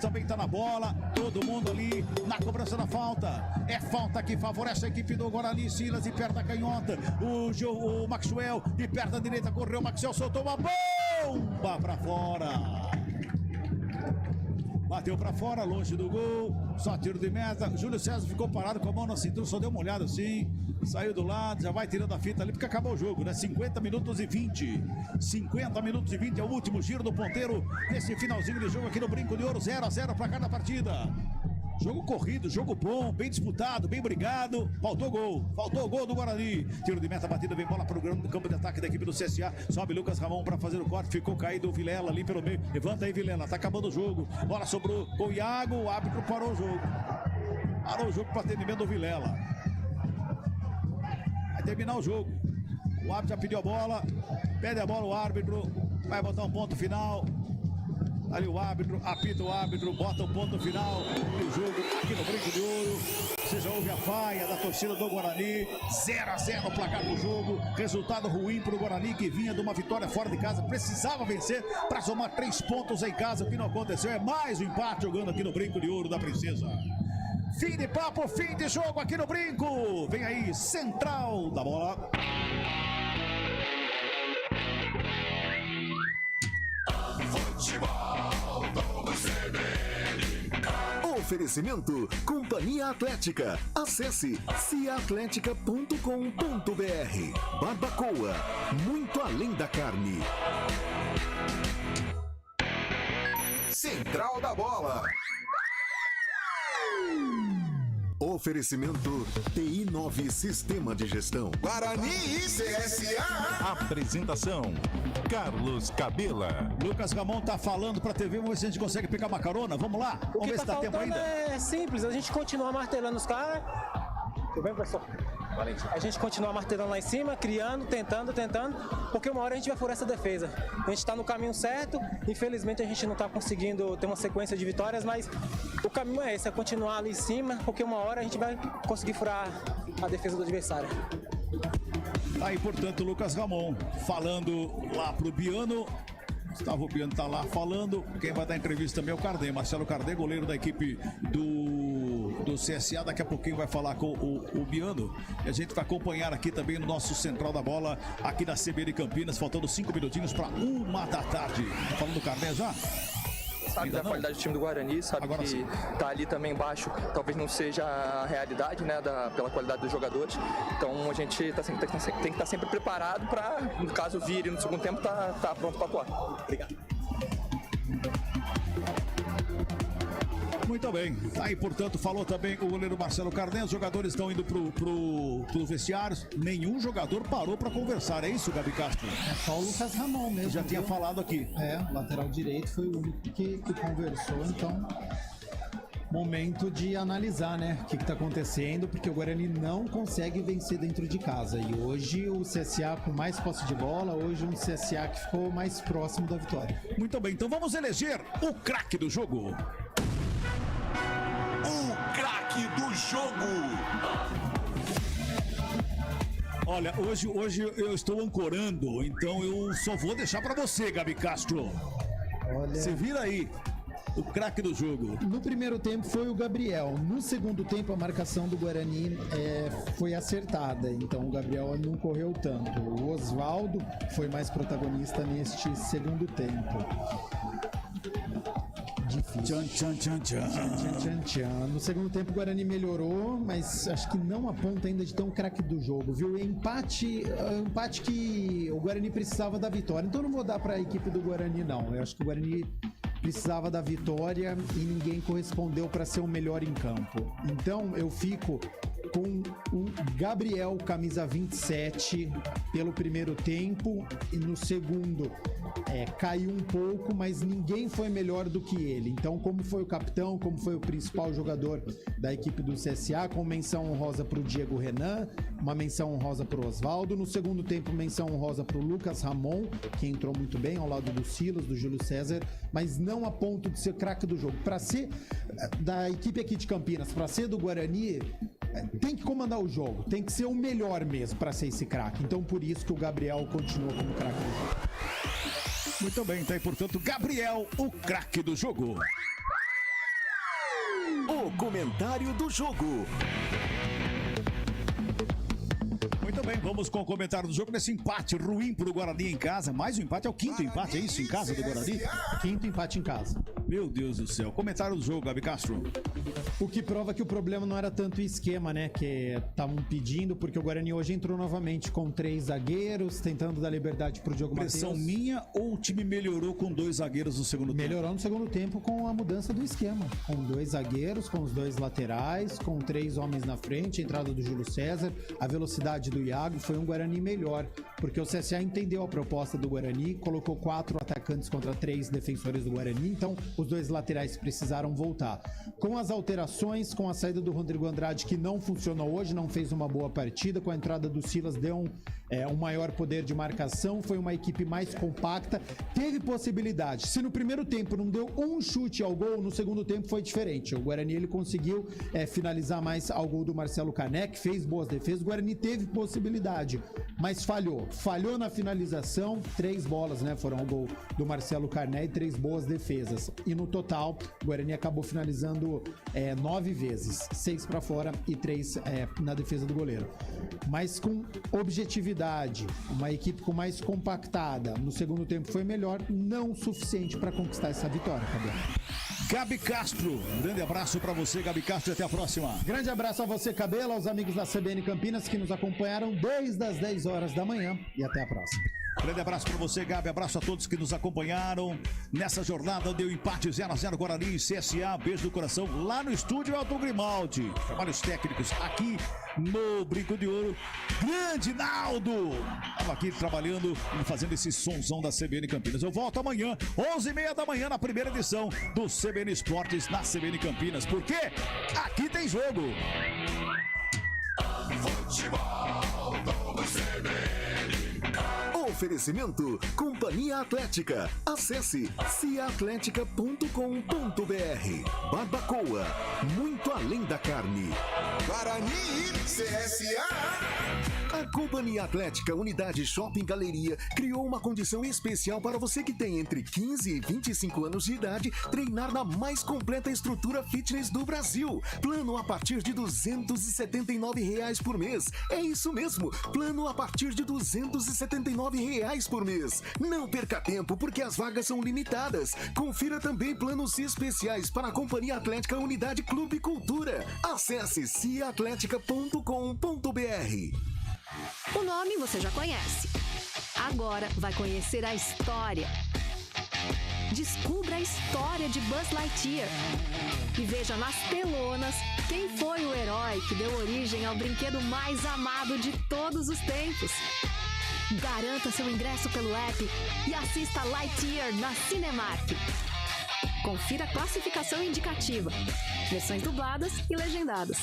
[SPEAKER 4] também
[SPEAKER 3] tá na bola. Todo mundo ali na cobrança da falta. É falta que favorece a equipe do Guarani. Silas de perto da canhota. O Maxwell de perto da direita. Correu o Maxwell, soltou uma bomba pra fora. Bateu pra fora, longe do gol. Só tiro de meta. Júlio César ficou parado com a mão na cintura, só deu uma olhada assim. Saiu do lado, já vai tirando a fita ali, porque acabou o jogo, né? 50 minutos e 20. 50 minutos e 20 é o último giro do ponteiro nesse finalzinho de jogo aqui no Brinco de Ouro. 0-0 pra cada partida. Jogo corrido, jogo bom, bem disputado, bem brigado. Faltou o gol do Guarani. Tiro de meta, batida, vem bola para o campo de ataque da equipe do CSA. Sobe Lucas Ramon para fazer o corte, ficou caído o Vilela ali pelo meio. Levanta aí, Vilela, tá acabando o jogo. Bola sobrou com o Iago, o árbitro parou o jogo. Parou o jogo para atendimento do Vilela. Vai terminar o jogo. O árbitro já pediu a bola, pede a bola o árbitro, vai botar um ponto final. Ali o árbitro, apita o árbitro, bota o ponto final do jogo aqui no Brinco de Ouro. Você já ouve a faia da torcida do Guarani. 0-0 o placar do jogo. Resultado ruim para o Guarani, que vinha de uma vitória fora de casa. Precisava vencer para somar 3 pontos em casa. O que não aconteceu é mais um empate jogando aqui no Brinco de Ouro da Princesa. Fim de papo, fim de jogo aqui no Brinco. Vem aí, central da bola.
[SPEAKER 14] Oferecimento Companhia Atlética. Acesse ciaatletica.com.br. Barbacoa, muito além da carne.
[SPEAKER 2] Central da Bola.
[SPEAKER 14] Oferecimento TI9 Sistema de Gestão.
[SPEAKER 2] Guarani e CSA.
[SPEAKER 1] Apresentação: Carlos Cabela.
[SPEAKER 3] Lucas Ramon tá falando pra TV, vamos ver se a gente consegue pegar uma carona. Vamos lá? Vamos ver se dá tempo ainda.
[SPEAKER 17] É simples, a gente continua martelando os caras. Tudo bem, professor? A gente continua martelando lá em cima, criando, tentando, porque uma hora a gente vai furar essa defesa. A gente está no caminho certo, infelizmente a gente não está conseguindo ter uma sequência de vitórias, mas o caminho é esse, é continuar ali em cima, porque uma hora a gente vai conseguir furar a defesa do adversário.
[SPEAKER 3] Aí, portanto, Lucas Ramon falando lá pro Biano. Gustavo Biano tá lá falando. Quem vai dar entrevista também é o Cardet, Marcelo Cardet, goleiro da equipe do CSA. Daqui a pouquinho vai falar com o Biano. E a gente vai acompanhar aqui também no nosso Central da Bola, aqui da CBN Campinas, faltando 5 minutinhos para 1h. Tá falando do Cardet já?
[SPEAKER 18] Sabe da qualidade do time do Guarani, sabe agora que sim. Tá ali também embaixo, talvez não seja a realidade, né, pela qualidade dos jogadores. Então a gente tem que estar sempre preparado para, no caso vire no segundo tempo, tá pronto para atuar. Obrigado.
[SPEAKER 3] Muito bem, aí portanto falou também o goleiro Marcelo Cardet. Os jogadores estão indo pro vestiários. Nenhum jogador parou para conversar, é isso, Gabi Castro?
[SPEAKER 4] É só o Lucas Ramon mesmo.
[SPEAKER 3] Já tinha falado aqui.
[SPEAKER 4] O lateral direito foi o único que conversou, então momento de analisar, né, o que está acontecendo, porque o Guarani não consegue vencer dentro de casa. E hoje o CSA com mais posse de bola, hoje um CSA que ficou mais próximo da vitória.
[SPEAKER 3] Muito bem, então vamos eleger o craque do jogo.
[SPEAKER 2] O craque do jogo.
[SPEAKER 3] Olha, hoje eu estou ancorando, então eu só vou deixar para você, Gabi Castro.
[SPEAKER 4] Olha,
[SPEAKER 3] você vira aí. O craque do jogo.
[SPEAKER 4] No primeiro tempo foi o Gabriel. No segundo tempo a marcação do Guarani foi acertada. Então o Gabriel não correu tanto. O Osvaldo foi mais protagonista neste segundo tempo. Difícil. No segundo tempo o Guarani melhorou, mas acho que não a ponto ainda de ter um craque do jogo, viu? Empate que o Guarani precisava da vitória. Então eu não vou dar para a equipe do Guarani, não. Eu acho que o Guarani precisava da vitória e ninguém correspondeu para ser o melhor em campo. Então eu fico com o Gabriel, camisa 27, pelo primeiro tempo, e no segundo caiu um pouco, mas ninguém foi melhor do que ele. Então, como foi o capitão, como foi o principal jogador da equipe do CSA, com menção honrosa para o Diego Renan, uma menção honrosa para o Osvaldo. No segundo tempo, menção honrosa para o Lucas Ramon, que entrou muito bem ao lado do Silas, do Júlio César, mas não a ponto de ser craque do jogo. Para ser da equipe aqui de Campinas, para ser do Guarani, tem que comandar o jogo, tem que ser o melhor mesmo para ser esse craque. Então por isso que o Gabriel continua como craque do jogo.
[SPEAKER 3] Muito bem, tá aí, portanto, Gabriel, o craque do jogo.
[SPEAKER 14] O comentário do jogo.
[SPEAKER 3] Muito bem, vamos com o comentário do jogo nesse empate ruim pro Guarani em casa. Mais um empate, é o quinto empate, é isso? Em casa do Guarani?
[SPEAKER 4] Quinto empate em casa.
[SPEAKER 3] Meu Deus do céu. Comentário do jogo, Gabi Castro.
[SPEAKER 4] O que prova que o problema não era tanto o esquema, né? Que estavam pedindo, porque o Guarani hoje entrou novamente com 3 zagueiros, tentando dar liberdade pro Diogo Matheus.
[SPEAKER 3] Pressão minha ou o time melhorou com 2 zagueiros no segundo tempo?
[SPEAKER 4] Melhorou no segundo tempo com a mudança do esquema. Com 2 zagueiros, com os 2 laterais, com 3 homens na frente, a entrada do Júlio César, a velocidade do Iago, foi um Guarani melhor, porque o CSA entendeu a proposta do Guarani, colocou 4 atacantes contra 3 defensores do Guarani, então os 2 laterais precisaram voltar. Com as alterações, com a saída do Rodrigo Andrade, que não funcionou hoje, não fez uma boa partida, com a entrada do Silas, deu um maior poder de marcação, foi uma equipe mais compacta, teve possibilidade. Se no primeiro tempo não deu um chute ao gol, no segundo tempo foi diferente. O Guarani ele conseguiu finalizar mais ao gol do Marcelo Caneck, fez boas defesas, o Guarani teve possibilidade, mas falhou na finalização. 3 bolas, né, foram ao gol do Marcelo Caneck e 3 boas defesas, e no total o Guarani acabou finalizando 9 vezes, 6 para fora e 3 na defesa do goleiro, mas com objetividade, uma equipe com mais compactada. No segundo tempo foi melhor, não o suficiente para conquistar essa vitória, Cabelo.
[SPEAKER 3] Gabi Castro. Um grande abraço para você, Gabi Castro, e até a próxima.
[SPEAKER 4] Grande abraço a você, Cabelo, aos amigos da CBN Campinas que nos acompanharam desde as 10 horas da manhã e até a próxima.
[SPEAKER 3] Grande abraço para você, Gabi. Abraço a todos que nos acompanharam nessa jornada. Deu empate 0-0 Guarani e CSA. Beijo do coração lá no estúdio Elton Grimaldi. Trabalhos técnicos aqui no Brinco de Ouro. Grande Naldo! Estava aqui trabalhando e fazendo esse sonzão da CBN Campinas. Eu volto amanhã, 11h30 da manhã, na primeira edição do CBN Esportes na CBN Campinas. Porque aqui tem jogo.
[SPEAKER 1] Futebol do CBN.
[SPEAKER 14] Oferecimento Companhia Atlética. Acesse ciatlética.com.br. Barbacoa, muito além da carne.
[SPEAKER 2] Guarani, CSA.
[SPEAKER 14] A Companhia Atlética Unidade Shopping Galeria criou uma condição especial para você que tem entre 15 e 25 anos de idade treinar na mais completa estrutura fitness do Brasil. Plano a partir de R$ 279 por mês. É isso mesmo, plano a partir de R$ 279 por mês. Não perca tempo porque as vagas são limitadas. Confira também planos especiais para a Companhia Atlética Unidade Clube Cultura. Acesse ciatlética.com.br.
[SPEAKER 15] O nome você já conhece. Agora vai conhecer a história. Descubra a história de Buzz Lightyear e veja nas telonas quem foi o herói que deu origem ao brinquedo mais amado de todos os tempos. Garanta seu ingresso pelo app e assista Lightyear na Cinemark. Confira a classificação indicativa, versões dubladas e legendadas.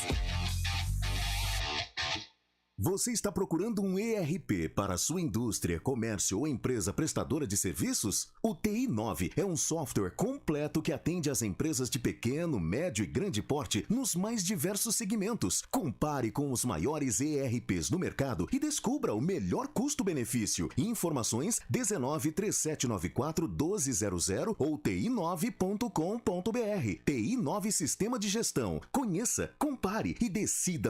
[SPEAKER 14] Você está procurando um ERP para sua indústria, comércio ou empresa prestadora de serviços? O TI9 é um software completo que atende às empresas de pequeno, médio e grande porte nos mais diversos segmentos. Compare com os maiores ERPs no mercado e descubra o melhor custo-benefício. Informações 19-3794-1200 ou ti9.com.br. TI9 Sistema de Gestão. Conheça, compare e decida